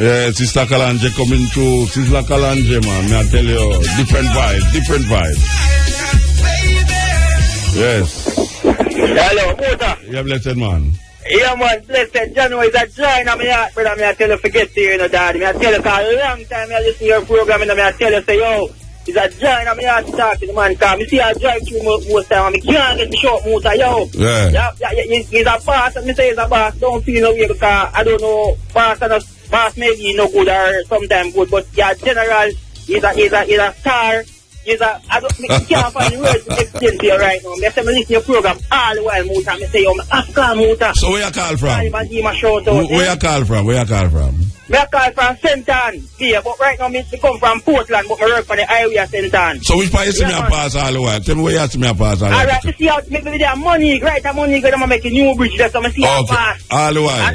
Yeah, Sister Kalanje coming through. Sister Kalanje, man. May I tell you, different vibe. Yes. Hello, Muta. Yeah, blessed man. Yeah, man, blessed. January is a joy in my heart, brother. May I tell you, forget to you, Daddy. May I tell you, for a long time, I listen to your program, and may I tell you, say, yo, it's a joy in my heart to talk to the man, because I see I drive through most time, and I can't get the short Muta, yo. Yeah. He's a boss, and me say he's a boss. Don't feel no way, because I don't know, boss maybe no good or sometimes good, but yeah, general, he's a star. I can't find the words to explain to you right now. I say I listen to your program all the while, Muta. I say, yo, I call Muta. So where you call from? I give him a shout out. Where you call from? I call from St. Ann. Yeah, but right now I come from Portland, but I work for the highway at St. Ann. So which part you see me a pass all the while? Tell me where you see me a pass all the while. Alright, you see how maybe there money, right? The money going to make a new bridge. That's how I see how pass. All the while.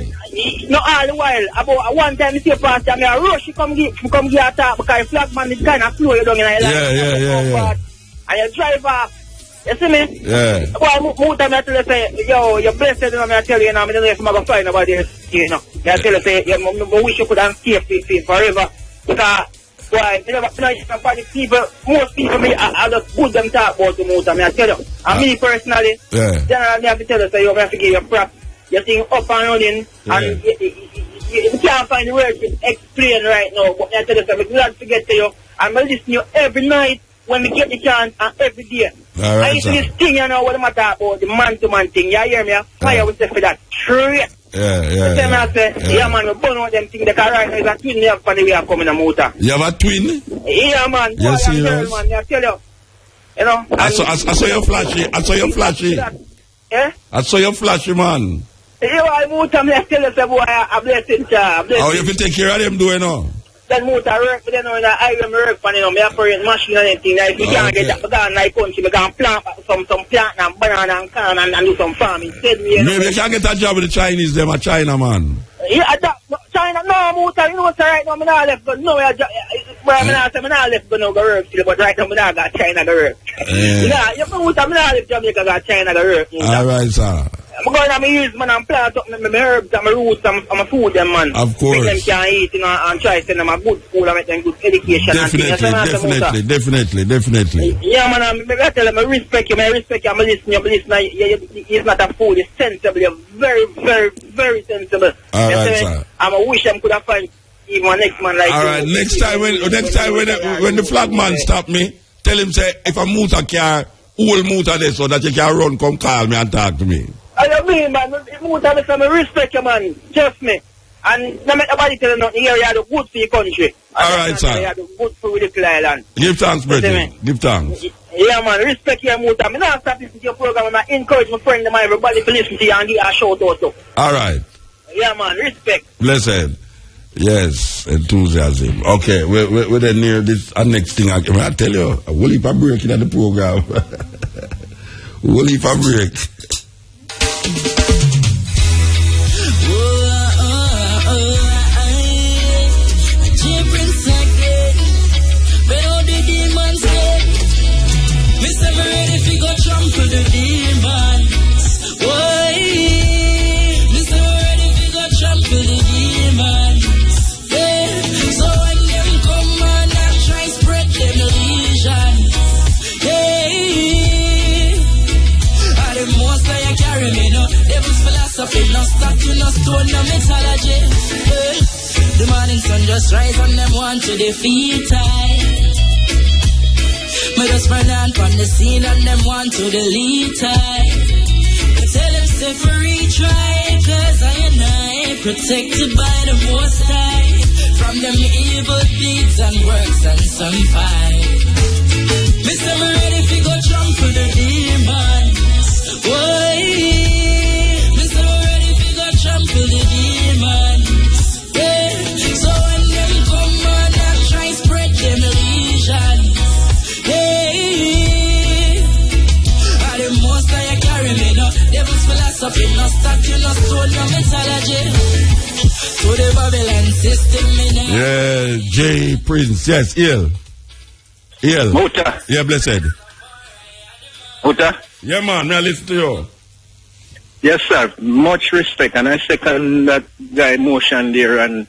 Not all the while. About one time I see a pass, I rush, she come give a talk because the flag man is kind of slow you down in the line. Yeah. And you drive off. You see me? Yeah. Well, more time I tell you, say, yo, you're blessed, you know, I tell you, I don't know if I'm going to find nobody else, you know. I tell you, say, I wish you could have stayed forever. Because, why, you know, people, most people, I just put them talk about the more time, I tell you. And me personally, generally, I have to tell you, say, you have to give your props. You're seeing up and running, and you can't find the words to explain right now, but I tell you, I'm glad to get to you. I'm going to listen to you every night. When we get the chance and every day. I used to this thing, you know, what I'm talking about, the man-to-man thing. You hear me? Fire with for that. Straight. Yeah, man, we burn out them things. Because right now, there's a twin there for the way I'm coming to Muta. You have a twin? Yeah, man. You serious? Man, I tell you. You know? I saw you flashy. Yeah? I saw you flashy, man. Yeah, I Muta, I tell you, boy, a blessing, child. How you take care of them doing now? Then Muta work, but then when I work for them, I operate machine and anything. If you can't get that, I go in country, I can plant some plant and banana and corn and do some farming. Maybe you can't get a job with the Chinese, them a China man. Yeah, China, no, Muta, you know what's right now, I'm not left, but no, I'm not left, but no, go work still, but right now, I'm not got China go work. Yeah, you know, Muta, I'm not left Jamaica got China go work. Alright, sir. I'm going to use, man, and plant up my herbs and my roots and my food, them, man. Of course. Make them can eat, you know, and try to send them a good school and make them good education. Definitely. Yeah, man, I tell them, I respect you, I'm listening, you're not a fool, you're sensible, you're very, very, very sensible. Alright, sir. I wish I could have found even my next man like you. Alright, next time when the flag man stop me, tell him, say, if a Muta car, whole Muta there so that you can run, come call me and talk to me. I mean, man, Muta, I respect you, man. Just me. And no matter nobody tell you nothing, here you are the good for your country. Alright, sir. You are the good for the island. Give thanks, brother. Give thanks. Yeah, man, respect you, Muta. I'm not stop listening to your program. I encourage my friend and everybody to listen to you and give a shout out to. Alright. Yeah, man, respect. Blessed. Yes, enthusiasm. Okay, we're then near this next thing. I tell you, we'll leave a break in the program. We'll leave a break. The morning sun just rise and them want to defeat I. Me just run on from the scene and them want to delete I. Tell them say for retry, cause I and I protected by the Most High from them evil deeds and works and some fight. Me say me ready fi go trample the demons. Why? Me say me ready fi go trample the demons. Yeah. So when them come on and try spread them illusions. Hey. Are the most I carry me no devil's philosophy, no statue, no stone, no mythology. To the Babylon system, me now. Yeah, J Prince, yes, ill. Muta. Yeah, blessed. Muta. Yeah, man, I listen to you. Yes, sir. Much respect, and I second that guy motion there, and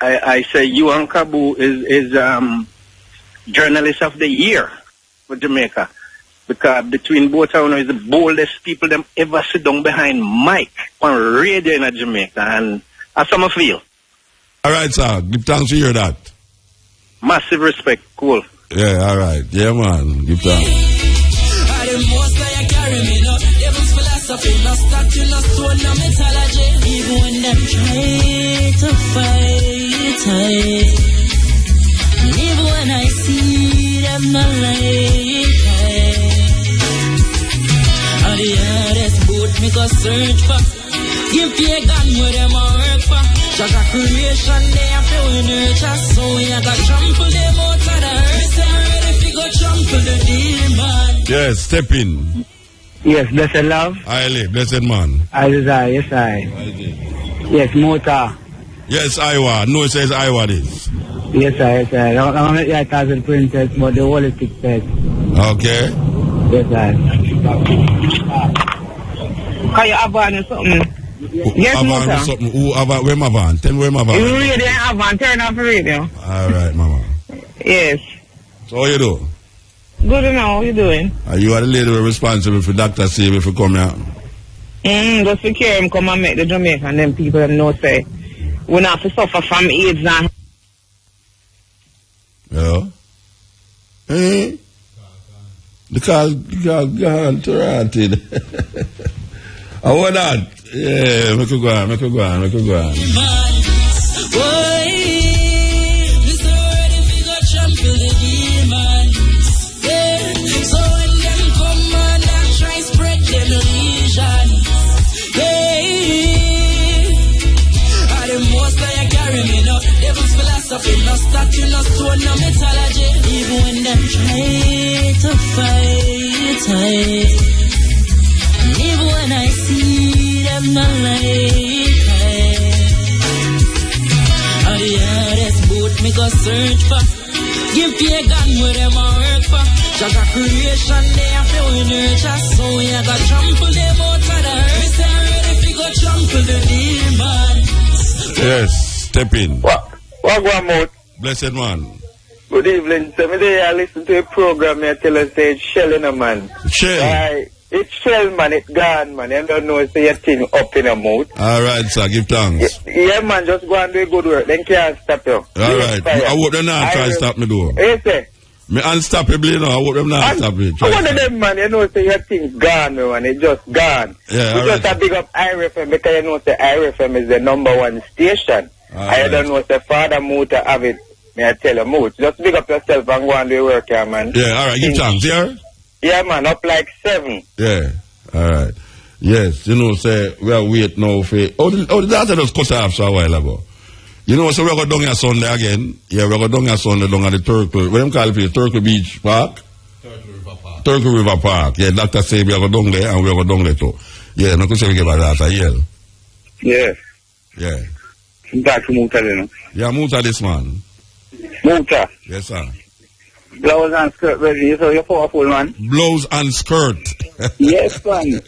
I say you and Kabu is journalist of the year for Jamaica. Because between both of them is the boldest people them ever sit down behind mic on radio in Jamaica. And that's how I feel. All right, sir. Give thanks to hear that. Massive respect. Cool. Yeah, all right. Yeah, man. Give thanks. Devil's philosophy, no statue, no stone, no mythology. Even when them try to fight, even when I see them not like all the hardest boat me go search for. Give pagan where them a work for. Just a creation, they have to nurture. So we have to trample them out of the earth. Say I'm ready to go trample the demon. Yes, step in. Yes, blessed love. Highly, blessed man. Yes, I. Yes, Mota. Yes, Iowa. No, it says Iowa this. Yes, I. I'm not yet as a princess, but the holistic says. Okay. Yes, I. Can you have on something? Yes, Mota. Something. Where am I van? Tell me where am I van? You radio have on. Turn off the radio. All right, mama. Yes. So how you do? Good now. How you doing? Are you the lady responsible for Dr. Save if you come here? Just to care him come and make the Jamaican and them people them know say we not have to suffer from AIDS and eh? The car guaranteed. I want that. Yeah, make it go on. No statue, no stone, no mythology. Even when them try to fight, and even when I see them not like all the hardest boat me go search for. Give pagan where them a work for. Just a creation, they have to nurture. So we have to trample them out of the earth. We say ready to go trample the demons. Yes, step in. Wagwan blessed man. Good evening. So I listen to a program here tell us say it's shelling a man. Shell? It's shell man, it's gone man. You don't know say your thing up in a mouth. Alright, sir, give thanks. Yeah man, just go and do good work. Then can't stop you. Alright. I hope them not try to stop me though. Yes sir. Me unstoppable, you know. I hope them not stop me. One of them man, you know say your thing's gone man, it's just gone. Yeah, we just a big up IRFM because you know say IRFM is the #1 station. I don't know if the father Muta have it. May I tell you, Mut? Just big up yourself and go and do your work here, man. Yeah, alright, give thanks, yeah? Yeah, man, up like 7. Yeah, alright. Yes, you know, say, we are waiting now for... the data just cut off so a while ago. You know, so we're going down here Sunday again. Yeah, we're going down here Sunday down at the Turkle... What do you call it? Turkle Beach Park? Turkle River Park. Yeah, Dr. say we are going down there and we are going down there too. Yeah, no, because we get that a yell. Yeah. Yeah. That's Muta, you know. Yeah, Muta this man. Muta. Yes, sir. Blouse and skirt ready, so you're powerful, man. Blouse and skirt. Yes, man.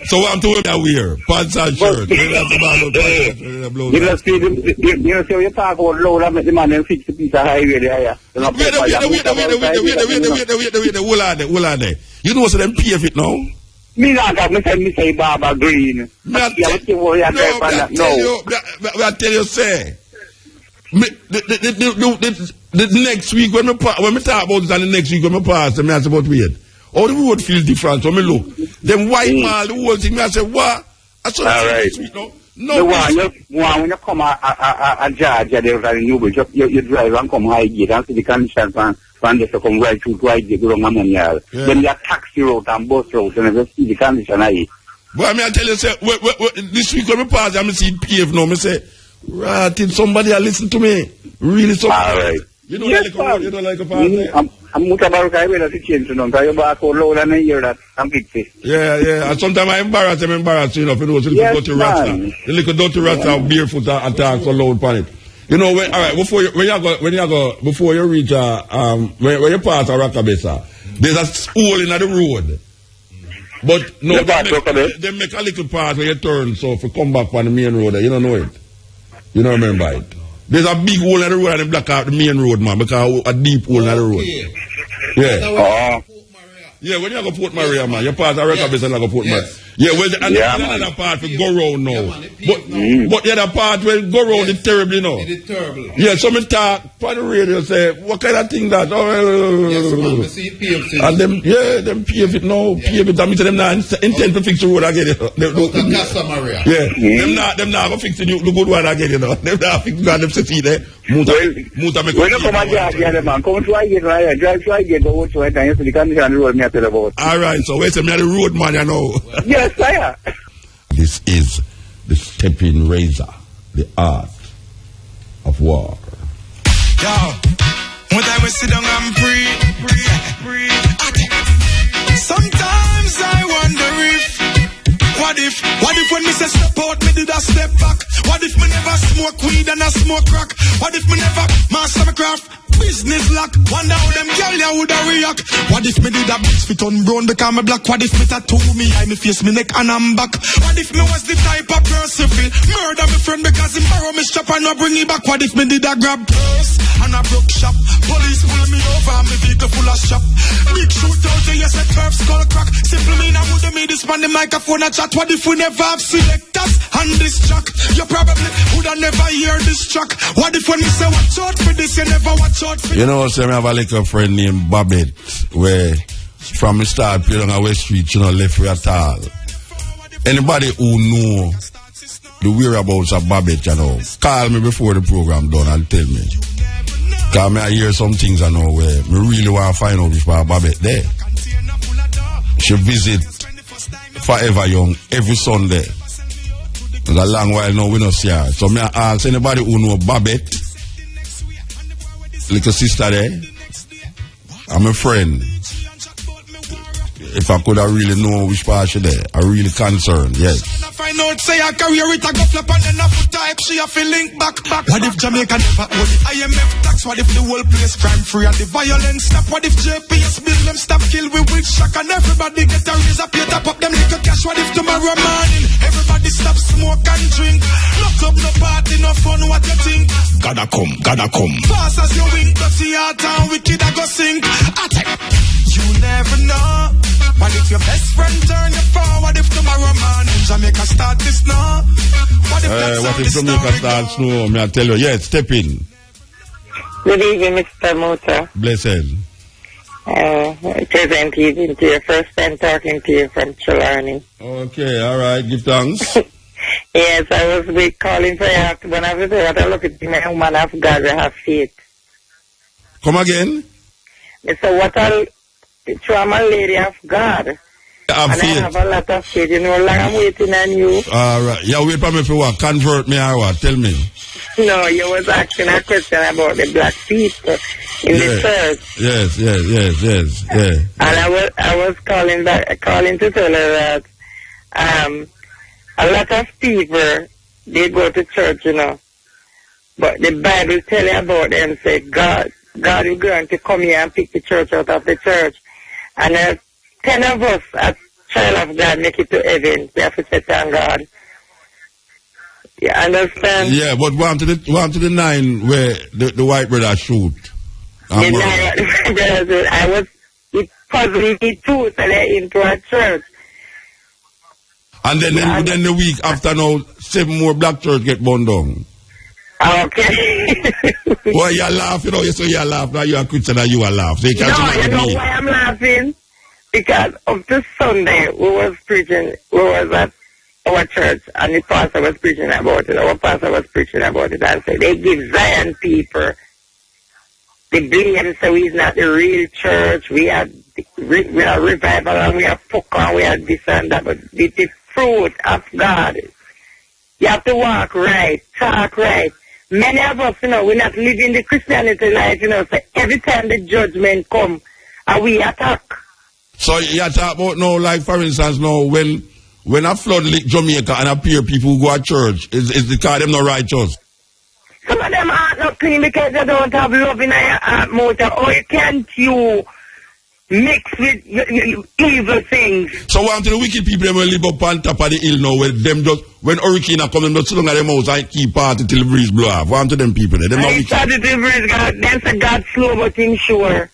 So what I'm doing that wear? Pants and shirt. You know, so you talk about low, I make the man and fix the piece of highway there. Wait, hold on there. You know, so them PF it now? Me not have me say Barbara Green. I tell you, say. The next week when we talk about this, and the next week when we pass, I say about weird. All the road feel different. When me look, them white man, the whole thing, I say, what? That's all right. No, when you come a Georgia, there's a new bridge. You drive and come high gate and see the conditions and just come right through to high gate, go wrong and yard. Then there are taxi road and bus road, and you see the condition high. But I mean, I tell you, say, this week when we pass, I see PF now, I say, right, somebody listen to me. Really, somebody. All right. You don't like a party? I'm Mutabaruka, I will change to them. So you back all low and I hear that. I'm big fish. Yeah. And sometimes I'm embarrassed, you know, for those little dirty rats. The little dirty rats are barefoot and talk so loud upon it. You know, all right, before you reach, when you pass a Rockabessa, there's a hole in the road. But no, they make a little part where you turn, so if you come back on the main road, you don't know it. You don't remember it. There's a big hole in the road and they block out the main road, man, because a deep hole in the road. Yeah. Yeah, when you go Port Maria, man, your part of record is like a Port Maria. Yeah, well, and the other part will go round now. But the other part will go round is terrible, you know. It's terrible. Yeah, so me talk on the radio, say, what kind of thing that? And them, them pave it now, pave it. I mean, them not intend to fix the road again, you know. Them not go fix the good one again, you know. Them not fix them see there. Muta make when you come and drive, man, come try again, right? Drive again, go to it, and you see the condition on the road, me tell about. All right, so wait a minute, the road man, you know. Yes, sire. This is the Steppn Razor, the art of war. Yo, one time we sit down and breathe. Sometimes I wonder what if when me say step out, me did a step back? What if me never smoke weed and I smoke crack? What if me never master my craft? Business lock, wonder how them girl ya woulda react. What if me did a bitch fit on brown because me black? What if me tattoo me eye, me face, me neck and I'm back? What if me was the type of person feel murder me friend because him borrow me strap and not bring it back? What if me did a grab purse and a broke shop? Police pull me over and me vehicle full of shop. Big shootout, yes a curve skull crack. Simple mean I woulda made this man the microphone a chat. What if we never have selectors on this track? You probably woulda never hear this track. What if when me say watch out for this, you never watch out for? You know, so I have a little friend named Babette, where from the start, playing on West Street, you know, left way at all. Anybody who know the whereabouts of Babette, you know, call me before the program done and tell me. Because I hear some things I know where I really want to find out which part Babette there. She visit Forever Young every Sunday. It's a long while now we don't see her. So I ask anybody who know Babette, little sister there, I'm a friend. If I could have really know which part she there, I really concerned, yes. Find out, say a career it a go flip and then a foot type, she a feel link back. What if Jamaica never own the IMF tax? What if the whole place crime free and the violence stop? What if JPS bill them stop kill with shock and everybody get a razor pay top up them little cash? What if tomorrow morning everybody stop smoke and drink? No club, no party, no fun, what you think? Gotta come. Fast as you wink, dirty heart and wicked I go sink. You never know. What if your best friend turn you forward? If tomorrow morning Jamaica start to snow? What if Jamaica start snow? May I tell you? Yes, step in. Good evening, Mr. Mota. Blessed. Present evening to you. First time talking to you from Trelawney. Okay, all right. Give thanks. Yes, I was calling for you. When I was there, I look at my woman of God, I have faith. Come again? So what I'll... I'm a lady of God. And I have a lot of faith. You know, like I'm waiting on you. All right. You wait for me for what? Convert me or what? Tell me. No, you was asking a question about the black people in the church. Yes. And I was calling to tell her that a lot of people, they go to church, you know. But the Bible tell you about them, say God is going to come here and pick the church out of the church. And 10 of us, as child of God, make it to heaven. We have to say thank God. You understand? Yeah, but one to the 9 where the white brother shoot. It puzzled me too, so they're into a church. And then the week after now, 7 more black church get burned down. Okay. Why you laugh? You know, you say you laugh. Now you are Christian and you are laugh. So you can't you know why I'm laughing? Because of this Sunday, we was at our church, and the pastor was preaching about it. Our pastor was preaching about it and said they give Zion people the blame, so it's not the real church. We have revival and we have fuck and we have this and that, but the fruit of God. You have to walk right, talk right. Many of us, you know, we're not living the Christianity life, you know, so every time the judgment come, and we attack. So you talk about now, like for instance, now when a flood lick Jamaica and appear people who go to church, is because them not righteous? Some of them are not clean because they don't have love in their heart, Motor. Or can't you mixed with evil things. So one to the wicked people them will live up on top of the hill now when them just when hurricane are coming just long at them house and keep party till the breeze blow off. One to them people there. Them not wicked. Till the breeze God that's a God slow but him sure.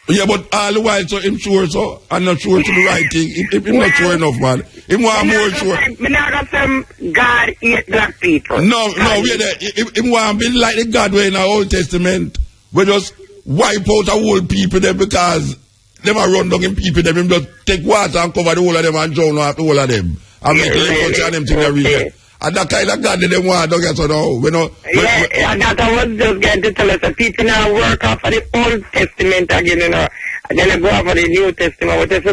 Yeah, but all the while so him sure so I'm not sure to the right thing. Him not sure enough, man. Him want more sure. Me not got some God hate black people. No, wait there. Him want be like the God way in the Old Testament. We just wipe out a whole people there because them are run down in people them. Him just take water and cover the whole of them and drown out the whole of them. And make the country and them thing everywhere. And that kind of God they want don't get so now. That I was just going to tell us that people now work off of the Old Testament again, you know. And then they go off of the New Testament. But if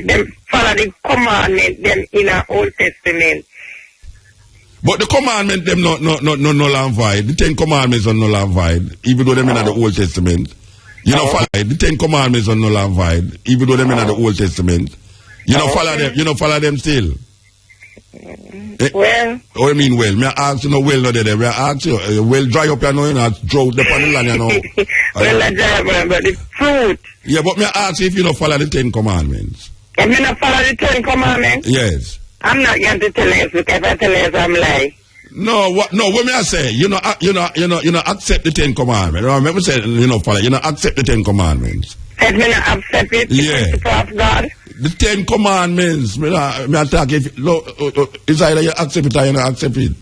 them follow the commandment them in the Old Testament. But the commandment them not null and void. The 10 Commandments are null and void, even though them in the Old Testament. You know follow the 10 Commandments are null and void, even though them in the Old Testament. You know follow them. You know follow them still. Well. Oh, I mean well. Me ask you no well not there. Me ask you well dry up you know you know drought the pan the land you know. Well dry up but the fruit. Yeah, but me ask you if you not follow the 10 Commandments. If me not follow the 10 Commandments? Yes. I'm not going to tell you because if I tell you I'm lying. No, what me I say? You know accept the 10 Commandments. Remember say you know follow. You know accept the 10 Commandments. If me not accept it, yeah. Of God. The 10 Commandments. Me attack if it's either you accept it or you not accept it.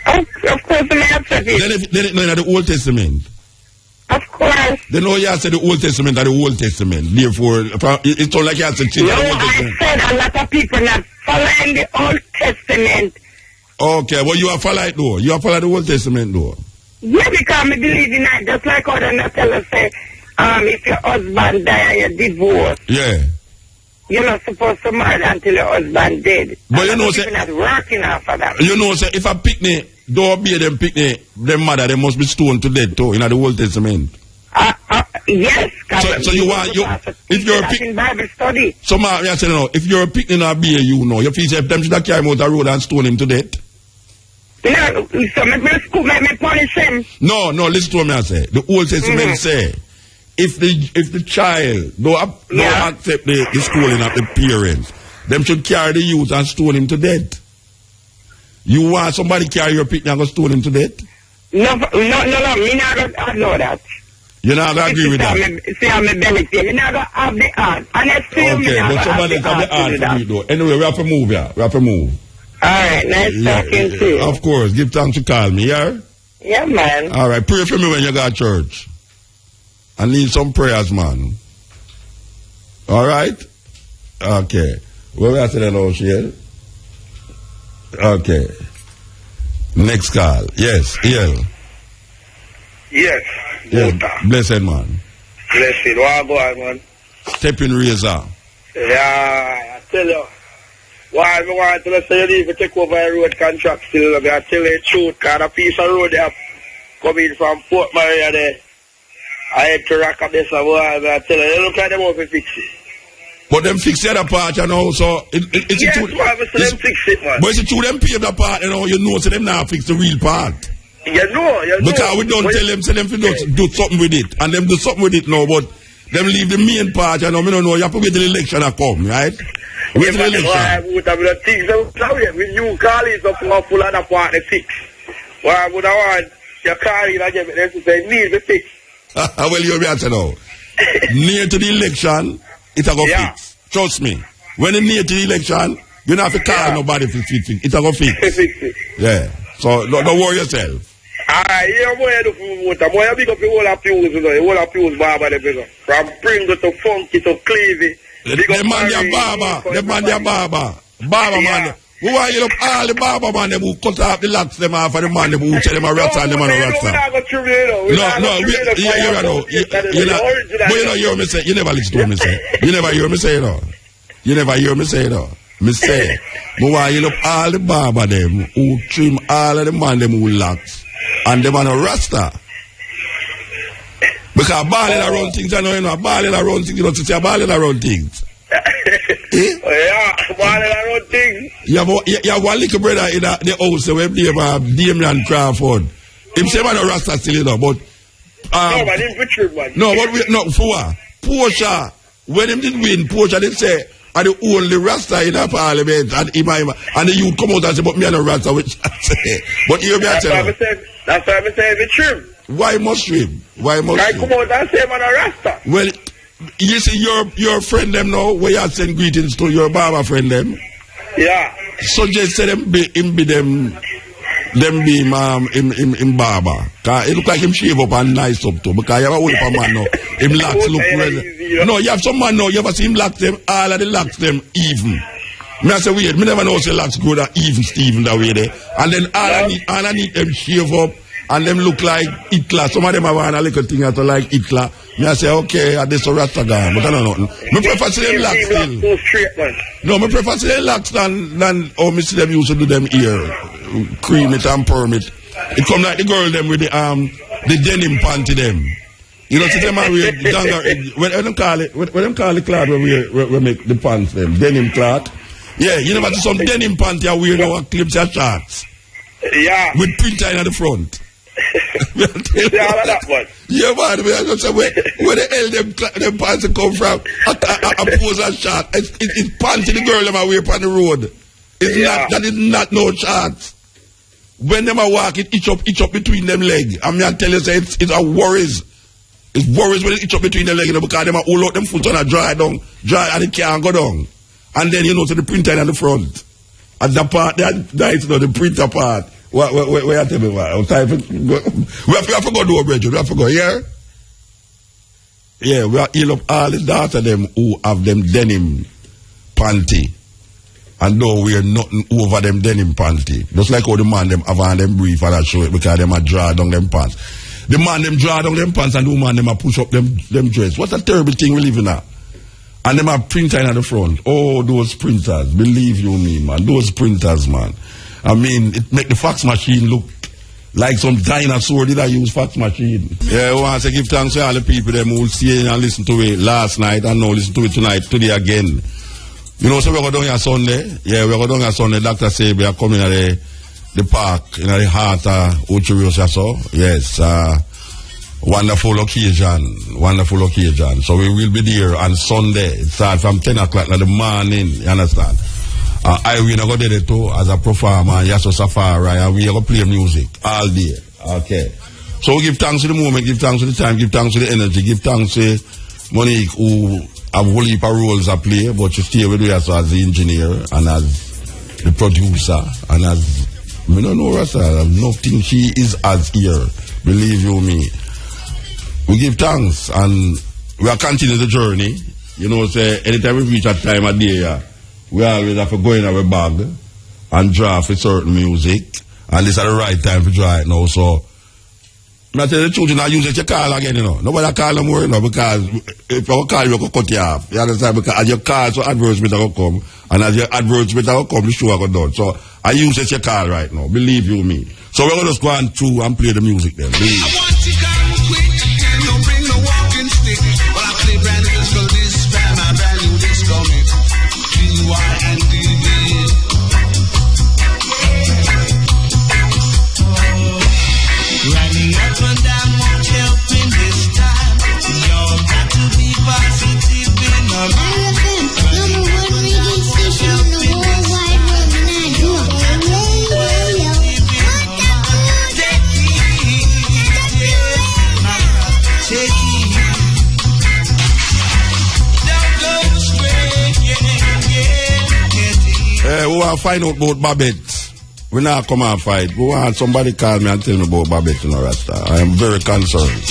Of course, I accept it. Then in the Old Testament. Of course. Then all you have said the Old Testament are the Old Testament. Therefore, it's all like you have said the Old Testament. I said a lot of people not following the Old Testament. Okay, well you are following though. You are following the Old Testament though. Yeah, because I believe in that. Just like how they tell us say, if your husband die and you're divorced. Yeah. You're not supposed to marry until your husband dead. But you know, say, not working off of that. You know, say, if a picnic don't obey them picnic, them mother, they must be stoned to death too in the Old Testament. Yes. So you want if you're a picnic Bible study. So I say no, if you're a picnic not obey you know, you feel say if them should carry him out the road and stone him to death. No, so me punish him. No, listen to what I say. The Old Testament say if the child don't accept the schooling of the parents, them should carry the youth and stone him to death. You want somebody carry your picnic and go stone him to death? No, me not know that. You're not going to agree with that? See, I'm a benefit. Me not going to have the art. And I still okay, but somebody have the art for me though. Anyway, we have to move, yeah. We have to move. Alright, nice talking to you. Of course, give thanks to call me, yeah? Yeah, man. Alright, pray for me when you got church. I need some prayers, man. Alright? Okay. Where we at today, Shale? Okay. Next call. Yes, EL. Yes. Blessed man. Blessed. What go on, man? Steppn Razor. Yeah, I tell you. Why I want to say you need to take over a road contract still. I tell you the truth, because a piece of road there coming from Port Maria there. I had to rock up this boy. I tell you, they look like them want to fix it. But them fix the other part, you know, so it's yes, true. Man, them fix it, man. But it's true them pave the part, you know, so them now fix the real part. You know. Because we don't tell them, say them to do something with it. And them do something with it now, but them leave the main part, you know, we don't know, you have to wait till the election to come, right? Wait till the election. When you call it up full of the part to fix. Well, I would want your car in again, but them to say, need to fix. Well, you'll be answer now. Near to the election, it's a go fix. Trust me. When it's near to the election, you don't have to call nobody to fix it. It's a go fix. Yeah. So don't worry yourself. Yeah, boy, I do for water. Boy, I big up the whole of Fuse, you know. The whole of Fuse barber, from Pringle to Funky to Clevey. The man their barber. The man their barber. Barber man. Who are you up all the barber man them who cut off the locks them off and the man them who tell them a rasta and them a rasta. No, but you know hear me say, you never listen to what me say. You never hear me say it all. You never hear me say it all. Me say, but why you up all the barber them who trim all of the man them who locks and them a rasta. Because balling around things, you know, balling around things, you know, to say balling around things. Yeah, balling around things. You have one little brother in the house where they have Damian Crawford. Him say man a rasta still, you know, but No, man, him with man. No, but for what? Portia, when him did win, Portia did say, "Are the only Rasta in the parliament," and the youth come out and say, "But me and no Rasta," which I say. But you that's why I'm saying it's true. Why must him? Why must I come out and say man a Rasta. Well, you see your friend them now, where you send greetings to your barber friend them. Yeah. So just say them be them be in barber. Cause it look like him shave up and nice up too. Because you have a whole heap of man now. Him locks look well. No, you have some man now, you ever see him lock them, all of the locks them even. Me I say weird, me never know say locks good or even Steven that way there. And then all I need them shave up and them look like Hitler. Some of them have a little thing that like Hitler. Me I say okay, this a Rasta guy, but I don't know nothing. Me prefer see them locks still. No, me prefer see them locks than me see them used to do them here. Cream it and perm it. It come like the girl them with the denim panty them. You know, see them are wear what them call it cloth where we make the pants them denim cloth. Yeah, you never see some denim panty are wearing our clips and shorts. Yeah. With printer in the front. Yeah, all of that one. Yeah, man. I just say where the hell them pants come from? A pose and short. It's panty the girl them are wear on the road. That is not no chance. When them are walk, it itch up between them leg. I mean, I tell you, say it's a worries. It's worries when it itch up between them leg, you know, because them are all out them foot on a dry and it can't go down. And then, you know, so the printer in the front. And the part, that's the printer part. Where I tell me what? We have to go do a bridge. We have to go here. Yeah, we are heal up all the daughter them who have them denim panty. And don't wear nothing over them denim panty. Just like how the man them have on them brief and I show it because them a draw down them pants. The man them draw down them pants and the woman them a push up them dress. What a terrible thing we live in now. And them a printer in the front. Oh, those printers. Believe you me, man. Those printers, man. I mean, it make the fax machine look like some dinosaur did I use fax machine. Yeah, I want to give thanks to all the people them who see and listen to it last night and now listen to it today again. You know, so we go down here Sunday. Yeah, we go down here Sunday. Dr. say we are coming at the park, in the heart of Ucherios or so. Yes, wonderful occasion. So we will be there on Sunday. It starts from 10 o'clock in the morning, you understand? I will go there too as a performer, Yaso Safari, and we are going to play music all day. Okay. So we give thanks to the moment, give thanks to the time, give thanks to the energy, give thanks to Monique who have a whole heap of roles I play, but she stay with us as the engineer and as the producer and as I don't know Rasta, nothing she is as here. Believe you me. We give thanks and we are continuing the journey. You know, say anytime we reach that time of day, we always have to go in our bag and draw for certain music. And this is the right time to draw it now. So I tell you the truth, you not use it, you call again, you know. Nobody call them more, you know, because if I call you, I can cut you off. You understand? Because as you call, so advertisement will come. And as your advertisement will come, the show will go down. So I use it, you call right now. Believe you me. So we're going to just go on through and play the music then. Believe. I want to come quick, don't bring no walking stick. Well, I play brand new disco this time, my brand new disco mix. D-Y-N-D-D. Running up and down won't help in this time. We all got to be positive in our mind. Number one radio station in the whole wide world, and I do we want to find out about Babette. We not come and fight. We want somebody call me and tell me about Babette, you know, Rasta. I am very concerned.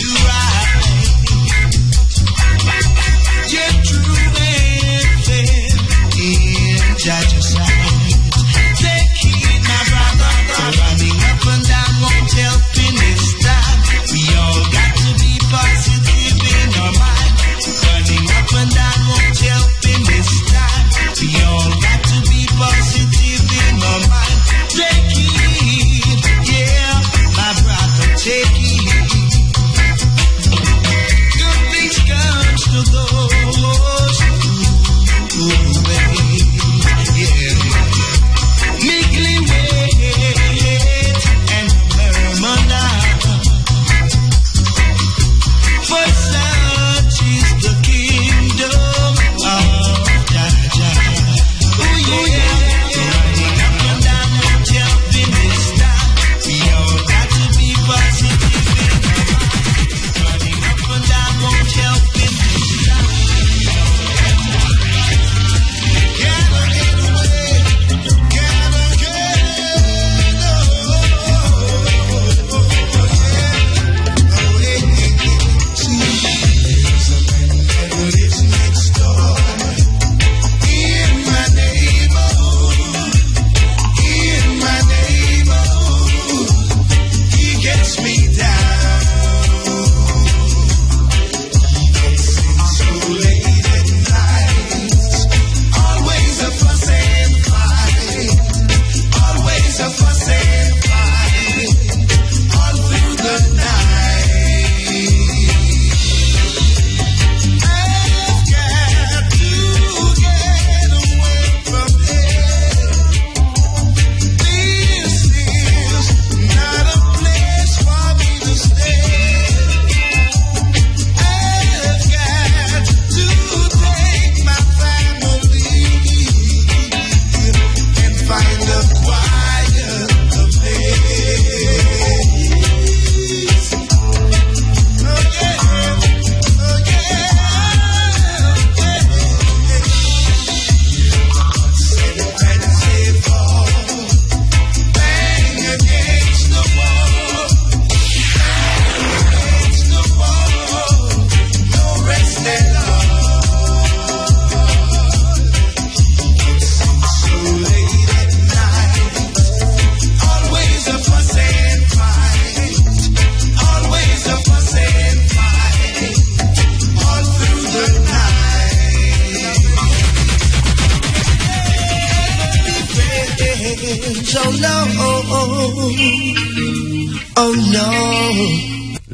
Oh no.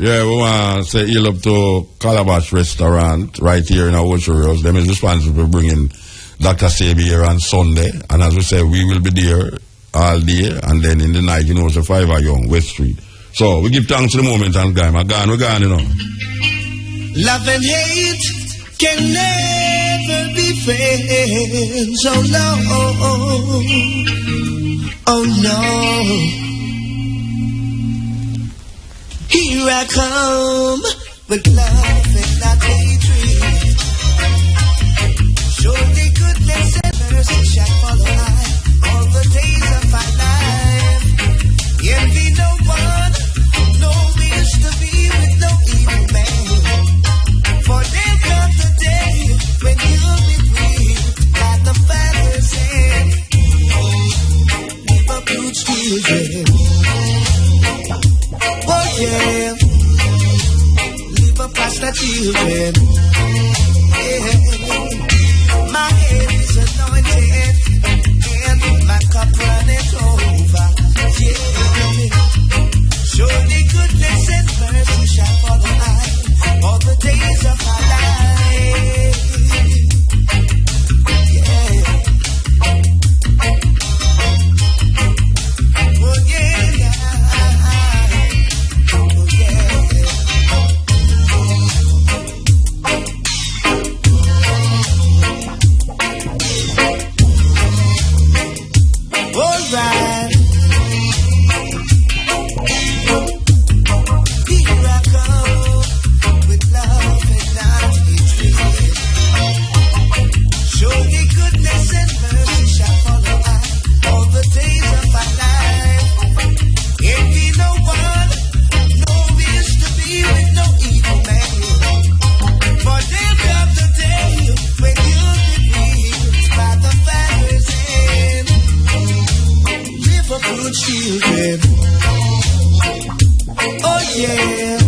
Yeah, we want to say hail up to Calabash Restaurant right here in our Ocean Rose. Them is responsible for bringing Dr. Sabi here on Sunday. And as we say, we will be there all day. And then in the night, so 5 are young, West Street. So we give thanks to the moment and time. We're gone, Love and hate can never be friends. Oh no. Oh no. Here I come with love and not hatred. Surely goodness and mercy shall follow I all the days of my life. Envy no one, no wish to be with no evil man. For there comes the day when you'll be free by the Father's hand. Leave a good children. Oh yeah, leave a pastor children. Yeah, my head is anointed and my cup runneth over. Yeah, surely goodness and mercy shall follow I all the days of my life. Yeah. Oh yeah. Alright. Here I come with love and not hatred. Surely goodness and mercy shall follow I all the days of my life. Envy no one, no wish to be with no evil man. For there comes the day when you'll be reached by the Father's hand. Live a good children. Oh yeah.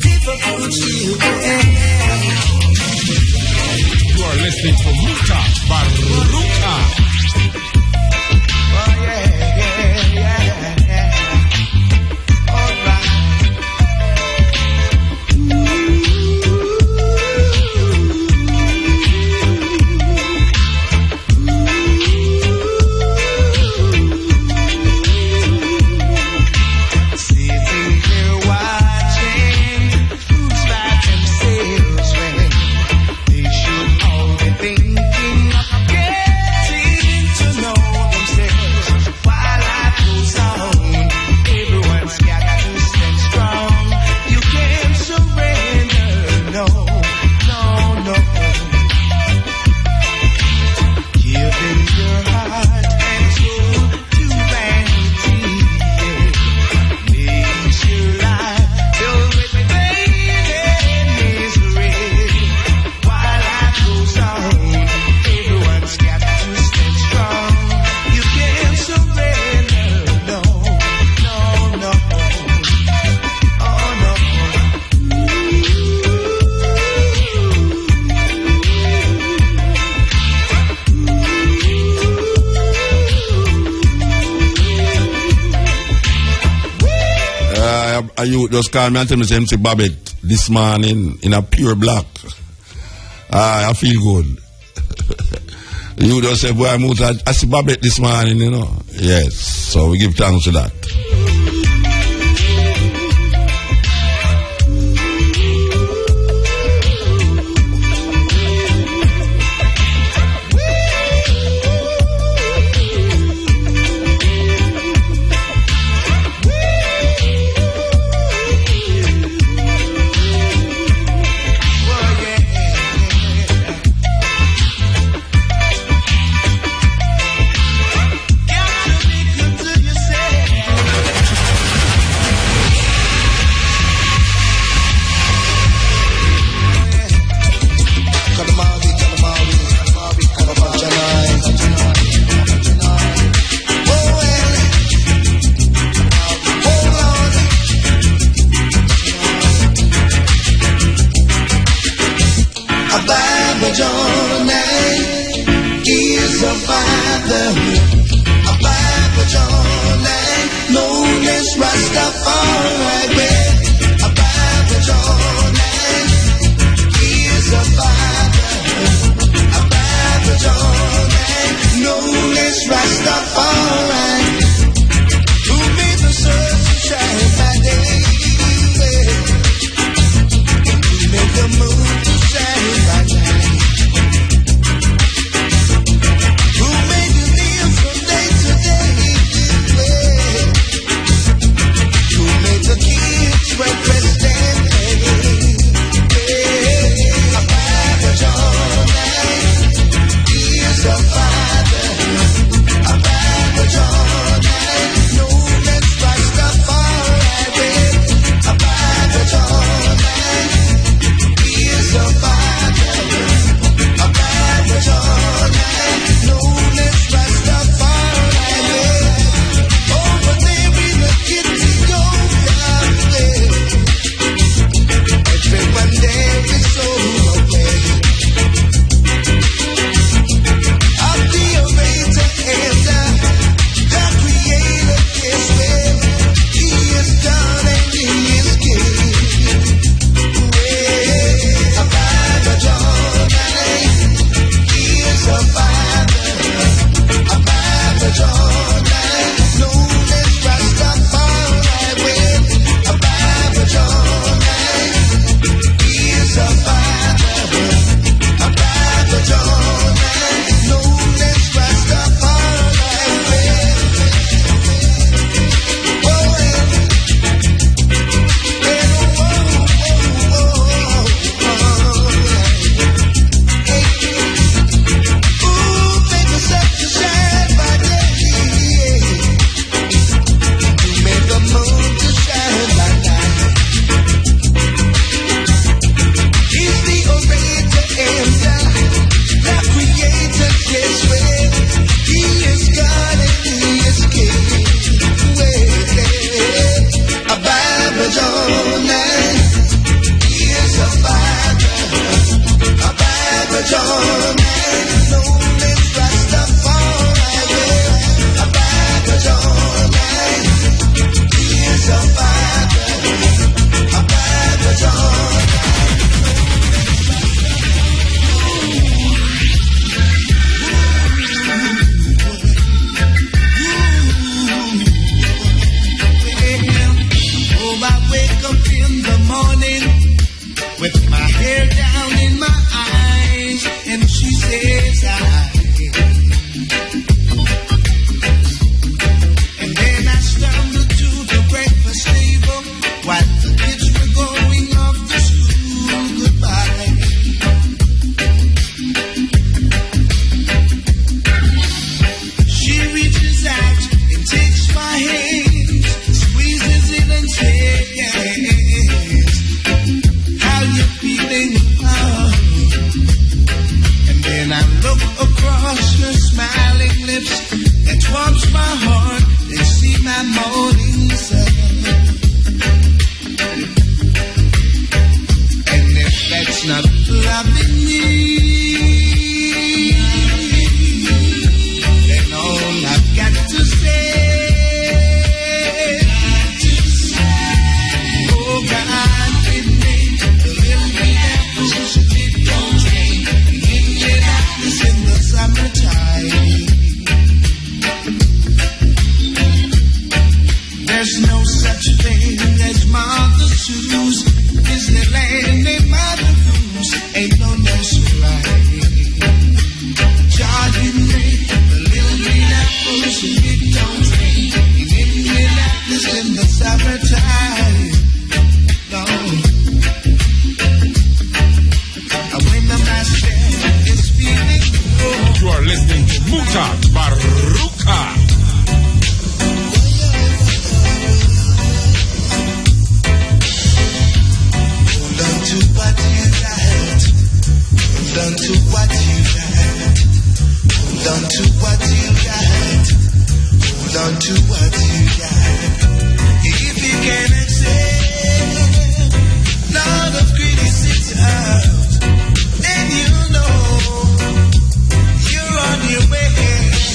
Live a good children. You are listening to Mutabaruka. Oh yeah. All right. Sitting here watching who's like themselves when they should all be thinking of getting to know themselves. While life goes on, everyone's got to stand strong. You can't surrender, no. Giving your heart and soul to vanity makes your life filled with pain and misery. While life goes on, everyone's got to stand strong. You can't surrender, no. Oh no. A youth just called me and tell me, say, MC Babette, this morning in a pure black. I feel good. You just say, boy, I see Babette this morning, Yes, so we give thanks to that. is a father, a Bible John, known as this Rastafari with a Bible Jordan. He is a father, a Bible Jordan, known as Rastafari, who made the sun to shine by day, who made the moon to shine by night. Then you know you're on your way.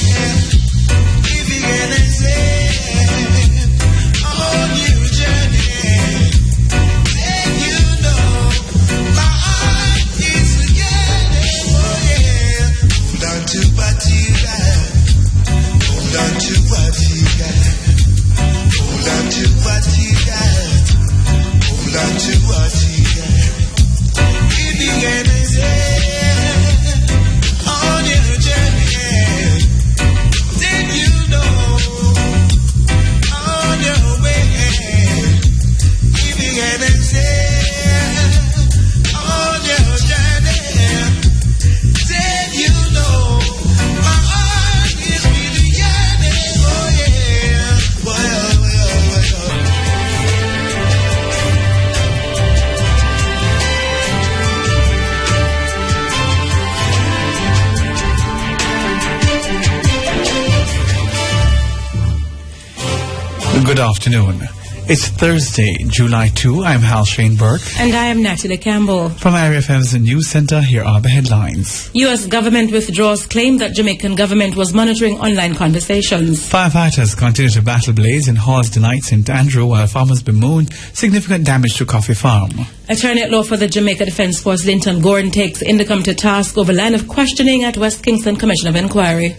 Good afternoon. It's Thursday, July 2. I'm Hal Shane Burke. And I am Natalie Campbell. From RFM's News Center, here are the headlines. U.S. government withdraws claim that Jamaican government was monitoring online conversations. Firefighters continue to battle blaze in Hall's Delight, St. Andrew, while farmers bemoan significant damage to coffee farm. Attorney at law for the Jamaica Defence Force, Linton Gordon, takes Indicom to task over line of questioning at West Kingston Commission of Inquiry.